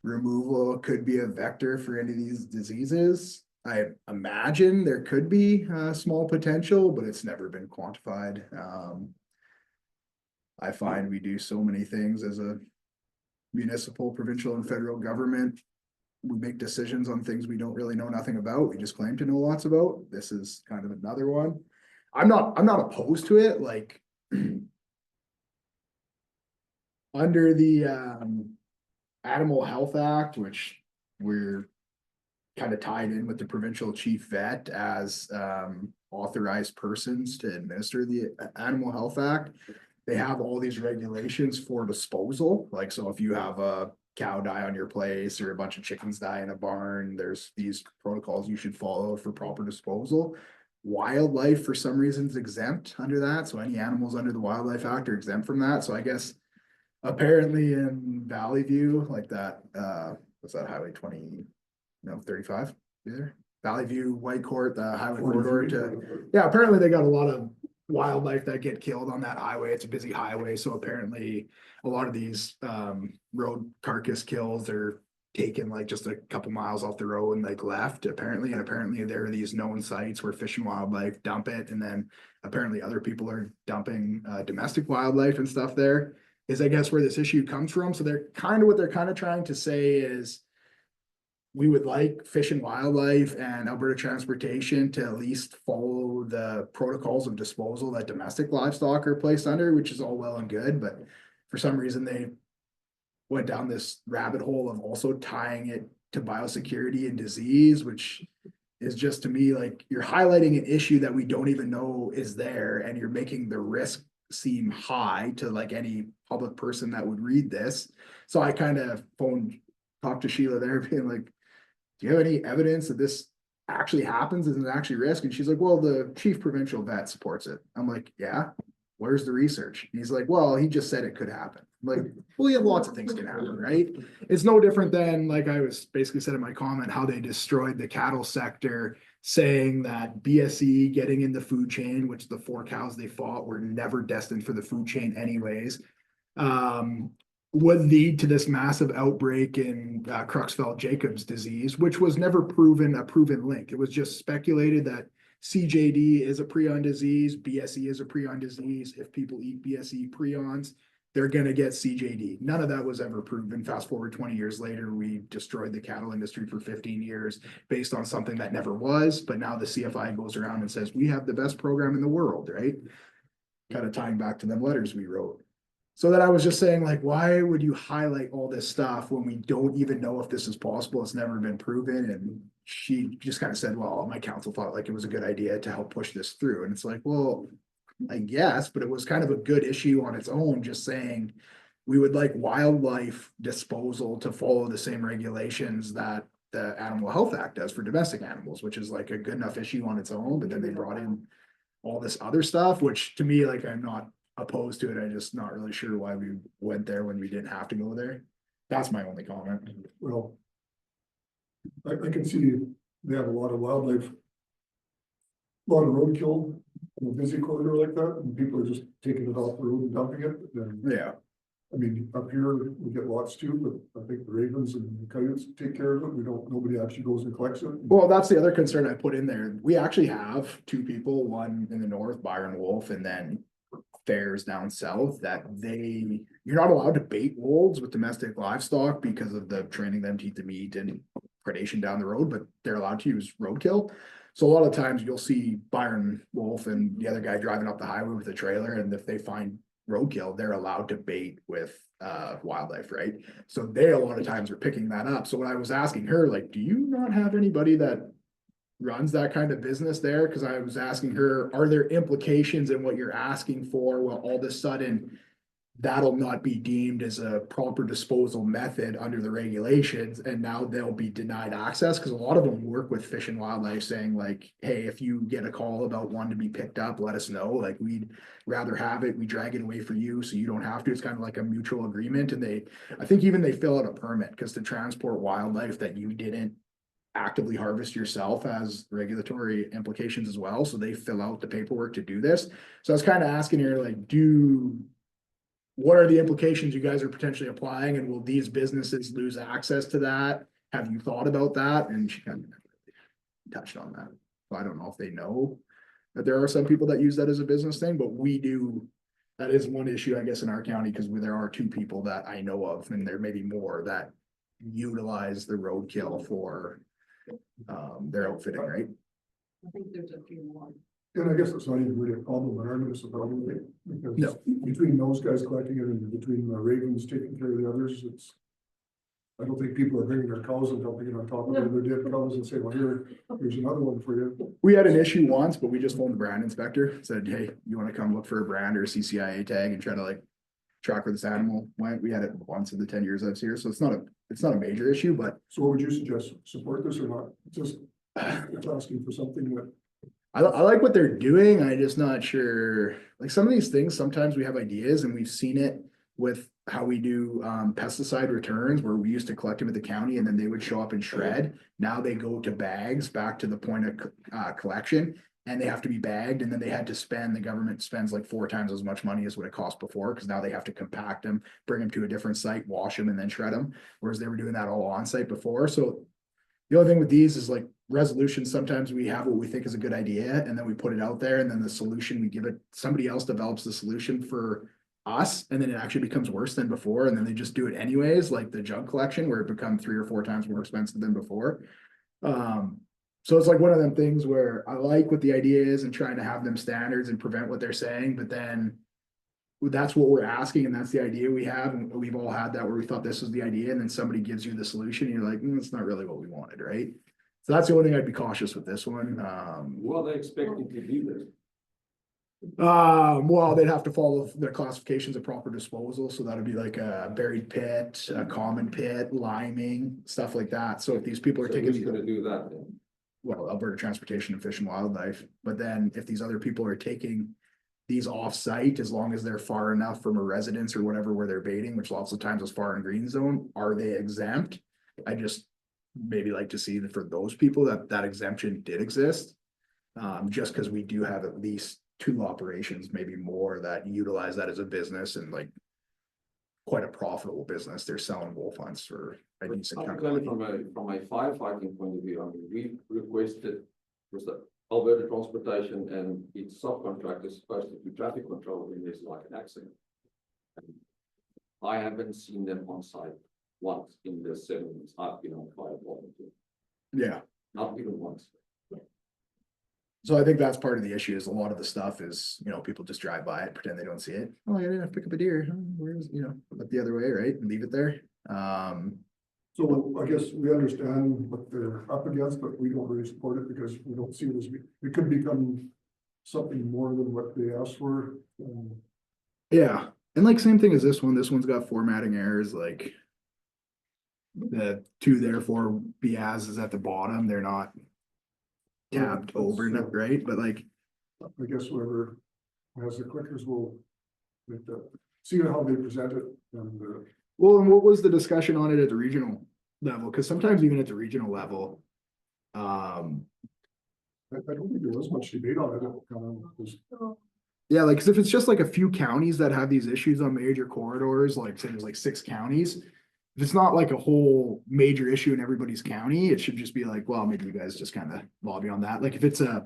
removal could be a vector for any of these diseases. I imagine there could be small potential, but it's never been quantified. I find we do so many things as a municipal, provincial, and federal government. We make decisions on things we don't really know nothing about. We just claim to know lots about. This is kind of another one. I'm not opposed to it, like under the Animal Health Act, which we're kind of tied in with the provincial chief vet as authorized persons to administer the Animal Health Act. They have all these regulations for disposal. Like, so if you have a cow die on your place or a bunch of chickens die in a barn, there's these protocols you should follow for proper disposal. Wildlife for some reason is exempt under that, so any animals under the Wildlife Act are exempt from that. So I guess apparently in Valley View, like that what's that, highway 35 there, Valley View, White Court, the highway corridor to, yeah, apparently they got a lot of wildlife that get killed on that highway. It's a busy highway, so apparently a lot of these road carcass kills are taken like just a couple miles off the road and like left apparently, and apparently there are these known sites where Fish and Wildlife dump it, and then apparently other people are dumping domestic wildlife and stuff there, is I guess where this issue comes from. So they're kind of, what they're kind of trying to say is we would like Fish and Wildlife and Alberta Transportation to at least follow the protocols of disposal that domestic livestock are placed under, which is all well and good, but for some reason they went down this rabbit hole of also tying it to biosecurity and disease, which is just, to me, like you're highlighting an issue that we don't even know is there, and you're making the risk seem high to like any public person that would read this. So I kind of talked to Sheila there being like, do you have any evidence that this actually happens? Is it actually risk? And she's like, well, the chief provincial vet supports it. I'm like, yeah, where's the research? And he's like, well, he just said it could happen. I'm like, well, you have lots of things can happen, right? It's no different than, like I was basically said in my comment, how they destroyed the cattle sector, saying that BSE getting in the food chain, which the 4 cows they fought were never destined for the food chain anyways, would lead to this massive outbreak in Creutzfeldt-Jacobs disease, which was never a proven link. It was just speculated that CJD is a prion disease, BSE is a prion disease. If people eat BSE prions, they're going to get CJD. None of that was ever proven. Fast forward 20 years later, we destroyed the cattle industry for 15 years based on something that never was. But now the CFI goes around and says, we have the best program in the world, right? Kind of tying back to them letters we wrote. So that I was just saying, like, why would you highlight all this stuff when we don't even know if this is possible? It's never been proven. And she just kind of said, well, my council thought like it was a good idea to help push this through. And it's like, well, I guess, but it was kind of a good issue on its own, just saying we would like wildlife disposal to follow the same regulations that the Animal Health Act does for domestic animals, which is like a good enough issue on its own. But then they brought in all this other stuff, which to me, like, I'm not opposed to it. I'm just not really sure why we went there when we didn't have to go there. That's my only comment. Well, I can see they have a lot of wildlife, a lot of roadkill in a busy corridor like that, and people are just taking it off the road and dumping it. And Yeah. I mean, up here, we get lots too, but I think the ravens and the coyotes take care of it. Nobody actually goes and collects it. Well, that's the other concern I put in there. We actually have 2 people, one in the north, Byron Wolf, and then fairs down south, that you're not allowed to bait wolves with domestic livestock because of the training them to eat the meat and predation down the road, but they're allowed to use roadkill. So a lot of times you'll see Byron Wolf and the other guy driving up the highway with a trailer, and if they find roadkill, they're allowed to bait with wildlife, right? So they a lot of times are picking that up. So when I was asking her, like, do you not have anybody that runs that kind of business there? Because I was asking her, are there implications in what you're asking for? Well, all of a sudden, that'll not be deemed as a proper disposal method under the regulations, and now they'll be denied access, because a lot of them work with Fish and Wildlife saying like, hey, if you get a call about one to be picked up, let us know, like we'd rather have it, we drag it away for you so you don't have to. It's kind of like a mutual agreement, and I think even they fill out a permit, because to transport wildlife that you didn't actively harvest yourself has regulatory implications as well, so they fill out the paperwork to do this. So I was kind of asking her, like, what are the implications you guys are potentially applying, and will these businesses lose access to that? Have you thought about that? And she kind of touched on that. So I don't know if they know that there are some people that use that as a business thing, but we do. That is one issue, I guess, in our county, because there are 2 people that I know of, and there may be more, that utilize the roadkill for their outfitting, right? I think there's a few more. And I guess it's not even really a problem in our municipality, because No. between those guys collecting it and between the Ravens taking care of the others, I don't think people are bringing their cows and dumping it on top of their dead cows and say, well, here's another one for you. We had an issue once, but we just phoned the brand inspector, said, hey, you want to come look for a brand or a CCIA tag and try to like track where this animal went? We had it once in the 10 years I was here, so it's not a major issue, but. So what would you suggest? Support this or not? Just it's asking for something that. I like what they're doing. I'm just not sure, like some of these things, sometimes we have ideas, and we've seen it with how we do pesticide returns, where we used to collect them at the county and then they would show up in shred. Now they go to bags back to the point of collection, and they have to be bagged, and then the government spends like 4 times as much money as what it cost before, because now they have to compact them, bring them to a different site, wash them, and then shred them, whereas they were doing that all on site before. So the only thing with these is like resolutions, sometimes we have what we think is a good idea, and then we put it out there, and then the solution, we give it, somebody else develops the solution for us, and then it actually becomes worse than before, and then they just do it anyways, like the jug collection, where it becomes 3 or 4 times more expensive than before. So it's like one of them things where I like what the idea is and trying to have them standards and prevent what they're saying, but then that's what we're asking, and that's the idea we have, and we've all had that where we thought this was the idea, and then somebody gives you the solution, and you're like, it's not really what we wanted, right? So that's the only thing I'd be cautious with this one. What are they expecting to do this? Well, they'd have to follow their classifications of proper disposal, so that'd be like a buried pit, a common pit, liming, stuff like that. So if these people are So taking who's these, gonna do that then? well, Alberta Transportation and Fish and Wildlife, but then if these other people are taking these off-site, as long as they're far enough from a residence or whatever where they're baiting, which lots of times is far in green zone, are they exempt? I just maybe like to see that for those people that exemption did exist. Just because we do have at least 2 operations, maybe more, that utilize that as a business, and like quite a profitable business. They're selling wolf hunts for a decent kind of money. From a firefighting point of view, I mean, we requested, was the Alberta Transportation and its subcontractors supposed to do traffic control when there's like an accident. And I haven't seen them on site once in the 7 months I've been on fire volunteer, Yeah. not even once. So I think that's part of the issue, is a lot of the stuff is, people just drive by it, pretend they don't see it. Oh, I didn't have to pick up a deer. Where's, look the other way, right? And leave it there. So I guess we understand what they're up against, but we don't really support it because we don't see it as, it could become something more than what they asked for. Yeah. And like same thing as this one's got formatting errors, like the 2 therefore be as is at the bottom. They're not tabbed over, right? But like, I guess whoever has the clickers will make that, see how they present it, and well, and what was the discussion on it at the regional level? Because sometimes even at the regional level, I don't think there was much debate on it. yeah, like, cause if it's just like a few counties that have these issues on major corridors, like say there's like 6 counties. If it's not like a whole major issue in everybody's county, it should just be like, well, maybe you guys just kind of lobby on that. Like if it's a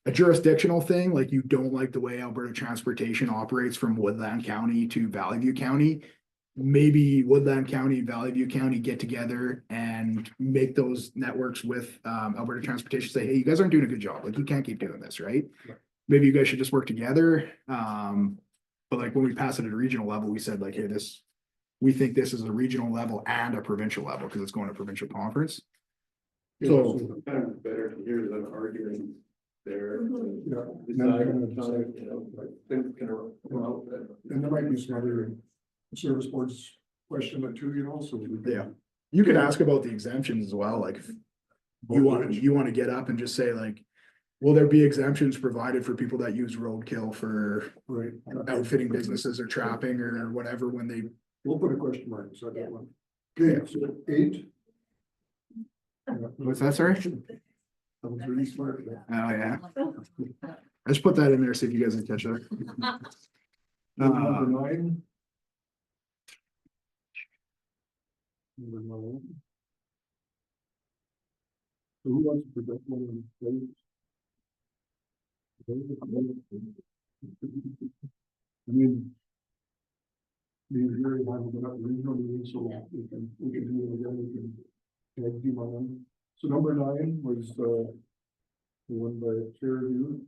jurisdictional thing, like you don't like the way Alberta Transportation operates from Woodland County to Valley View County, maybe Woodland County, Valley View County get together and make those networks with Alberta Transportation, say, hey, you guys aren't doing a good job, like you can't keep doing this, right? Maybe you guys should just work together, but like when we pass it at a regional level, we said like, hey, this, we think this is a regional level and a provincial level, because it's going to provincial conference. So, Kind of better to hear than arguing there. Yeah. Decide, you know, like, things can come out that. And there might be some other service boards question it too, you know, so. yeah, you could ask about the exemptions as well, like, if you want to get up and just say like, will there be exemptions provided for people that use roadkill for Right. outfitting businesses or trapping or whatever when they, We'll put a question mark beside Yeah. that one. Okay, so 8. what's that, sorry? That was really smart. Oh, yeah. I just put that in there, see if you guys can catch that. Number 9. Number 9. So who wants to present one of them? I mean. We really haven't been up to regional meetings, so we can do it again, we can tag team on them. So number 9 was the one by Chair Review.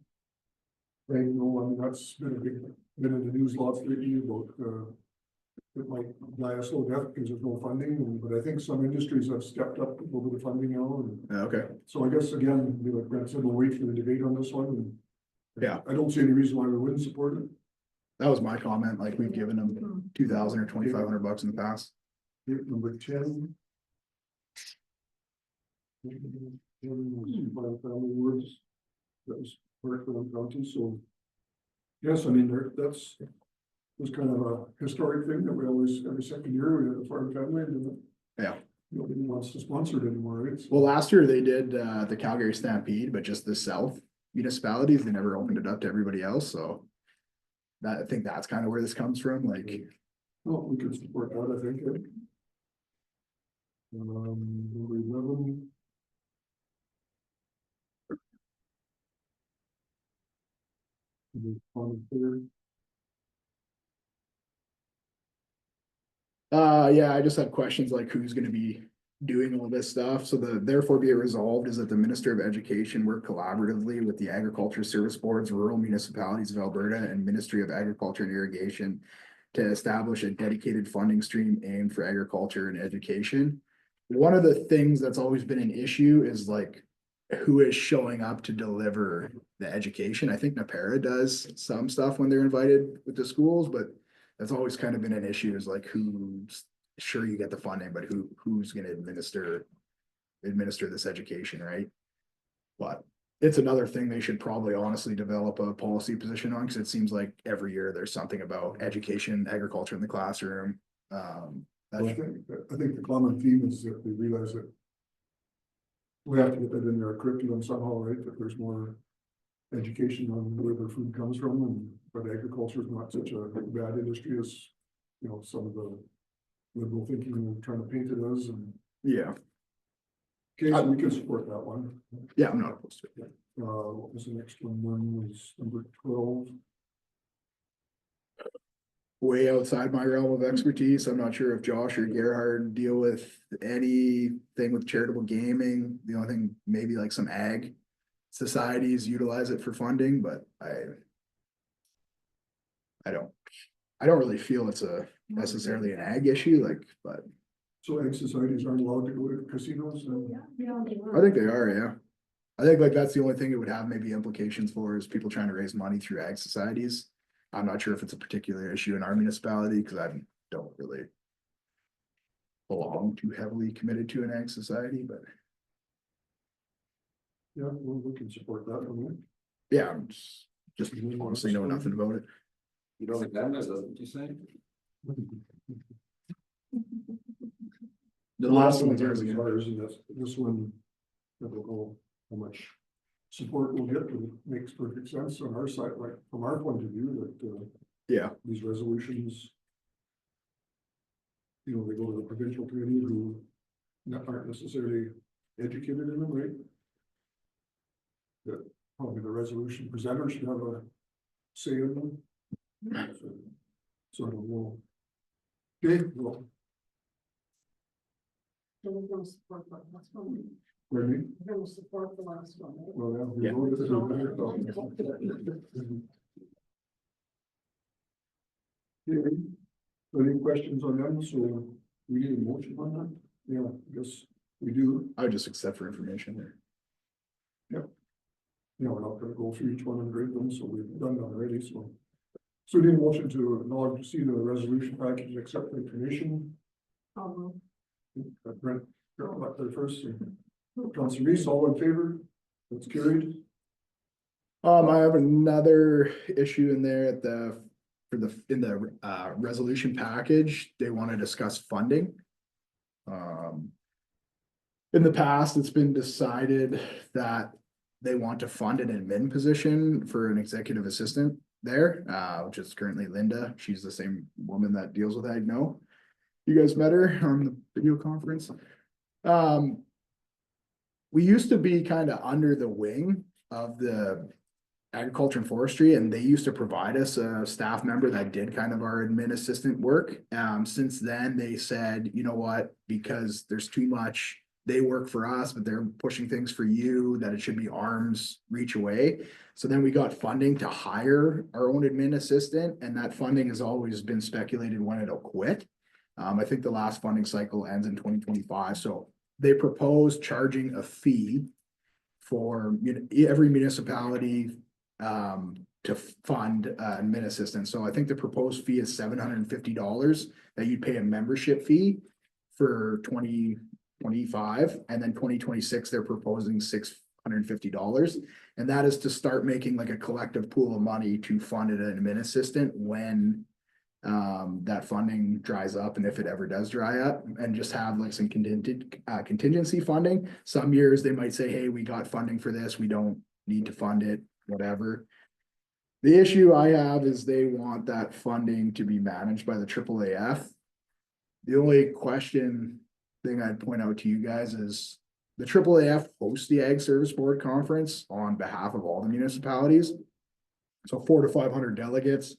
Right, no, I mean, that's been in the news lots lately about, it might die a slow death because there's no funding, but I think some industries have stepped up a little bit of funding now. Okay, So I guess again, like Brent said, we'll wait for the debate on this one. And yeah, I don't see any reason why we wouldn't support it. that was my comment, like we've given them 2,000 or 2,500 bucks in the past. Number 10. Family words. That was Parkland County, so. Yes, I mean, that's. Was kind of a historic thing that we always, every second year, we had a farm family and. Yeah. Nobody wants to sponsor it anymore, right? Well, last year they did the Calgary Stampede, but just the south municipalities, they never opened it up to everybody else, so. That, I think that's kind of where this comes from, like, Well, we could support that, I think. Number 11. On the third. yeah, I just had questions like who's gonna be doing all this stuff, so therefore be it resolved is that the Minister of Education work collaboratively with the Agriculture Service Boards, rural municipalities of Alberta, and Ministry of Agriculture and Irrigation to establish a dedicated funding stream aimed for agriculture and education. One of the things that's always been an issue is like, who is showing up to deliver the education? I think Napera does some stuff when they're invited with the schools, but that's always kind of been an issue, is like who's, sure you get the funding, but who's gonna administer this education, right? But it's another thing they should probably honestly develop a policy position on, because it seems like every year there's something about education, agriculture in the classroom. I think the common theme is that they realize that. We have to get that in their curriculum somehow, right, that there's more education on where their food comes from, and but agriculture is not such a bad industry as, you know, some of the liberal thinking and trying to paint it as, and. Yeah, Okay, so we can support that one. yeah, I'm not opposed to it. What was the next one? One was number 12. Way outside my realm of expertise. I'm not sure if Josh or Gerhard deal with anything with charitable gaming. The only thing, maybe like some ag societies utilize it for funding, but I don't really feel it's a necessarily an ag issue, like, but So ag societies aren't allowed to go to casinos, and I think they are, yeah. I think like that's the only thing it would have maybe implications for, is people trying to raise money through ag societies. I'm not sure if it's a particular issue in our municipality, because I don't really belong too heavily committed to an ag society, but yeah, well, we can support that one. yeah, I'm just honestly know nothing about it. You don't think that, that's what you say? The last one is years ago. ours, and this one, I don't know how much support we'll get, but it makes perfect sense on our side, like from our point of view, that Yeah, these resolutions. You know, they go to the provincial committee who aren't necessarily educated in them, right? That probably the resolution presenter should have a say in them. So I don't know. Okay, well, We're gonna support the last one. pardon me? We're gonna support the last one. Well, yeah, we Yeah. voted this over. Okay, any questions on them? So we need a motion on that? Yeah, I guess we do. I would just accept for information there. You know, we're not gonna go through each one and grade them, so we've done that already, so. So we need a motion to acknowledge, see the resolution package, accept the information. Brent, go back there first. Councillor Reese, all in favor? That's carried. I have another issue in there at in the resolution package, they want to discuss funding. In the past, it's been decided that they want to fund an admin position for an executive assistant there, which is currently Linda. She's the same woman that deals with Ag. No, you guys met her on the video conference. We used to be kind of under the wing of the agriculture and forestry, and they used to provide us a staff member that did kind of our admin assistant work. Since then, they said, you know what, because there's too much, they work for us, but they're pushing things for you, that it should be arm's reach away. So then we got funding to hire our own admin assistant, and that funding has always been speculated when it'll quit. I think the last funding cycle ends in 2025, so they propose charging a fee for every municipality to fund admin assistant. So I think the proposed fee is $750 that you'd pay a membership fee for 2025, and then 2026 they're proposing $650, and that is to start making like a collective pool of money to fund an admin assistant when that funding dries up, and if it ever does dry up, and just have like some contingency funding. Some years they might say, hey, we got funding for this, we don't need to fund it, whatever. The issue I have is they want that funding to be managed by the AAAF. The only thing I'd point out to you guys is the AAAF hosts the Ag Service Board Conference on behalf of all the municipalities. So 400 to 500 delegates.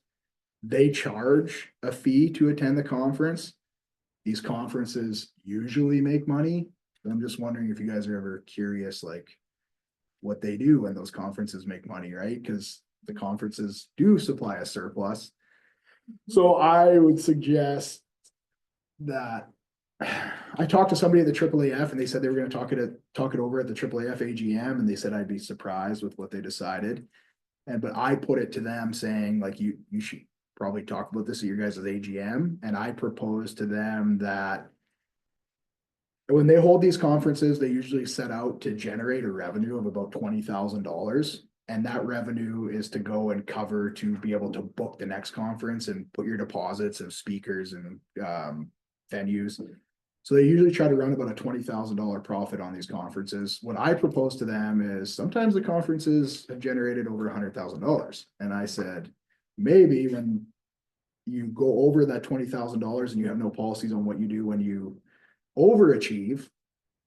They charge a fee to attend the conference. These conferences usually make money. I'm just wondering if you guys are ever curious, like what they do when those conferences make money, right? Because the conferences do supply a surplus. So I would suggest that I talked to somebody at the AAAF, and they said they were going to talk it over at the AAAF AGM, and they said I'd be surprised with what they decided. But I put it to them saying, like, you should probably talk about this at your guys' AGM. And I proposed to them that when they hold these conferences, they usually set out to generate a revenue of about $20,000. And that revenue is to go and cover to be able to book the next conference and put your deposits of speakers and venues. So they usually try to run about a $20,000 profit on these conferences. What I propose to them is sometimes the conferences have generated over $100,000. And I said, maybe when you go over that $20,000 and you have no policies on what you do when you overachieve,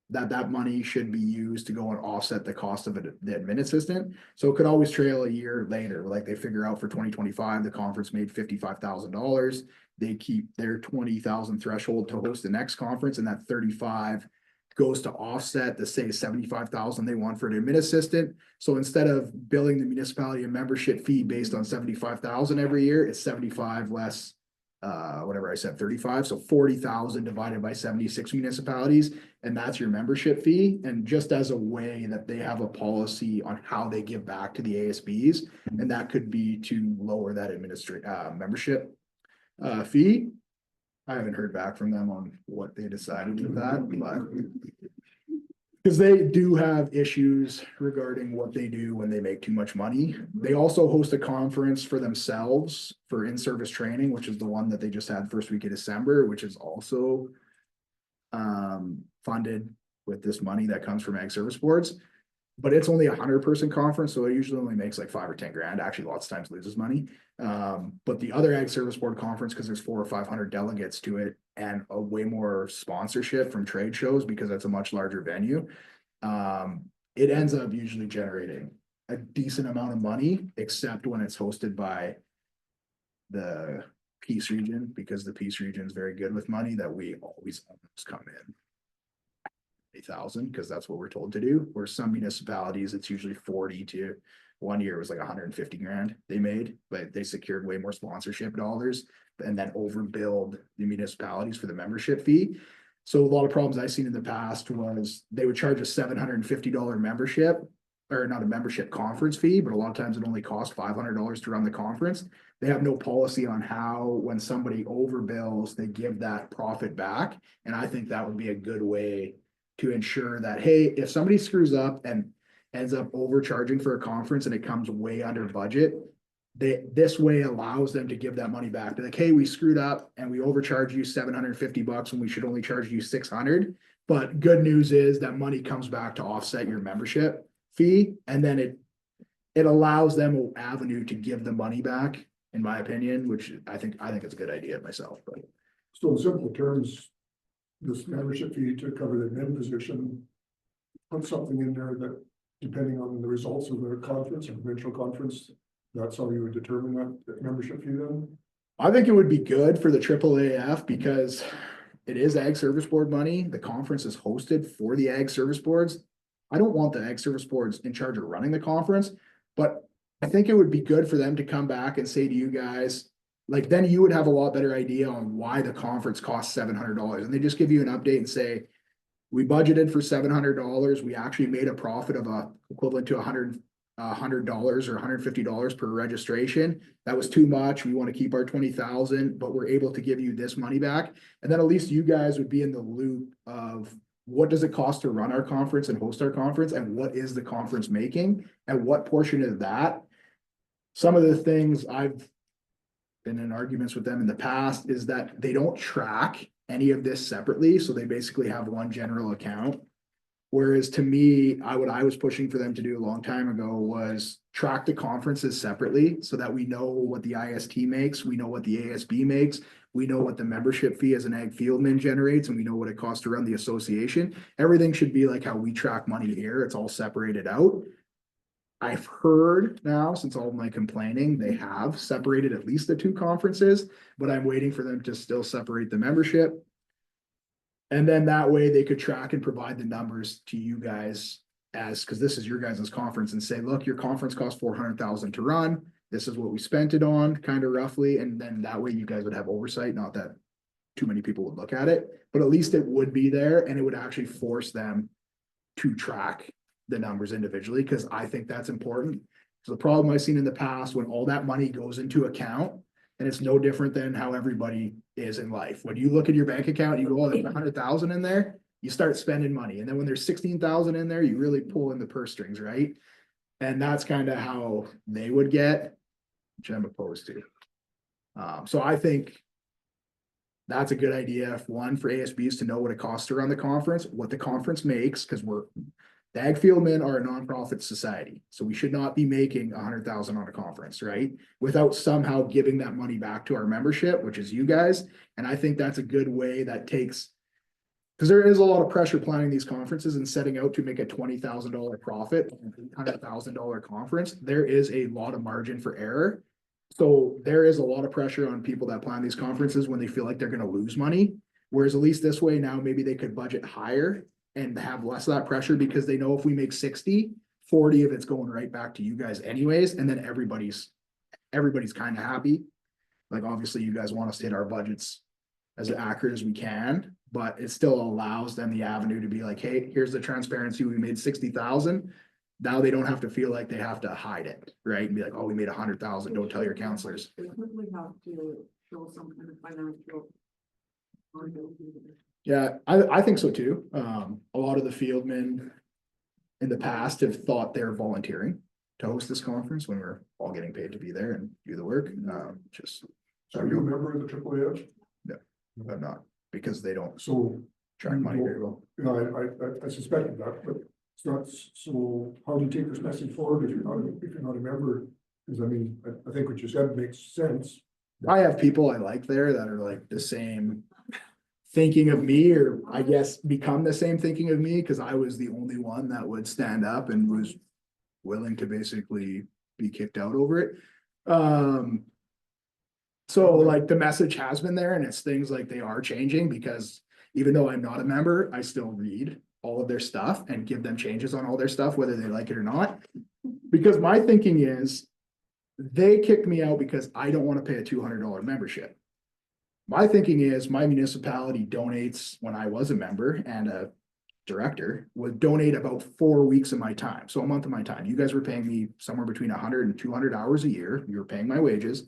that money should be used to go and offset the cost of the admin assistant. So it could always trail a year later. Like they figure out for 2025, the conference made $55,000. They keep their 20,000 threshold to host the next conference, and that 35 goes to offset the say 75,000 they want for an admin assistant. So instead of billing the municipality a membership fee based on 75,000 every year, it's 75 less whatever I said, 35. So 40,000 divided by 76 municipalities, and that's your membership fee. And just as a way that they have a policy on how they give back to the ASBs, and that could be to lower that membership fee. I haven't heard back from them on what they decided with that, but because they do have issues regarding what they do when they make too much money. They also host a conference for themselves for in-service training, which is the one that they just had first week of December, which is also funded with this money that comes from Ag Service Boards. But it's only 100-person conference, so it usually only makes like 5 or 10 grand. Actually, lots of times loses money. But the other Ag Service Board conference, because there's 400 or 500 delegates to it, and a way more sponsorship from trade shows because it's a much larger venue, it ends up usually generating a decent amount of money, except when it's hosted by the Peace Region, because the Peace Region is very good with money, that we always come in 8,000, because that's what we're told to do, where some municipalities, it's usually 40 to, one year it was like 150 grand they made, but they secured way more sponsorship dollars and then overbilled the municipalities for the membership fee. So a lot of problems I've seen in the past was they would charge a $750 membership, or not a membership, conference fee, but a lot of times it only costs $500 to run the conference. They have no policy on how, when somebody overbills, they give that profit back. And I think that would be a good way to ensure that, hey, if somebody screws up and ends up overcharging for a conference and it comes way under budget, this way allows them to give that money back. They're like, hey, we screwed up and we overcharged you $750 when we should only charge you $600. But good news is that money comes back to offset your membership fee, and then it allows them an avenue to give the money back, in my opinion, which I think it's a good idea myself. But So in simple terms, this membership fee to cover the admin position, put something in there that, depending on the results of the conference or provincial conference, that's how you would determine that membership fee then? I think it would be good for the AAAF because it is Ag Service Board money. The conference is hosted for the Ag Service Boards. I don't want the Ag Service Boards in charge of running the conference, but I think it would be good for them to come back and say to you guys, like, then you would have a lot better idea on why the conference costs $700. And they just give you an update and say, we budgeted for $700. We actually made a profit of equivalent to $100 or $150 per registration. That was too much. We want to keep our 20,000, but we're able to give you this money back. And then at least you guys would be in the loop of what does it cost to run our conference and host our conference, and what is the conference making, and what portion of that. Some of the things I've been in arguments with them in the past is that they don't track any of this separately. So they basically have one general account. Whereas to me, what I was pushing for them to do a long time ago was track the conferences separately so that we know what the IST makes, we know what the ASB makes, we know what the membership fee as an ag fieldman generates, and we know what it costs to run the association. Everything should be like how we track money here. It's all separated out. I've heard now, since all of my complaining, they have separated at least the two conferences, but I'm waiting for them to still separate the membership. And then that way they could track and provide the numbers to you guys because this is your guys' conference, and say, look, your conference cost 400,000 to run. This is what we spent it on, kind of roughly. And then that way you guys would have oversight, not that too many people would look at it, but at least it would be there, and it would actually force them to track the numbers individually, because I think that's important. So the problem I've seen in the past, when all that money goes into account, and it's no different than how everybody is in life. When you look at your bank account, you go, oh, there's 100,000 in there, you start spending money. And then when there's 16,000 in there, you really pull in the purse strings, right? And that's kind of how they would get, which I'm opposed to. So I think that's a good idea. One, for ASBs to know what it costs to run the conference, what the conference makes, because the Ag Fieldmen are a nonprofit society, so we should not be making 100,000 on a conference, right? Without somehow giving that money back to our membership, which is you guys. And I think that's a good way that takes, because there is a lot of pressure planning these conferences and setting out to make a $20,000 profit on an $800,000 conference. There is a lot of margin for error. So there is a lot of pressure on people that plan these conferences when they feel like they're going to lose money. Whereas at least this way now, maybe they could budget higher and have less of that pressure, because they know if we make 60, 40 of it's going right back to you guys anyways. And then everybody's kind of happy. Like, obviously you guys want us to hit our budgets as accurate as we can, but it still allows them the avenue to be like, hey, here's the transparency. We made 60,000. Now they don't have to feel like they have to hide it, right? And be like, oh, we made 100,000. Don't tell your counselors. They simply have to show some kind of financial. Yeah, I think so too. A lot of the fieldmen in the past have thought they're volunteering to host this conference when we're all getting paid to be there and do the work. So are you a member of the AAAF? No, I'm not, because they don't So, track money very well. you know, I suspected that, but it's not, so how do you take this message forward if you're not a member? Because I mean, I think what you said makes sense. I have people I like there that are like the same thinking of me, or I guess become the same thinking of me, because I was the only one that would stand up and was willing to basically be kicked out over it. So like the message has been there and it's things like they are changing because even though I'm not a member, I still read all of their stuff and give them changes on all their stuff, whether they like it or not. Because my thinking is they kicked me out because I don't want to pay a $200 membership. My thinking is my municipality donates when I was a member and a director would donate about 4 weeks of my time. So a month of my time. You guys were paying me somewhere between 100 and 200 hours a year. You were paying my wages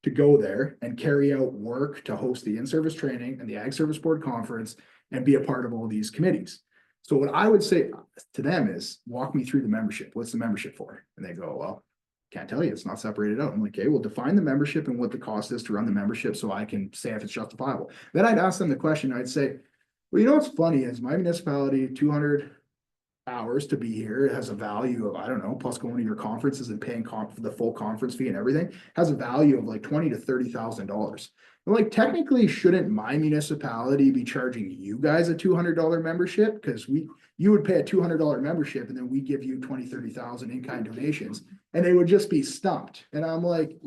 to go there and carry out work to host the in-service training and the Ag Service Board conference and be a part of all these committees. So what I would say to them is walk me through the membership. What's the membership for? And they go, well, can't tell you. It's not separated out. I'm like, okay, well, define the membership and what the cost is to run the membership so I can say if it's justifiable. Then I'd ask them the question. I'd say, well, you know what's funny is my municipality, 200 hours to be here. It has a value of, I don't know, plus going to your conferences and paying the full conference fee and everything has a value of like $20,000 to $30,000. I'm like, technically, shouldn't my municipality be charging you guys a $200 membership? Because you would pay a $200 membership and then we give you 20, 30,000 in-kind donations and they would just be stumped. And I'm like,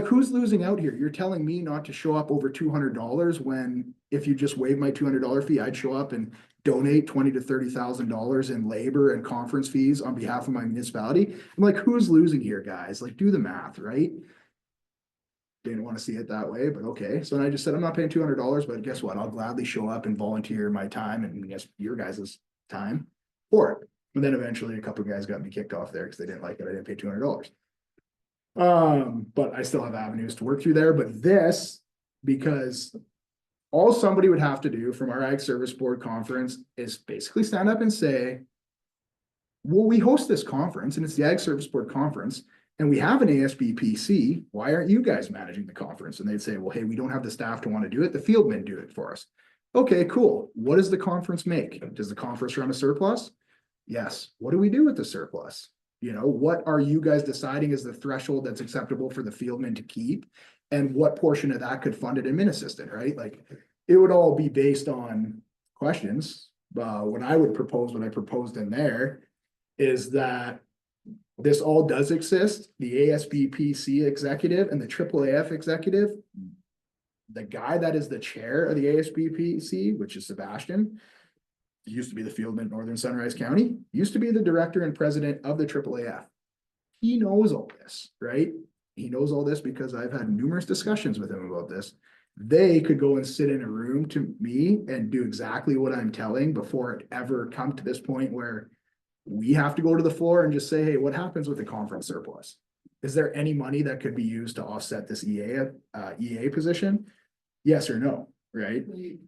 who's losing out here? You're telling me not to show up over $200 when if you just waive my $200 fee, I'd show up and donate $20,000 to $30,000 in labor and conference fees on behalf of my municipality. I'm like, who's losing here, guys? Like, do the math, right? Didn't want to see it that way, but okay. So then I just said, I'm not paying $200, but guess what? I'll gladly show up and volunteer my time and I guess your guys' time for it. And then eventually a couple of guys got me kicked off there because they didn't like it. I didn't pay $200. But I still have avenues to work through there. But this, because all somebody would have to do from our Ag Service Board conference is basically stand up and say, well, we host this conference and it's the Ag Service Board conference and we have an ASBPC. Why aren't you guys managing the conference? And they'd say, well, hey, we don't have the staff to want to do it. The fieldmen do it for us. Okay, cool. What does the conference make? Does the conference run a surplus? Yes. What do we do with the surplus? You know, what are you guys deciding is the threshold that's acceptable for the fieldmen to keep? And what portion of that could fund an admin assistant, right? Like, it would all be based on questions. What I would propose, what I proposed in there is that this all does exist. The ASBPC executive and the AAAF executive, the guy that is the chair of the ASBPC, which is Sebastian, used to be the fieldman in Northern Sunrise County, used to be the director and president of the AAAF. He knows all this, right? He knows all this because I've had numerous discussions with him about this. They could go and sit in a room to me and do exactly what I'm telling before it ever come to this point where we have to go to the floor and just say, hey, what happens with the conference surplus? Is there any money that could be used to offset this EA position? Yes or no, right?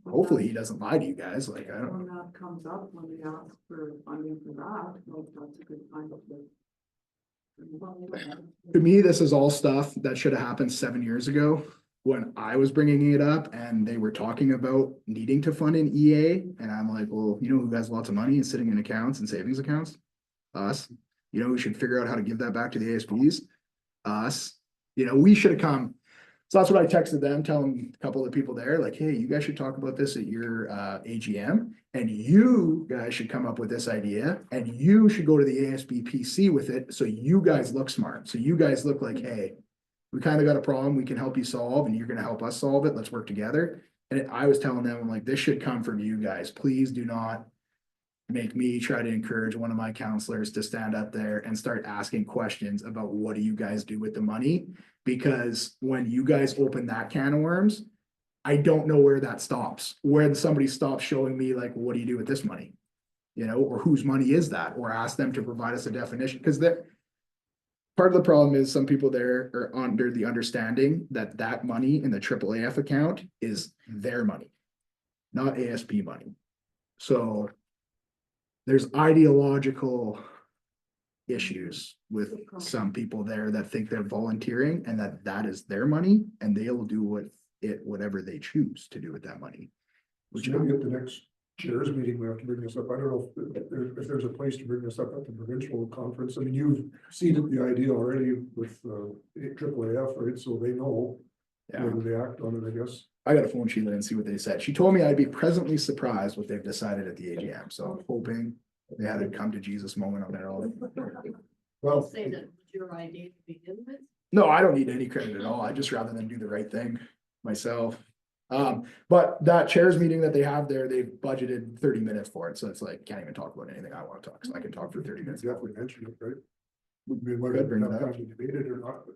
Hopefully he doesn't lie to you guys. Like, I don't When that comes up, when we ask for funding for that, well, that's a good time to me, this is all stuff that should have happened 7 years ago when I was bringing it up and they were talking about needing to fund an EA. And I'm like, well, you know who has lots of money and sitting in accounts and savings accounts? Us. You know, we should figure out how to give that back to the ASPs. Us. You know, we should have come. So that's what I texted them, telling a couple of the people there, like, hey, you guys should talk about this at your AGM, and you guys should come up with this idea, and you should go to the ASBPC with it, so you guys look smart. So you guys look like, hey, we kind of got a problem we can help you solve, and you're going to help us solve it. Let's work together. And I was telling them, I'm like, this should come from you guys. Please do not make me try to encourage one of my counselors to stand up there and start asking questions about what do you guys do with the money? Because when you guys open that can of worms, I don't know where that stops. When somebody stops showing me like, what do you do with this money? You know, or whose money is that? Or ask them to provide us a definition. Because part of the problem is some people there are under the understanding that that money in the AAAF account is their money, not ASP money. So there's ideological issues with some people there that think they're volunteering and that is their money and they will do whatever they choose to do with that money. Which maybe at the next chairs meeting, we have to bring this up. I don't know if there's a place to bring this up at the provincial conference. I mean, you've seeded the idea already with AAAF, right? So they know whether they act on it, I guess. I got to phone Sheila and see what they said. She told me I'd be pleasantly surprised what they've decided at the AGM. So I'm hoping they had a come to Jesus moment on their own. Well, Say that was your idea to begin with. No, I don't need any credit at all. I just rather than do the right thing myself. But that chairs meeting that they have there, they've budgeted 30 minutes for it, so it's like, can't even talk about anything I wanna talk, so I can talk for 30 minutes. Definitely mention it, right? We might Good, have bring it time up. to debate it or not, but.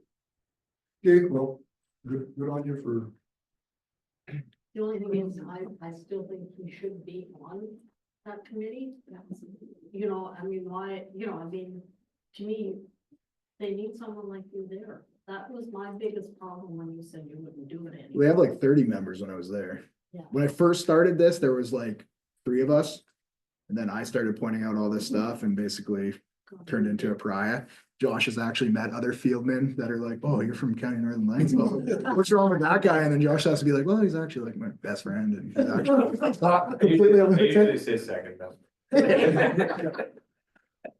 Okay, well, good on you for, The only thing is, I still think he should be on that committee. You know, I mean, why, you know, I mean, to me, they need someone like you there. That was my biggest problem when you said you wouldn't do it We anymore. have like 30 members when I was there. Yeah. When I first started this, there was like 3 of us. And then I started pointing out all this stuff and basically turned into a pariah. Josh has actually met other fieldmen that are like, oh, you're from County Northern Lights. Oh, what's wrong with that guy? And then Josh has to be like, well, he's actually like my best friend. And he's actually not completely on I the usually say second though.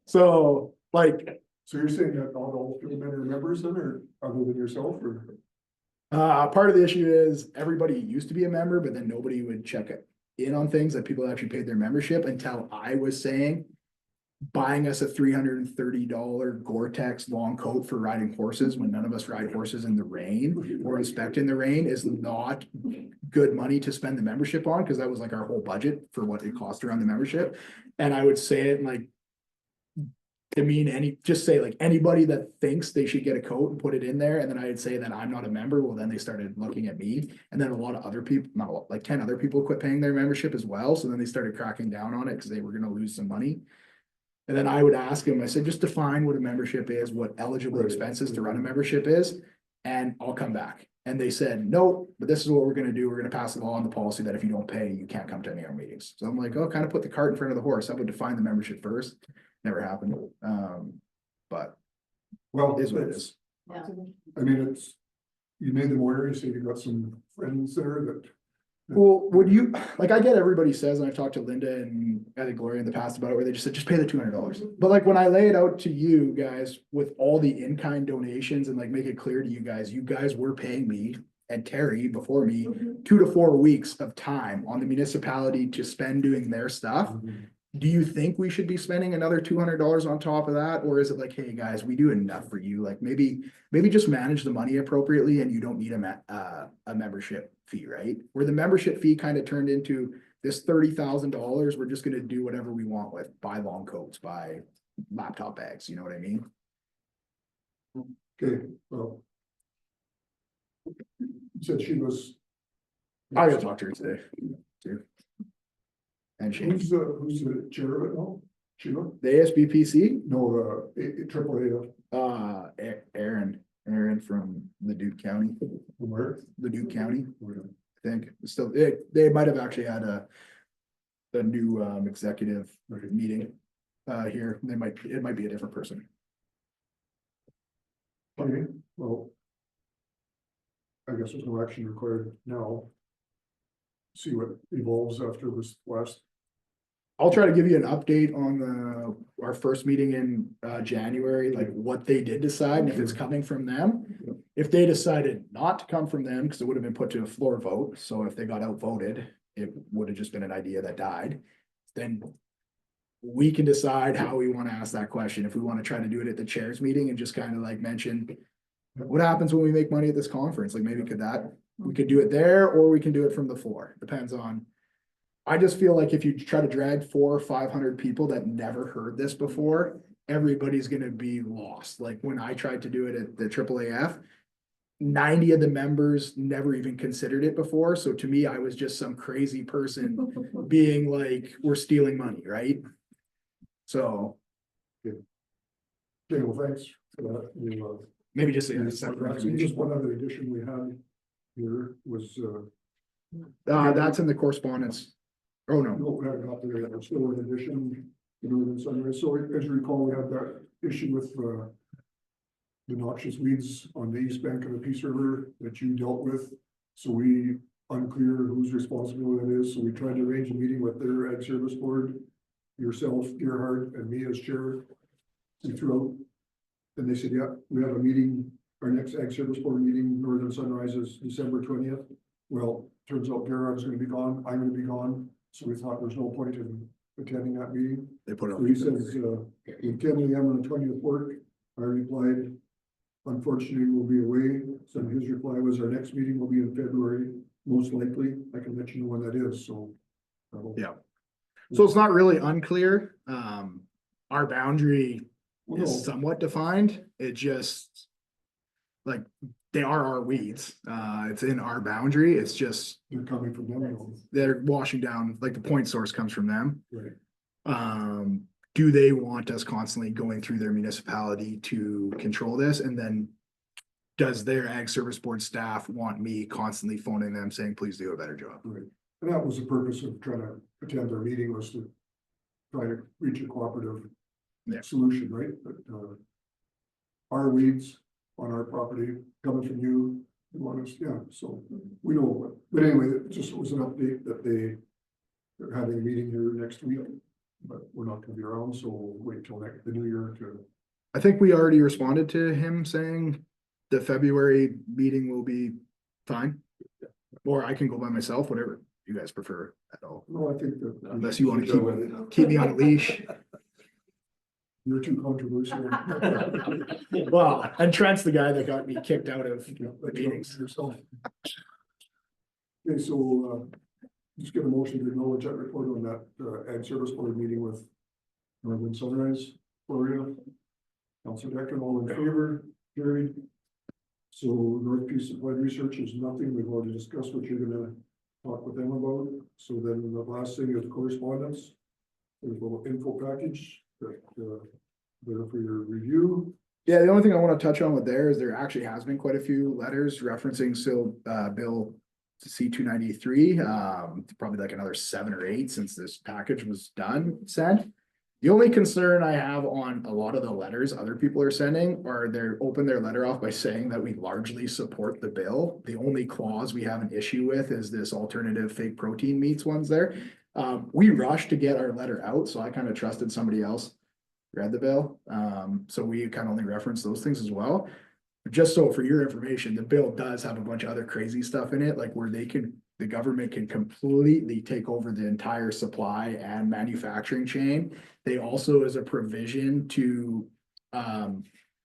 So like, so you're saying that not all three men are members then, or other than yourself, or? part of the issue is everybody used to be a member, but then nobody would check in on things that people actually paid their membership until I was saying buying us a $330 Gore-Tex long coat for riding horses when none of us ride horses in the rain or inspect in the rain is not good money to spend the membership on, because that was like our whole budget for what it cost around the membership. And I would say it like to mean just say like anybody that thinks they should get a coat and put it in there, and then I'd say that I'm not a member, well, then they started looking at me, and then a lot of other people, not a lot, like 10 other people quit paying their membership as well, so then they started cracking down on it because they were gonna lose some money. And then I would ask them, I said, just define what a membership is, what eligible expenses to run a membership is, and I'll come back. And they said, no, but this is what we're gonna do, we're gonna pass a law on the policy that if you don't pay, you can't come to any of our meetings. So I'm like, oh, kind of put the cart in front of the horse, I would define the membership first. Never happened, but Well, it is what it is. Yeah. I mean, it's, you made them aware, you say you got some friends there that. Well, would you, like, I get everybody says, and I've talked to Linda and I think Gloria in the past about it, where they just said, just pay the $200. But like, when I lay it out to you guys with all the in-kind donations and like make it clear to you guys were paying me and Terry before me 2 to 4 weeks of time on the municipality to spend doing their stuff. Do you think we should be spending another $200 on top of that? Or is it like, hey, guys, we do enough for you? Like maybe just manage the money appropriately and you don't need a membership fee, right? Where the membership fee kind of turned into this $30,000, we're just gonna do whatever we want with, buy long coats, buy laptop bags, you know what I mean? Okay, well. You said she was. I gotta talk to her today, too. And Who's the chair of it now? Sheila? the ASBPC, No, AAA, Aaron from the Duke County, where? the Duke County, I think, still, they might have actually had a new executive meeting here, it might be a different person. Okay, well. I guess there's no action required now. See what evolves after this last. I'll try to give you an update on our first meeting in January, like what they did decide, and if it's coming from them. If they decided not to come from them, because it would have been put to a floor vote, so if they got outvoted, it would have just been an idea that died. Then we can decide how we want to ask that question, if we want to try to do it at the chairs meeting and just kind of like mention what happens when we make money at this conference, like maybe we could do it there, or we can do it from the floor, depends on. I just feel like if you try to drag 400 or 500 people that never heard this before, everybody's gonna be lost. Like when I tried to do it at the AAAF, 90 of the members never even considered it before. So to me, I was just some crazy person being like, we're stealing money, right? So. Okay, well, thanks for that. Maybe just Just one other addition we had here was, that's in the correspondence. Oh, no. no, we haven't got there yet. It's still an addition, in Sunrise. So as you recall, we had that issue with, the noxious weeds on the east bank of the Peace River that you dealt with. So we unclear whose responsibility it is. So we tried to arrange a meeting with their Ag Service Board, yourself, Gerhard, and me as chair. And throughout, and they said, yeah, we have a meeting, our next Ag Service Board meeting, Northern Sunrise is December 20th. Well, turns out Gerhard's gonna be gone, I'm gonna be gone, so we thought there's no point in attending that meeting. They put it So on. he says, 10 AM on the 20th work. I replied, unfortunately will be away. So his reply was our next meeting will be in February, most likely. I can let you know when that is, so. Yeah. So it's not really unclear. Our boundary Well, is no, somewhat defined. It just like they are our weeds. It's in our boundary. It's just they're coming from them, though. they're washing down, like the point source comes from them. Right. Do they want us constantly going through their municipality to control this? And then does their ag service board staff want me constantly phoning them saying, please do a better job? Right. And that was the purpose of trying to attend their meeting, was to try to reach a cooperative solution, right? But our weeds on our property coming from you want us, yeah, so we know what, but anyway, it just was an update that they're having a meeting here next week, but we're not gonna be around, so we'll wait till the new year to. I think we already responded to him saying the February meeting will be fine. Or I can go by myself, whatever you guys prefer at all, No, I think that. unless you want to keep me on a leash. You're too controversial. Well, and Trent's the guy that got me kicked out of the meetings. Yourself. Okay, so just give a motion to acknowledge that report on that ag service board meeting with Northern Sunrise, Florida. Councillor Decker, all in favor, carried. So North Peace Supply Research is nothing, we've already discussed what you're gonna talk with them about. So then the last thing is correspondence. There's a little info package that there for your review. Yeah, the only thing I want to touch on with there is there actually has been quite a few letters referencing Bill C-293, probably like another 7 or 8 since this package was sent. The only concern I have on a lot of the letters other people are sending are they're open their letter off by saying that we largely support the bill. The only clause we have an issue with is this alternative fake protein meats ones there. We rushed to get our letter out, so I kind of trusted somebody else read the bill. So we kind of only reference those things as well. Just so for your information, the bill does have a bunch of other crazy stuff in it, like where the government can completely take over the entire supply and manufacturing chain. They also, as a provision to,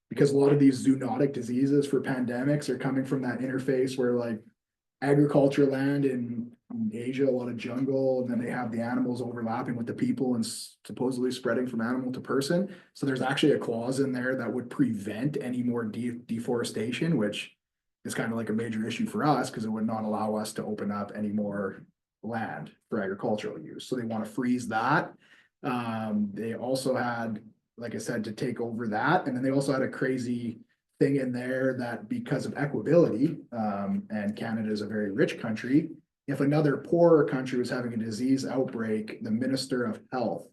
because a lot of these zoonotic diseases for pandemics are coming from that interface where like agriculture land in Asia, a lot of jungle, and then they have the animals overlapping with the people and supposedly spreading from animal to person. So there's actually a clause in there that would prevent any more deforestation, which is kind of like a major issue for us because it would not allow us to open up any more land for agricultural use. So they want to freeze that. They also had, like I said, to take over that. And then they also had a crazy thing in there that because of equability, and Canada is a very rich country, if another poorer country was having a disease outbreak, the Minister of Health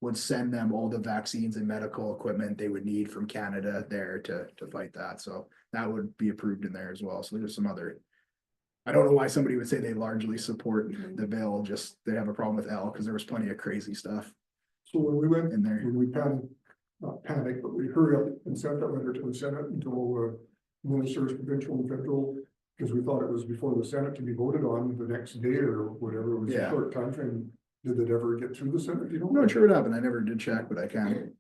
would send them all the vaccines and medical equipment they would need from Canada there to fight that. So that would be approved in there as well. So there's some other, I don't know why somebody would say they largely support the bill, just they have a problem with L because there was plenty of crazy stuff So when we went, in there. when we not panicked, but we hurried up and sent that letter to the Senate until ministers, provincial and federal, because we thought it was before the Senate to be voted on the next day or whatever. It was a short time frame. Did it ever get through the Senate? You know? I'm not sure what happened. I never did check, but I can.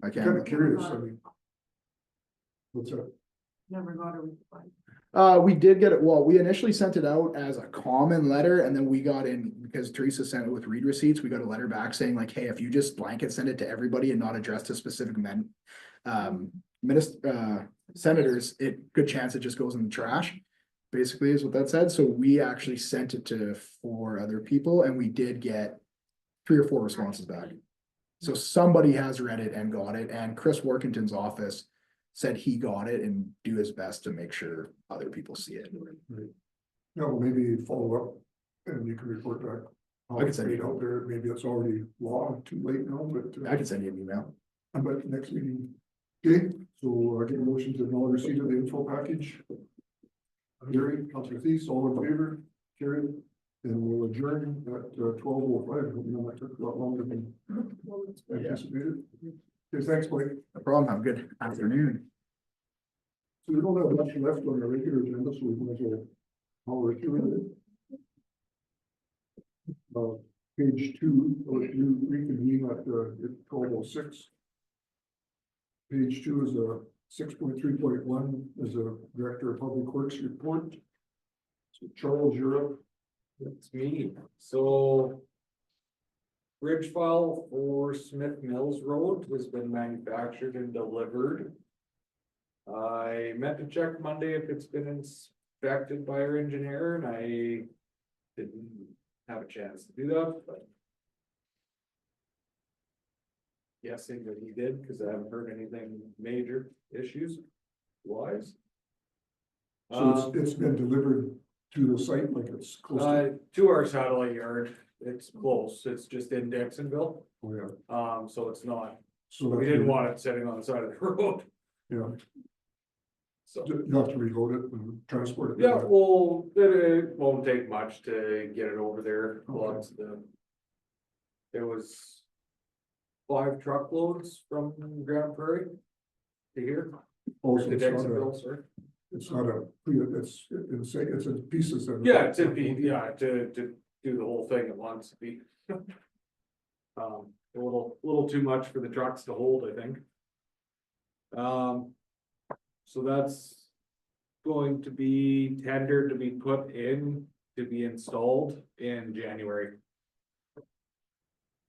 Kind of curious. I mean, what's that? Never got a reply. We did get it. Well, we initially sent it out as a common letter and then we got in because Teresa sent it with read receipts. We got a letter back saying like, hey, if you just blanket send it to everybody and not address to specific senators, good chance it just goes in the trash. Basically is what that said. So we actually sent it to 4 other people and we did get 3 or 4 responses back. So somebody has read it and got it. And Chris Workington's office said he got it and do his best to make sure other people see it. Right. Yeah, well, maybe follow up and you can report back. I can send you out there. Maybe it's already law, too late now, but I can send you an email. But next meeting. Okay, so I get a motion to acknowledge receipt of the info package. Gary, Councillor Thies, all in favor, carried, and we'll adjourn at 12:05. You know, that took a lot longer than anticipated. Okay, thanks, Mike. No problem. Have a good afternoon. So we don't have much left on our regular agenda, so we might as well power through it. Page 2, you reconvene at 12:06. Page 2 is a 6.3.1 is a Director of Public Works report. So Charles, you're up. That's me, so. Bridge file for Smith Mills Road has been manufactured and delivered. I meant to check Monday if it's been inspected by our engineer, and I didn't have a chance to do that, but. Guessing that he did, because I haven't heard anything major issues wise. So it's been delivered to the site like it's close to. To our satellite yard, it's close, it's just in Dixonville, Oh, yeah. so it's not, So we that didn't want it sitting on the side of the road, Yeah, so. you have to reload it and transport it. Yeah, well, it won't take much to get it over there, lots of the. There was 5 truckloads from Grand Prairie to here, Also, to it's not Dixonville, a, sorry. it's not a, it's in pieces. and- Yeah, it's in, yeah, to do the whole thing at once, be. A little too much for the trucks to hold, I think. So that's going to be tendered to be put in, to be installed in January.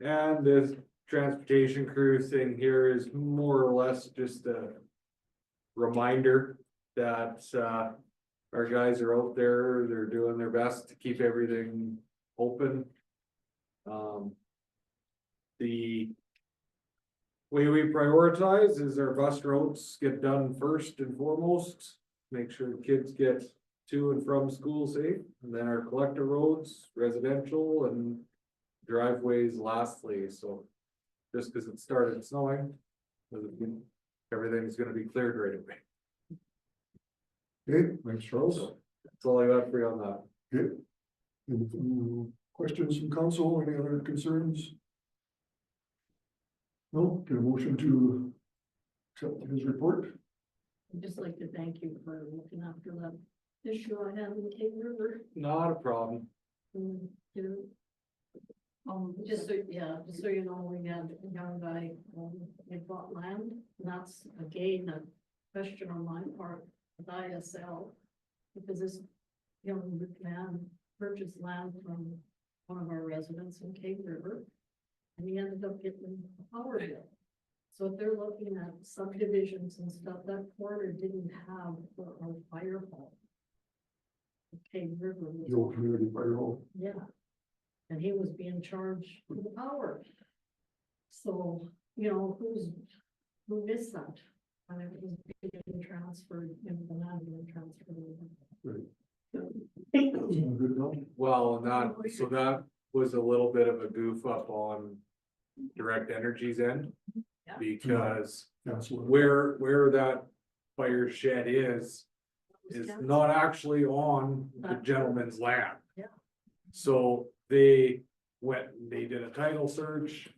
And this transportation crew thing here is more or less just a reminder that, our guys are out there, they're doing their best to keep everything open. The way we prioritize is our bus routes get done first and foremost, make sure the kids get to and from school safe, and then our collector roads, residential, and driveways lastly, so just because it started snowing, doesn't mean everything's gonna be cleared right away. Okay, thanks, Charles. So that's all I got for you on that. Okay. Any questions from council, any other concerns? No, get a motion to accept his report. I'd just like to thank you for looking after that issue I had in Cape River. Not a problem. You know, just so, yeah, just so you know, we had a young guy, he bought land, and that's again a question on my part with ISL. Because this young man purchased land from one of our residents in Cape River. And he ended up getting a power bill. So if they're looking at subdivisions and stuff, that corner didn't have a fire hall. Cape River was. The old community fire hall. Yeah. And he was being charged for the power. So, you know, who missed that? And it was being transferred, you know, the land being transferred. Good enough. Well, so that was a little bit of a goof up on Direct Energy's end. Yeah. Because Councillor. where that fire shed is not actually on the gentleman's land. Yeah. So they did a title search,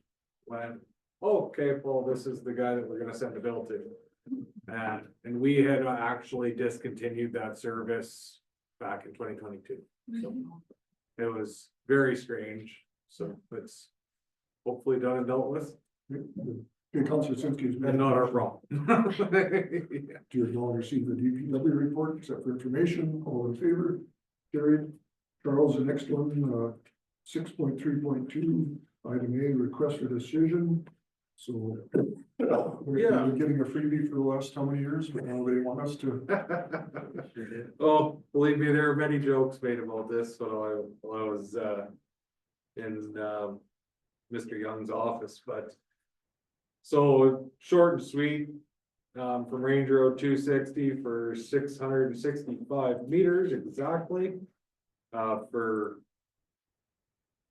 went, oh, okay, well, this is the guy that we're gonna send the bill to. And we had actually discontinued that service back in 2022. So it was very strange, so it's hopefully done and dealt with, Okay, Councillor Sinski's. and not our problem. Do you all receive the DPW report, except for information, all in favor? Carried. Charles, the next one, 6.3.2, item A, request for decision. So. We're getting a freebie for the last how many years, but nobody want us to. Oh, believe me, there are many jokes made about this when I was in Mr. Young's office, but. So short and sweet, from Range Road 260 for 665 meters exactly. For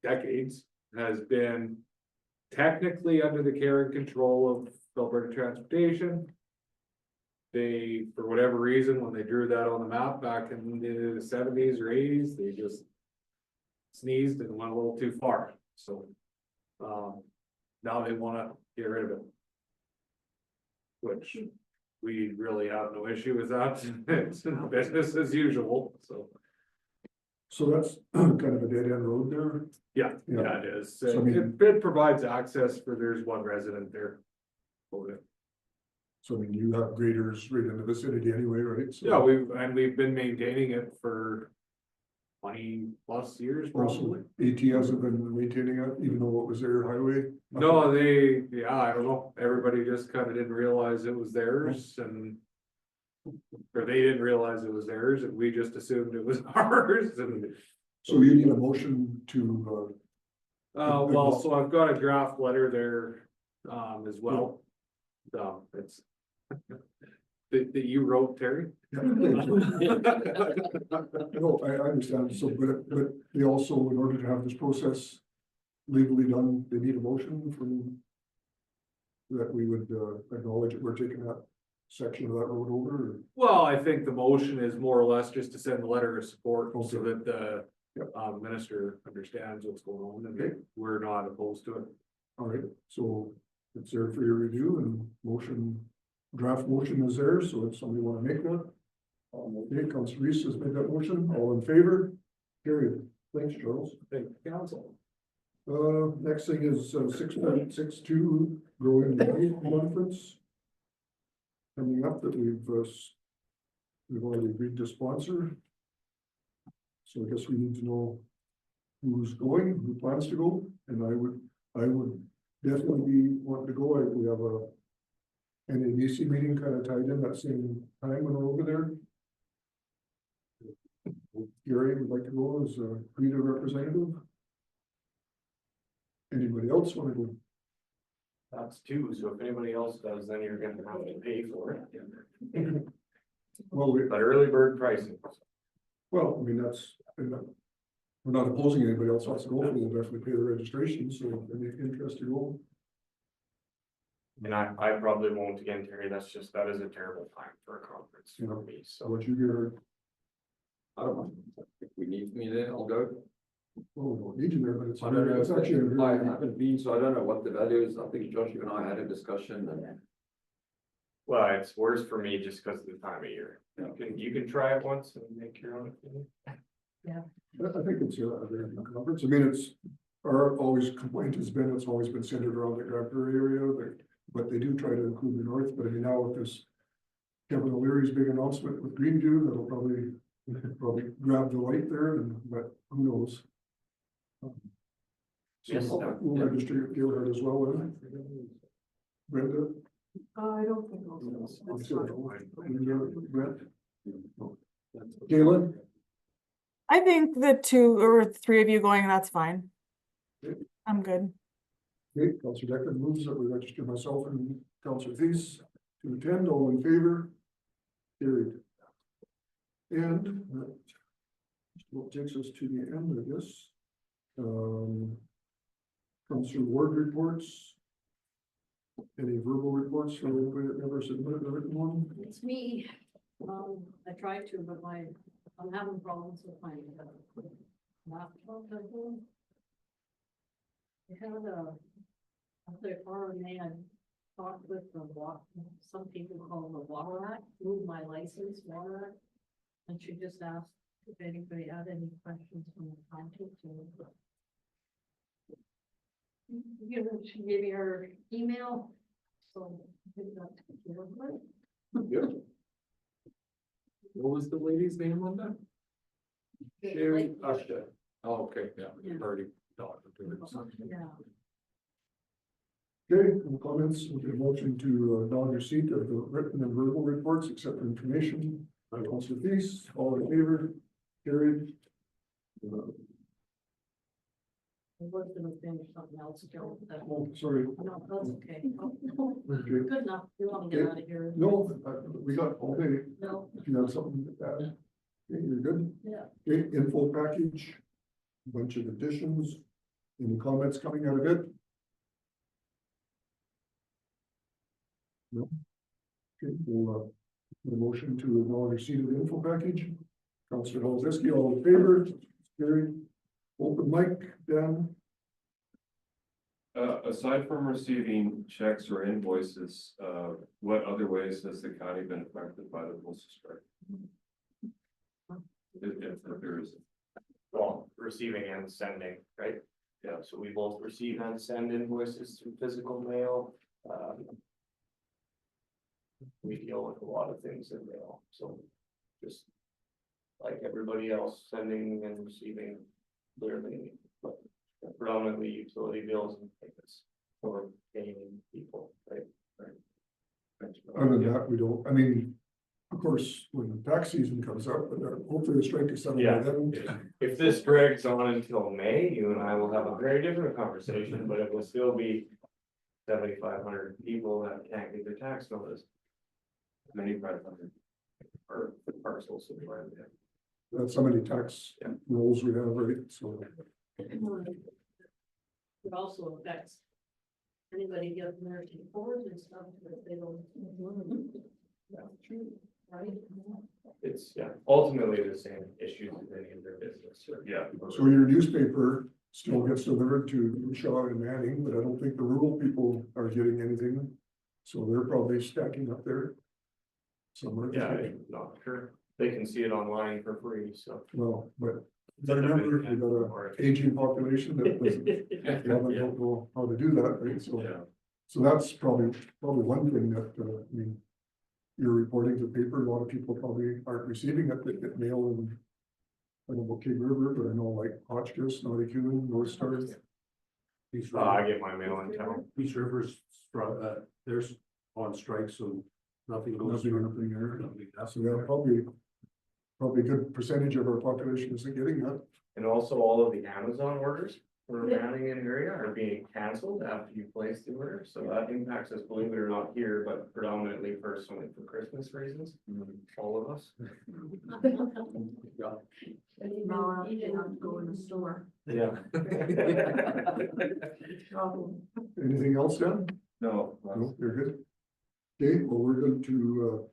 decades has been technically under the care and control of Alberta Transportation. They, for whatever reason, when they drew that on the map back in the 70s or 80s, they just sneezed and went a little too far. So now they want to get rid of it, which we really have no issue with that. It's business as usual, so. So that's kind of a dead end road there. Yeah, Yeah. it is. So, I mean- It provides access for, there's one resident there. So I mean, you have graders right in the vicinity anyway, right? So- Yeah, we've been maintaining it for 20+ years probably. Also, AT hasn't been maintaining it, even though it was their highway. No, I don't know, everybody just kind of didn't realize it was theirs and. Or they didn't realize it was theirs and we just assumed it was ours and, So you need a motion to, well, so I've got a draft letter there, as well. It's. That you wrote, Terry? No, I understand, so, but they also, in order to have this process legally done, they need a motion from. That we would acknowledge that we're taking that section of that road over, or? Well, I think the motion is more or less just to send a letter of support so Okay. that the. Yep. Minister understands what's going on and Okay. we're not opposed to it. All right, so it's there for your review and motion, draft motion is there, so if somebody wanna make that. Okay, Councillor Reese has made that motion, all in favor? Carried, thanks, Charles. Thank you, council. Next thing is 6.62 growing the conference. Coming up that we've already agreed to sponsor. So I guess we need to know who's going, who plans to go, and I would definitely want to go. We have a NABC meeting kind of tied in that same time when we're over there. Gary would like to go as a Greta representative. Anybody else want to go? That's two, so if anybody else does, then you're gonna have to pay for it. Well, But early bird pricing. well, I mean, we're not opposing anybody else wants to go, we'll definitely pay the registration, so if any interest to go. And I probably won't again, Terry, that is a terrible time for a conference for me, So so. what you get, I don't know, if we need me there, I'll go. oh, we don't need you there, but it's. I don't know, It's actually. I haven't been, so I don't know what the value is. I think Josh, you and I had a discussion and. Well, it's worse for me just because of the time of year. You can try it once and make your own opinion. I think it's a very good conference. I mean, it's, our always complaint has been, it's always been centered around the Grand Prairie area, but they do try to include the north, but I mean, now with this. Kevin O'Leary's big announcement with Greenview, that'll probably grab the light there, but who knows? Yes, So we'll register Gilbert as well, wouldn't it? Brenda? I don't think also. Brent? Galen? I think the 2 or 3 of you going, that's fine. I'm good. Okay, Councillor Decker moves that we register myself and Councillor Thies to attend, all in favor? Carried. And that what takes us to the end of this. Councillor Ward reports. Any verbal reports from anybody that never submitted a written one? It's me. I tried to, but I'm having problems with my laptop at home. I had up there RMA, I talked with some people call the Water Act, moved my license, Water Act. And she just asked if anybody had any questions from the county to. She gave me her email, so I think that's good. What was the lady's name on that? Sherry Usher. Oh, okay, yeah, Yeah. we've already talked to her. Yeah. Okay, any comments, with the motion to non-receipt of the written and verbal reports, except for information, by Councillor Thies, all in favor, carried. I was gonna finish something else, Joe. Oh, sorry. No, that's okay. Okay. Good enough. You want to get out of here? No, we got all day, No, if you have something to add, okay, you're good. yeah. Okay, info package, bunch of additions, any comments coming out of it? No. Okay, we'll, the motion to acknowledge receipt of the info package. Councillor Holzewski, all in favor, carried. Open mic, Dan. Aside from receiving checks or invoices, what other ways has the county been affected by the postal strike? If there is. Well, receiving and sending, right? Yeah, so we both receive and send invoices through physical mail. we deal with a lot of things in mail, so just like everybody else, sending and receiving clearly, but predominantly utility bills and payments for paying people, right? Other than that, we don't, I mean, of course, when the tax season comes up, but hopefully the strike is settled by then. If this drags on until May, you and I will have a very different conversation, but it will still be 7,500 people that can't get their tax notice. Many 500 or parcels of land. That's how many tax rolls we have, right? So, It also affects anybody getting their T4s and stuff, that they don't. Right? It's, ultimately the same issues as any of their business. Yeah. so your newspaper still gets delivered to Shaw and Manning, but I don't think the rural people are getting anything. So they're probably stacking up there somewhere. Yeah, I'm not sure. They can see it online for free, so. Well, but remember, we got a aging population that doesn't, don't know how to do that, right? So, so that's probably one thing that, I mean, you're reporting to paper, a lot of people probably aren't receiving it, they get mail and I don't know King River, but I know like Hotchkiss, Naughty Cuban, North Star. I get my mail in town. Peace River's, there's on strike, so nothing goes through. Nothing there. Nothing So yeah, probably a good percentage of our population isn't getting that. And also all of the Amazon orders for Manning and area are being canceled after you place the order, so that impacts us, believe it or not, here, but predominantly personally for Christmas reasons. All of us. Now you have to go in the store. Yeah. Anything else, Dan? No. No, you're good. Okay, well, we're going to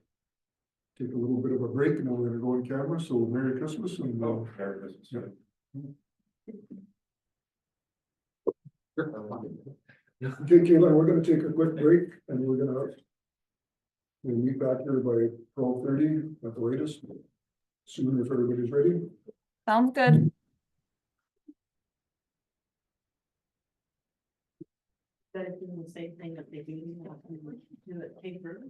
take a little bit of a break and then we're gonna go on camera, so Merry Christmas and. Merry Christmas. Yeah. Okay, Kayla, we're gonna take a quick break and we're gonna meet back here by 12:30 at the latest. Soon if everybody's ready. Sounds good. Better do the same thing that they do, do it paper.